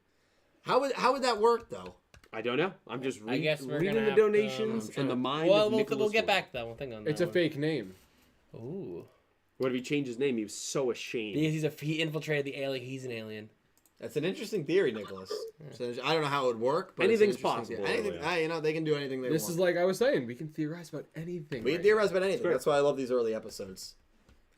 How would that work though? I don't know. I'm just I guess we're reading gonna the have to, donations I'm and the mind Well, of we'll Nicholas get Orton. back to that. We'll think on that. It's a one. fake name. Ooh. What if he changed his name? He was so ashamed. Because he infiltrated the alien. He's an alien. That's an interesting theory, Nicholas. So, I don't know how it would work, but Anything's it's an interesting possible, theory. really. Anything, they can do anything they This want. is like I was saying. We can theorize about anything. We can right theorize about anything. great. That's why I love these early episodes.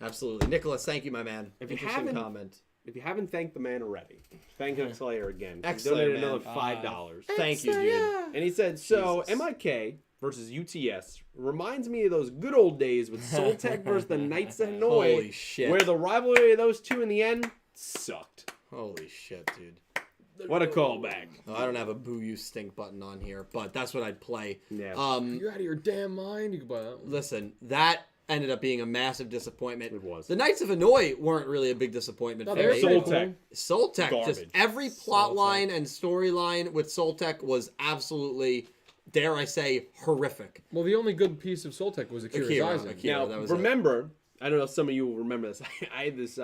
Absolutely, Nicholas. Thank you, my man. If you Interesting haven't- comment. If you haven't thanked the man already, thank X-Slayer again. He X-Slayer, donated man. another $5. Thank you, dude. And he said, so Jesus. MIK versus UTS reminds me of those good old days with Soltech versus the Knights of Hanoi, Holy shit. where the rivalry of those two in the end sucked. Holy shit, dude. What a callback. Oh, I don't have a boo you stink button on here, but that's what I'd play. Yeah. now. You're out of your damn mind. You can buy that one. Listen, that ended up being a massive disappointment. It was. The Knights of Hanoi weren't really a big disappointment No, for they were me. pretty Soltech. Soltech, just Garbage. every plot Soltech. line and storyline with Soltech was absolutely, dare I say, horrific. Well, the only good piece of Soltech was Akira's Akira, Isaac. Akira. Now, that was remember, I don't know if some of you will remember this. I had this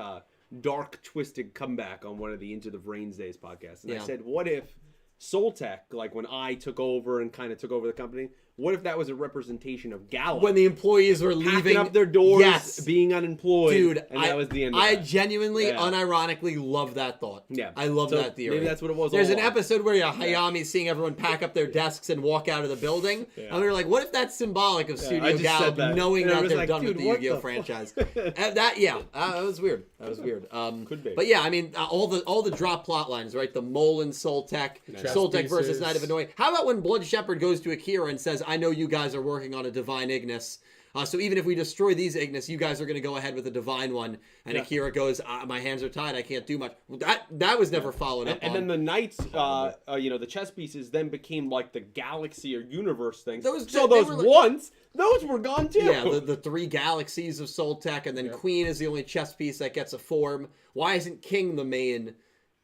dark, twisted comeback on one of the Into the Brains Days podcasts. And Yeah. I said, what if Soltech, like when I took over and kind of took over the company, what if that was a representation of Gala? when the employees were packing leaving up their doors, yes, being unemployed, dude, and that was the end of I that. genuinely, Yeah. unironically love that thought. Yeah. I love So that theory. maybe that's what it was There's all an along. episode where Hayami's seeing everyone pack up their desks and walk out of the building, and we were like, what if that's symbolic of I Studio just Gala said that. knowing And I that was they're like, done with dude, the what Yu-Gi-Oh the franchise? That was weird. That was weird. Could be. But yeah, I mean, all the drop plot lines, right? The Mole and Soltech, Chess Soltech versus pieces. Knight of Hanoi. How about when Blood Shepherd goes to Akira and says, I know you guys are working on a Divine Ignis. So even if we destroy these Ignis, you guys are going to go ahead with a Divine one. And Akira goes, my hands are tied. I can't do much. Well, that was never followed up And on. then the Knights, the chess pieces then became like the galaxy or universe things. Those- so they those were like- ones, those were gone too. Yeah, the three galaxies of Soltech, and then Queen is the only chess piece that gets a form. Why isn't King the main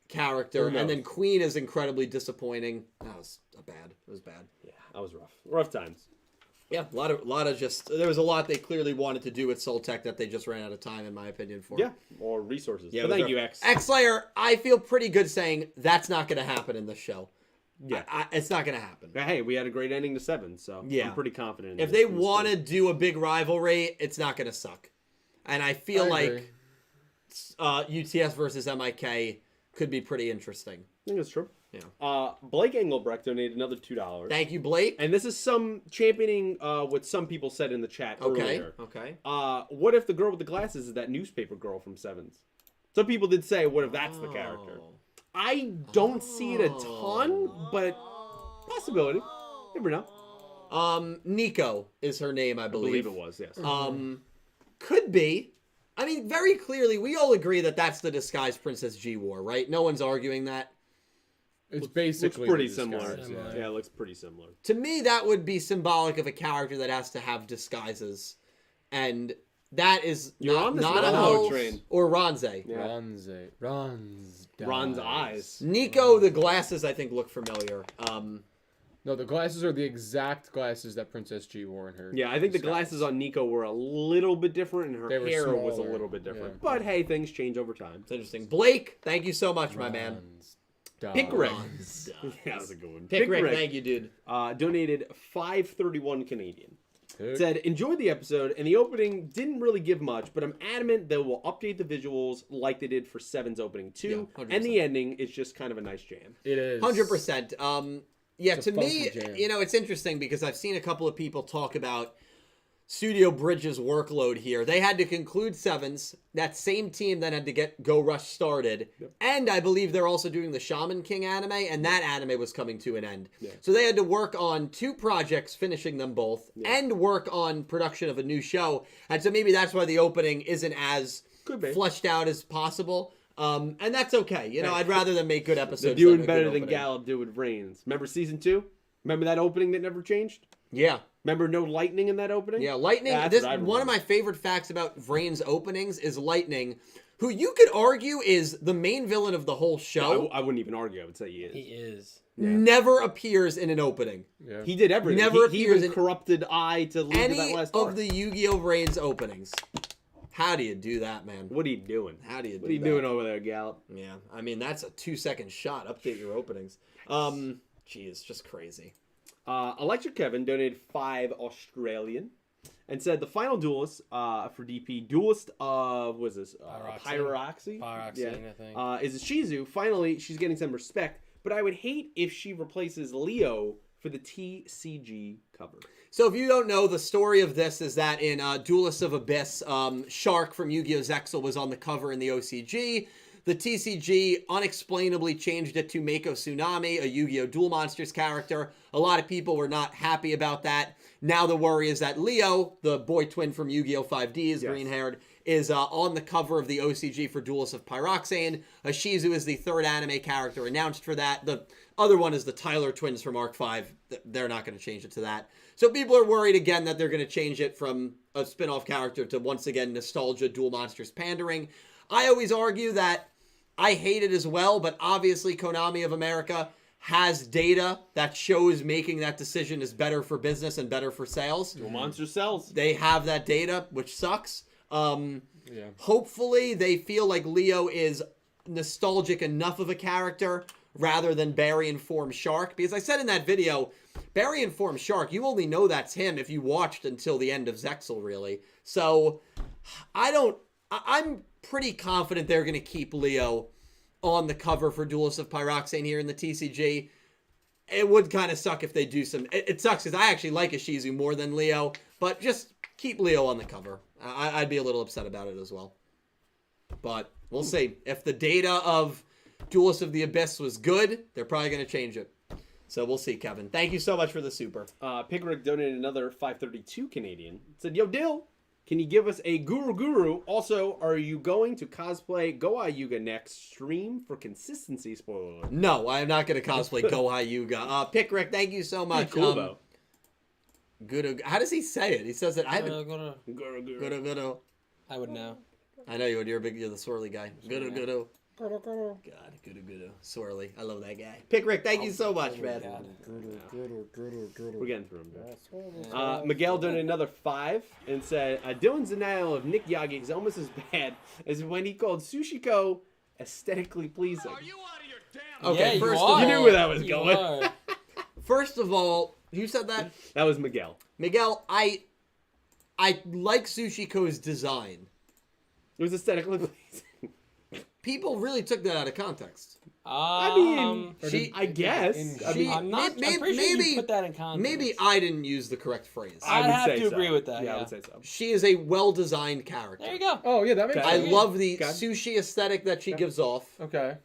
character? Who knows? And then Queen is incredibly disappointing. That was bad. It was bad. Yeah, that was rough. Rough times. Yeah, a lot of just there was a lot they clearly wanted to do with Soltech that they just ran out of time, in my opinion. For Yeah, or resources. Yeah, but those thank are- you, X. X-Slayer, I feel pretty good saying that's not going to happen in this show. Yeah. It's not going to happen. But hey, we had a great ending to 7, so Yeah. I'm pretty confident. If they want to do a big rivalry, it's not going to suck. And I feel I agree. like UTS versus MIK could be pretty interesting. I think that's true. Yeah. Blake Engelbrecht donated another $2. Thank you, Blake. And this is some championing what some people said in the chat earlier. Okay. What if the girl with the glasses is that newspaper girl from 7's? Some people did say, what if that's the character? I don't see it a ton, but possibility. Never know. Nico is her name, I I believe. believe it was, yes. Could be. I mean, very clearly, we all agree that that's the disguised Princess G War, right? No one's arguing that. It's looks basically pretty the similar. disguise, Yeah, it looks pretty similar. To me, that would be symbolic of a character that has to have disguises. And that is You're not, on this not a Nanaho hoe train. or Ronze. Yeah. Ron's Ron's eyes. Nico, the glasses, I think, look familiar. No, the glasses are the exact glasses that Princess G wore in her. Yeah, I think the disguise. glasses on Nico were a little bit different, and They her were hair was a smaller, little bit different. yeah. But hey, things change over time. It's interesting. Blake, thank you so much, my man. Ron's. Pickrick. That was a good one. Pickrick. Pickrick, thank you, dude. Donated 531 Canadian. Said, enjoyed the episode, and the opening didn't really give much, but I'm adamant they will update the visuals like they did for 7's opening too, Yeah, 100%. and the ending is just kind of a nice jam. It is 100%. Yeah, It's to a me, funky jam. you know, it's interesting because I've seen a couple of people talk about Studio Bridge's workload here. They had to conclude 7's. That same team then had to get Go Rush started. Yep. And I believe they're also doing the Shaman King anime, and that anime was coming to an end. Yeah. So they had to work on 2 projects, finishing them both, and work on production of a new show. And so maybe that's why the opening isn't as Could be. fleshed out as possible. And that's okay. You know, I'd rather them make good episodes. They're doing than a better good than opening. Gallup did with Reigns. Remember season 2? Remember that opening that never changed? Yeah. Remember no lightning in that opening? Yeah, Lightning. That's This what I one of remember. my favorite facts about Vrain's openings is Lightning, who you could argue is the main villain of the whole show. I wouldn't even argue. I would say he is. He is. Never appears in an opening. Yeah. He did everything. Never he appears even in corrupted Eye to lead to that Any last of arc. the Yu-Gi-Oh! Vrain's openings. How do you do that, man? What are you doing? How do you do What are you that? doing over there, Gallup? Yeah, I mean, that's a 2-second shot. Update your openings. Gee, it's just crazy. Electric Kevin donated 5 Australian and said the final duelist for DP, duelist of, what is this? Pyrrrfect? Pyroxene, I think. Is a Shizu. Finally, she's getting some respect, but I would hate if she replaces Leo for the TCG cover. So if you don't know, the story of this is that in Duelist of Abyss, Shark from Yu-Gi-Oh! Zexal was on the cover in the OCG. The TCG unexplainably changed it to Mako Tsunami, a Yu-Gi-Oh! Duel Monsters character. A lot of people were not happy about that. Now the worry is that Leo, the boy twin from Yu-Gi-Oh! 5Ds, green-haired, is on the cover of the OCG for Duelist of Pyroxene. Shizu is the 3rd anime character announced for that. The other one is the Tyler twins from Arc 5. They're not going to change it to that. So people are worried again that they're going to change it from a spin-off character to, once again, nostalgia, Duel Monsters pandering. I always argue that I hate it as well, but obviously Konami of America has data that shows making that decision is better for business and better for sales. Duel Monster sells. They have that data, which sucks. Hopefully they feel like Leo is nostalgic enough of a character rather than Barry and Form Shark. Because I said in that video, Barry and Form Shark, you only know that's him if you watched until the end of Zexal, really. So I'm pretty confident they're going to keep Leo on the cover for Duelist of Pyroxene here in the TCG. It would kind of suck if they do some... It sucks because I actually like Ishizu more than Leo, but just keep Leo on the cover. I'd be a little upset about it as well. But we'll see. If the data of Duelist of the Abyss was good, they're probably going to change it. So we'll see, Kevin. Thank you so much for the super. Pickrick donated another 532 Canadian. Said, yo, Dill, can you give us a Guru? Also, are you going to cosplay Goa Yuga next stream for consistency? Spoiler alert. No, I am not going to cosplay Gohai Yuga. Pickrick, thank you so much. Pretty cool, though. Good. How does he say it? He says it. I haven't. Guru. Good. I would know. I know you would. You're the swirly guy. Good. God, good. Swirly. I love that guy. Pickrick, thank you so much, man. We're getting through them. Miguel donated another 5 and said, Dylan's denial of Nick Yagi is almost as bad as when he called Sushiko aesthetically pleasing. Are you out of your damn Okay, Yeah, first you of are. You knew where that was You going. are. First of all, who said that? That was Miguel. Miguel, I like Sushiko's design. It was aesthetically pleasing. People really took that out of context. I mean, she- I guess. I mean, I'm not. I'm pretty sure you put that in context. Maybe I didn't use the correct phrase. I'd would have say to so. agree with that. Yeah, I Yeah. would say so. She is a well-designed character. There you go. Oh yeah, that makes Okay. I sense. love the Okay. sushi aesthetic that she gives off. Okay.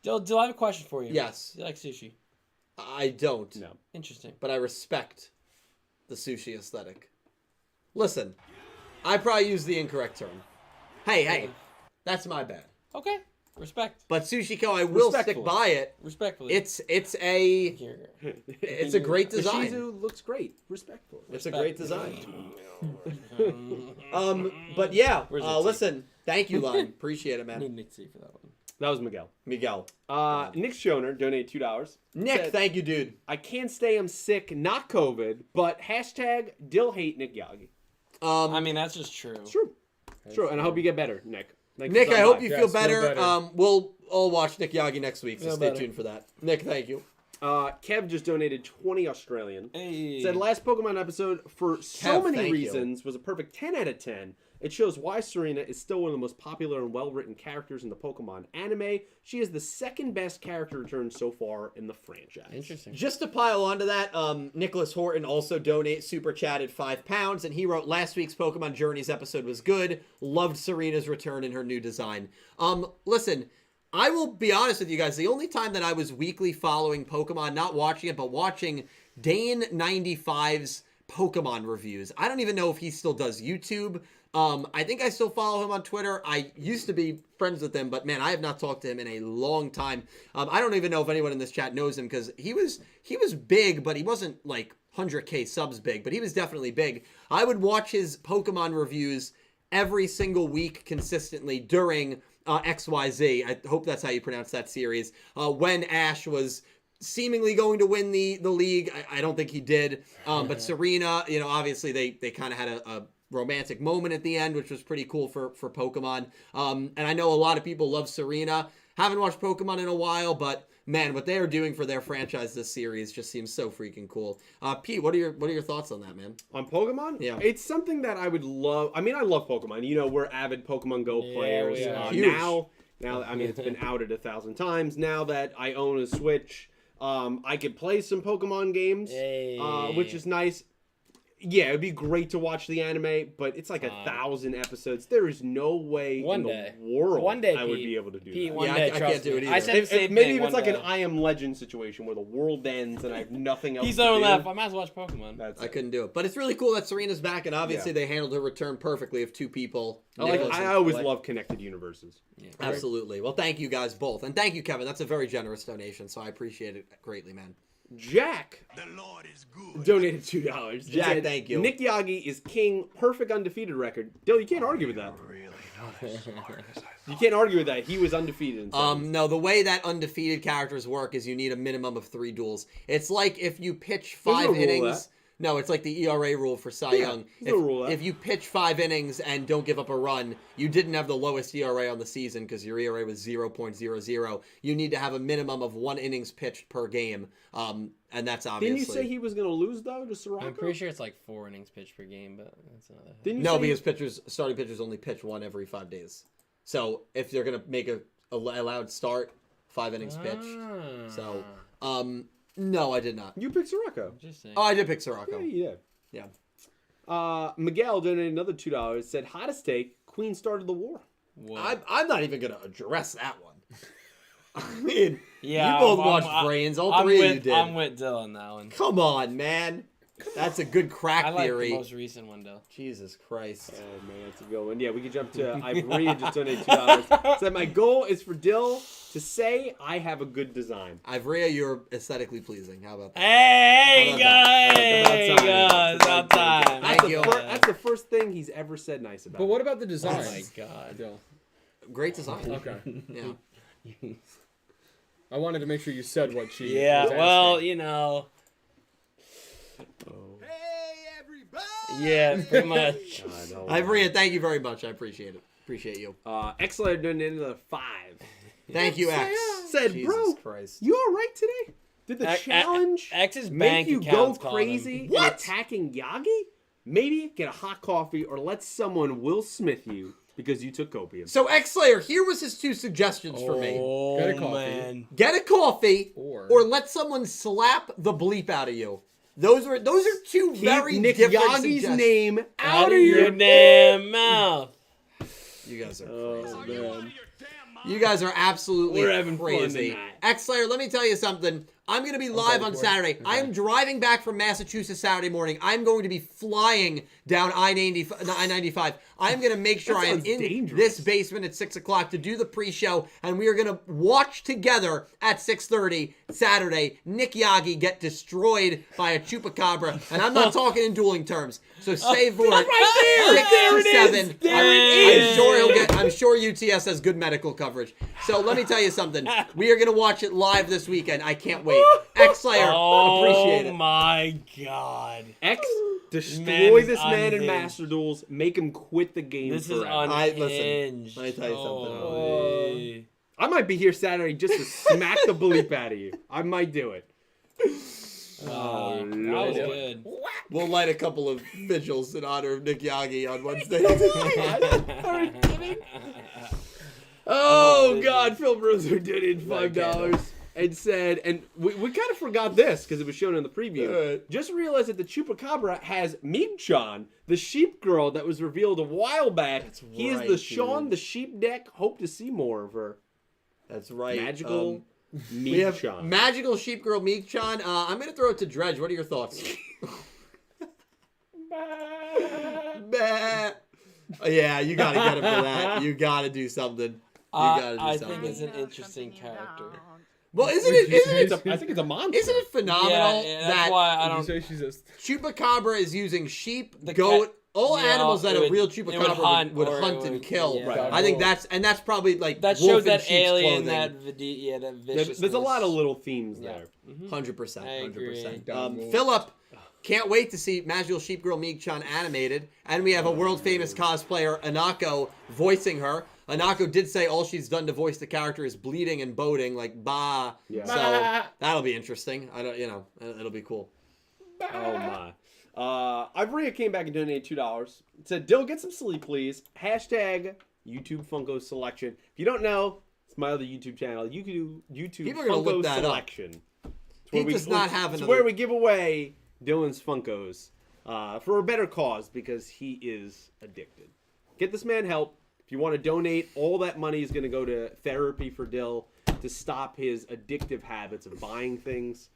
Dill, I have a question for you. Yes. Do you like sushi? I don't. No. Interesting. But I respect the sushi aesthetic. Listen, I probably used the incorrect term. Hey, that's my bad. Okay. Respect. But Sushiko, I will stick Respectfully. by it. Respectfully. It's a great design. Shizu looks great. Respectful. It's a great design. But yeah, Where's the tea? listen, thank you, Lon. Appreciate it, I man. need Nick C for that one. That was Miguel. Miguel. Nick Schoner donated $2. Nick, Said, thank you, dude. I can't stay. I'm sick. Not COVID, but hashtag Dill hate Nick Yagi. I mean, that's just true. It's true. It's true. And I hope you get better, Nick. Thanks Nick, for I stopping hope by. you Yes, feel feel better. better. We'll all watch Nick Yagi next week, so Feel stay better. tuned for that. Nick, thank you. Kev just donated 20 Australian. Hey. Said last Pokemon episode, for so Kev, many thank you. reasons, was a perfect 10 out of 10. It shows why Serena is still one of the most popular and well-written characters in the Pokemon anime. She is the second best character return so far in the franchise. Interesting. Just to pile onto that, Nicholas Horton also super chatted £5, and he wrote, last week's Pokemon Journeys episode was good. Loved Serena's return in her new design. Listen, I will be honest with you guys. The only time that I was weekly following Pokemon, not watching it, but watching Dane95's Pokemon reviews. I don't even know if he still does YouTube. I think I still follow him on Twitter. I used to be friends with him, but man, I have not talked to him in a long time. I don't even know if anyone in this chat knows him because he was big, but he wasn't like 100K subs big, but he was definitely big. I would watch his Pokemon reviews every single week consistently during XYZ. I hope that's how you pronounce that series. When Ash was seemingly going to win the league, I don't think he did. But Serena, obviously they kind of had a romantic moment at the end, which was pretty cool for Pokemon. And I know a lot of people love Serena. Haven't watched Pokemon in a while, but man, what they are doing for their franchise this series just seems so freaking cool. Pete, what are your thoughts on that, man? On Pokemon? Yeah. It's something that I would love. I mean, I love Pokemon. We're avid Pokemon Go Yeah, players. we are. Huge. Now, I mean, it's been outed 1,000 times. Now that I own a Switch, I could play some Pokemon games, which is nice. Yeah, it'd be great to watch the anime, but it's like 1,000 episodes. There is no way One in day. the world One day, I would Pete. be able to do Pete, that. one Yeah, day, I trust can't do me. it I either. said the same Maybe thing if it's one like day. an I Am Legend situation where the world ends and I have nothing else He's to on do. left. I might as well watch Pokemon. That's I it. couldn't do it. But it's really cool that Serena's back, and obviously they handled her return perfectly of two people. Nicholas and I always Blake. love connected universes. Absolutely. Well, thank you guys both. And thank you, Kevin. That's a very generous donation, so I appreciate it greatly, man. Jack donated $2. He Jack, said, thank you. Nick Yagi is king, perfect undefeated record. Dill, you can't argue with that. You can't argue with that. He was undefeated. In sevens. No, the way that undefeated characters work is you need a minimum of 3 duels. It's like if you pitch There's 5 no rule of innings. that. No, it's like the ERA rule for Cy Yeah, Young. there's no rule of that. If you pitch 5 innings and don't give up a run, you didn't have the lowest ERA on the season because your ERA was 0.00. You need to have a minimum of 1 innings pitched per game, and that's obviously. Didn't you say he was going to lose, though, to Sirocco? I'm pretty sure it's like 4 innings pitched per game, but that's not that. Didn't you No, say because starting pitchers only pitch 1 every 5 days. So if they're gonna make a allowed start, 5 innings pitched. So, no, I did not. you picked Sirocco? Interesting. Oh, I did pick Sirocco. Yeah, you did. Yeah. Miguel donated another $2. Said, hottest take, Queen started the war. Whoa. I'm not even gonna address that one. I mean, Yeah, you both I'm- watched I'm- Brains. All I'm 3 with, of you did. I'm with Dylan on that one. Come on, man. That's a good crack I like theory. the most recent one, though. Jesus Christ. Oh, man, that's a good one. Yeah, we could jump to Ivory and just donate $2. Said, my goal is for Dill to say I have a good design. Ivrea, you're aesthetically pleasing. How about that? Hey, How guys! about that? Hey, About guys! About time. Thank you. That's the first thing he's ever said nice about. But what about the design? Oh my god. Dill? Great design. Okay. Yeah. I wanted to make sure you said what she Yeah, was well, asking. you know. Yeah, pretty much. Ivrea, thank you very much. I appreciate it. Appreciate you. Xler donated another $5. Thank you, X. Said, Jesus bro, Christ. you all right today? Did the challenge X's make bank you go account's calling crazy him. in attacking Yagi? Maybe get a hot coffee or let someone Will Smith you because you took copium. So, X Slayer, here was his 2 suggestions for me. Oh, Get a coffee. man. Get a coffee Or- let someone slap the bleep out of you. Those are 2 Keep very Nick different Yagi's suggestions. name Out out of of your your damn mouth. You guys are Oh, crazy. man. You guys are absolutely We're having fun crazy. tonight. X-Slayer, let me tell you something. I'm going to be live on for it. Saturday. I am driving back from Massachusetts Saturday morning. I'm going to be flying down I-95. I'm going to make sure That I am sounds in dangerous. this basement at 6 o'clock to do the pre-show, and we are going to watch together at 6:30 Saturday Nick Yagi get destroyed by a chupacabra, and I'm not talking in dueling terms. So save for it. Right there! 6 There to it is! 7. There it is! I'm sure UTS has good medical coverage. So let me tell you something. We are going to watch it live this weekend. I can't wait. X-Slayer, appreciate Oh it. my god. X, destroy Man is this man in unhinged. Master Duels. Make him quit the game This is forever. unhinged. let me tell you something. Holy. I might be here Saturday just to smack the bleep out of you. I might do it. That was good. We'll light a couple of vigils in honor of Nick Yagi on Wednesday. Oh God, Phil Bruiser did it $5 and said, and we kind of forgot this because it was shown in the preview. Just realized that the Chupacabra has Meeg-chan, the sheep girl that was revealed a while back. He is right, the Shaun, dude. the sheep deck. Hope to see more of her. That's right. Magical We have Meeg-chan. Magical Sheep Girl Meek-chan. I'm going to throw it to Dredge. What are your thoughts? Bah. Yeah, you got to get him for that. You got to do something. I think it's an interesting character. Well, isn't it I think it's a monster. isn't it phenomenal Yeah, that that's why I You don't. say she's just Chupacabra is using sheep, The goat, cat- all yeah, animals that it a would- real it would Chupacabra would or hunt it and would- kill. yeah. Right. I think that's probably like That wolf shows in that sheep's alien, clothing. that viciousness. There's a lot of little themes Yeah. there. 100%. I agree. 100%. Philip, can't wait to see Magical Sheep Girl Meeg-chan animated. And we have a world-famous cosplayer, Anako, voicing her. Anako did say all she's done to voice the character is bleeding and boating, like, bah. Yeah. So that'll be interesting. It'll be cool. Oh my. Ivrea came back and donated $2. It said, Dill, get some sleep, please. Hashtag YouTube Funko Selection. If you don't know, it's my other YouTube channel. YouTube People are gonna Funko look that up. Selection. He does not have It's another. where we give away Dylan's Funkos for a better cause because he is addicted. Get this man help. If you want to donate, all that money is going to go to therapy for Dill to stop his addictive habits of buying things.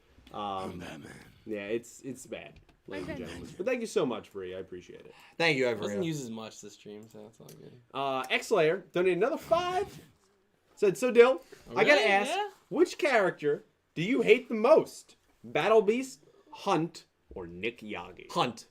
Yeah, it's bad, ladies and gentlemen. But thank you so much, Bree. I appreciate it. Thank you, It doesn't Ivrea. use as much this stream, so that's all good. X-Slayer donated another $5. Said, so Dill, I got to Really? ask, Yeah? which character do you hate the most? Battle Beast, Hunt, or Nick Yagi? Hunt.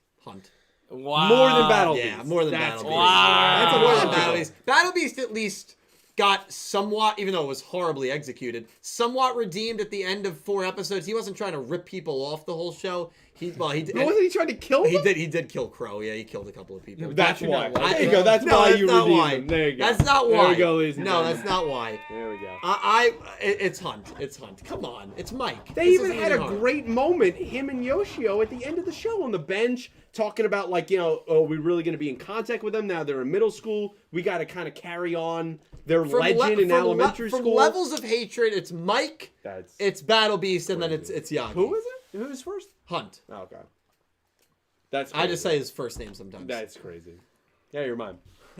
Wow. More than Battle Yeah, Beast. more than That's Battle crazy. Beast. Wow. That's a More lot than of Battle people. Beast. Battle Beast at least got somewhat, even though it was horribly executed, somewhat redeemed at the end of 4 episodes. He wasn't trying to rip people off the whole show. He did. Wasn't he trying to kill He them? did. He did kill Crow. Yeah, he killed a couple of people. That's you why. not like There you that? go. That's No, why that's you not redeemed why. him. There you go. That's not why. There we go, ladies and No, gentlemen. that's not why. There we go. It's Hunt. It's Hunt. Come on, it's Mike. They This even isn't had a hard. great moment, him and Yugioh, at the end of the show on the bench, talking about, like, oh, we're really going to be in contact with them now. They're in middle school. We got to kind of carry on their legend in elementary from school. levels of hatred, it's Mike, That's it's Battle Beast, and then it's Yagi. who is it? Who's first? Hunt. Oh, okay. That's I just crazy. say his first name sometimes. That's crazy. Yeah, you're mine.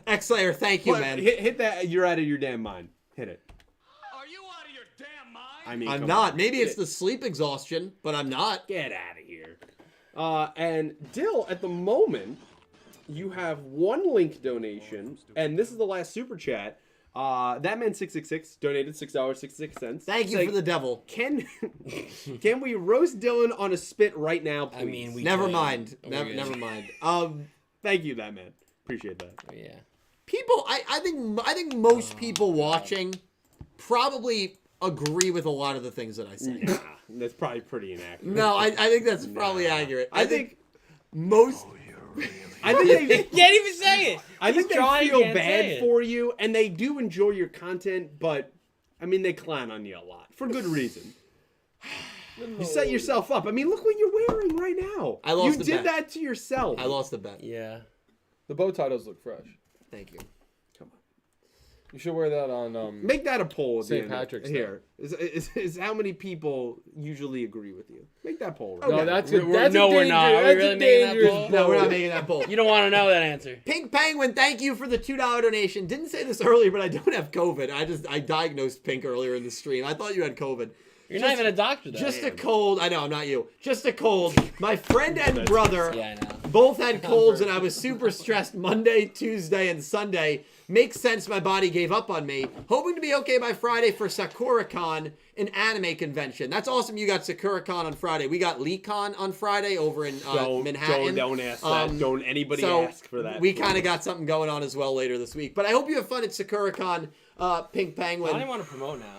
X-Slayer, thank you, man. Hit that. You're out of your damn mind. Hit it. Are you out of your damn mind? I mean, I'm come not. on. Maybe it's the sleep exhaustion, but I'm not. Get out of here. And Dill, at the moment, you have 1 link donation, and this is the last super chat. That man 666 donated $6.66. Thank you for the devil. Can we roast Dylan on a spit right now, please? I mean, we Never could. mind. We Never, could. never mind. Thank you, that man. Appreciate that. Yeah. People, I think most people watching probably agree with a lot of the things that I say. Nah, that's probably pretty inaccurate. No, I think that's probably accurate. I think most. I think they Can't even say it. I think they trying, feel can't say bad it. for you, and they do enjoy your content, but I mean, they clown on you a lot for good reason. You set yourself up. I mean, look what you're wearing right now. I lost You the did bet. that to yourself. I lost the bet. Yeah. the bow tie does look fresh. Thank you. You should wear that on Make that a poll. At the St. end of- Patrick's Here is how many people usually agree with you. Make that poll. Right No, now. that's We're- a that's no, a we're not. Are we that's really a making that dangerous poll? No, we're not poll. making that poll. You don't want to know that answer. Pink Penguin, thank you for the $2 donation. Didn't say this earlier, but I don't have COVID. I diagnosed Pink earlier in the stream. I thought you had COVID. You're not even a doctor, though. Just a cold. I know, I'm not you. Just a cold. My friend and brother Yeah, I know. Both had colds, and I was super stressed Monday, Tuesday, and Sunday. Makes sense my body gave up on me. Hoping to be okay by Friday for SakuraCon, an anime convention. That's awesome you got SakuraCon on Friday. We got LeeCon on Friday over in Manhattan. Don't ask that. Don't anybody ask for that. We kind of got something going on as well later this week. But I hope you have fun at SakuraCon, Pink Penguin. I don't even want to promote now.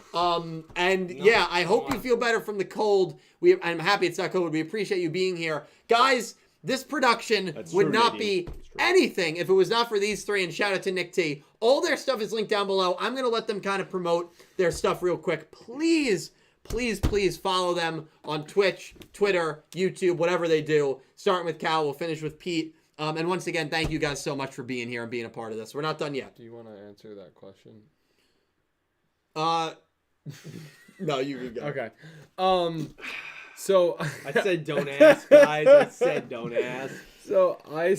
I hope you feel better from the cold. I'm happy it's not COVID. We appreciate you being here. Guys, this production would not be anything if it was not for these three, and shout out to Nick T. All their stuff is linked down below. I'm going to let them kind of promote their stuff real quick. Please, please, please follow them on Twitch, Twitter, YouTube, whatever they do. Starting with Cal, we'll finish with Pete. And once again, thank you guys so much for being here and being a part of this. We're not done yet. Do you want to answer that question? No, you can go. Okay. So I said don't ask, guys. I said don't ask. So I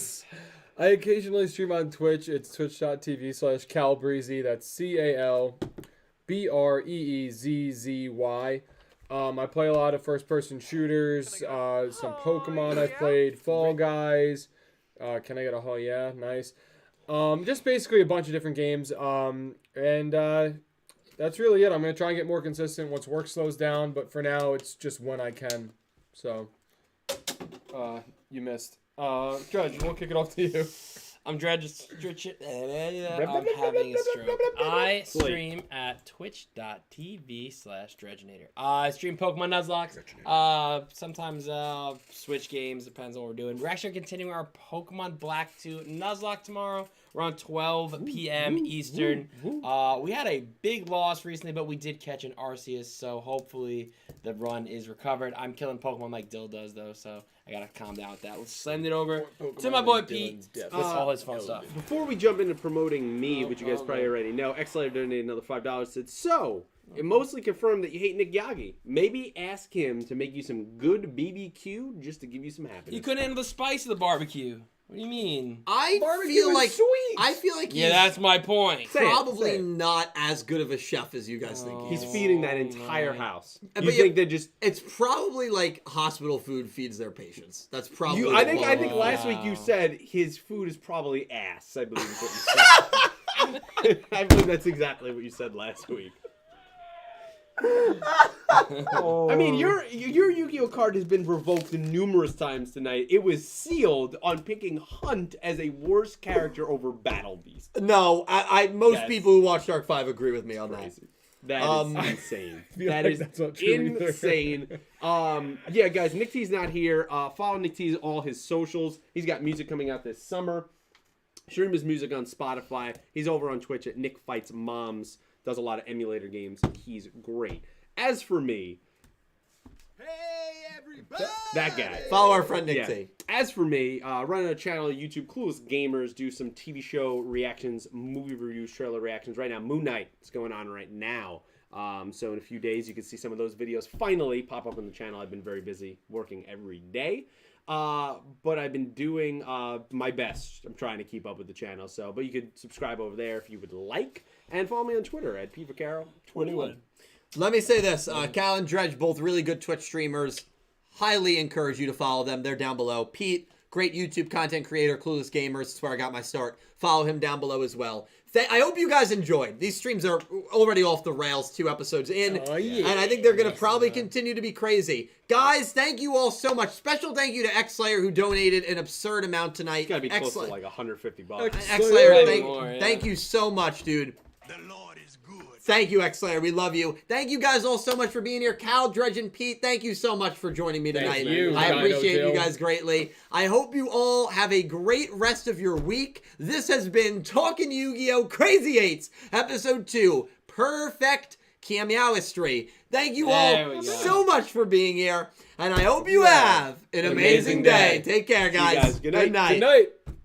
occasionally stream on Twitch. It's twitch.tv/calbreezy. That's CalBreezy. I play a lot of first-person shooters, some Pokemon I've played, Fall Guys. Can I get a hell yeah? Nice. Just basically a bunch of different games. That's really it. I'm going to try and get more consistent once work slows down, but for now, it's just when I can. So, you missed. Dredge, we'll kick it off to you. I'm having a stroke. I stream at twitch.tv/Dredgenator. I stream Pokemon Nuzlocke. Sometimes Switch games, depends on what we're doing. We're actually continuing our Pokemon Black 2 Nuzlocke tomorrow around 12 p.m. Eastern. We had a big loss recently, but we did catch an Arceus, so hopefully the run is recovered. I'm killing Pokemon like Dill does, though, so I gotta calm down with that. Let's send it over to my boy Pete with all his fun stuff. Before we jump into promoting me, which you guys probably already know, Xlayer donated another $5. Said, so, it mostly confirmed that you hate Nick Yagi. Maybe ask him to make you some good BBQ just to give you some happiness. You couldn't handle the spice of the barbecue. What do you mean? I feel like yeah, that's my point. Probably not as good of a chef as you guys think. He's feeding that entire house. You think they're just? It's probably like hospital food feeds their patients. That's probably. I think last week you said his food is probably ass. I believe is what you said. I believe that's exactly what you said last week. I mean, your Yu-Gi-Oh card has been revoked numerous times tonight. It was sealed on picking Hunt as a worse character over Battle Beast. No, most people who watch Dark 5 agree with me on that. That is insane. That is insane. Yeah, guys, Nick T's not here. Follow Nick T's all his socials. He's got music coming out this summer. Stream his music on Spotify. He's over on Twitch at Nick Fights Moms. Does a lot of emulator games. He's great. As for me, hey everybody, that guy. Follow our friend Nick T. As for me, running a channel on YouTube, Clueless Gamers, do some TV show reactions, movie reviews, trailer reactions. Right now, Moon Knight is going on right now. So in a few days, you can see some of those videos finally pop up on the channel. I've been very busy working every day. But I've been doing my best. I'm trying to keep up with the channel. But you could subscribe over there if you would like. And follow me on Twitter at PVarcaro21. Let me say this. Cal and Dredge, both really good Twitch streamers. Highly encourage you to follow them. They're down below. Pete, great YouTube content creator, Clueless Gamers. That's where I got my start. Follow him down below as well. I hope you guys enjoyed. These streams are already off the rails, 2 episodes in. Oh, yeah. And I think they're going to probably continue to be crazy. Guys, thank you all so much. Special thank you to Xlayer, who donated an absurd amount tonight. It's got to be close to like $150. Xlayer, thank you so much, dude. The Lord is good. Thank you, Xlayer. We love you. Thank you guys all so much for being here. Cal, Dredge, and Pete, thank you so much for joining me tonight. Thank you. I appreciate you guys greatly. I hope you all have a great rest of your week. This has been Talking Yu-Gi-Oh! Crazy 8's, Episode 2, Purrrfect Chemeowstry. Thank you all so much for being here, and I hope you have an amazing day. Take care, guys. Good night. Good night. Good night.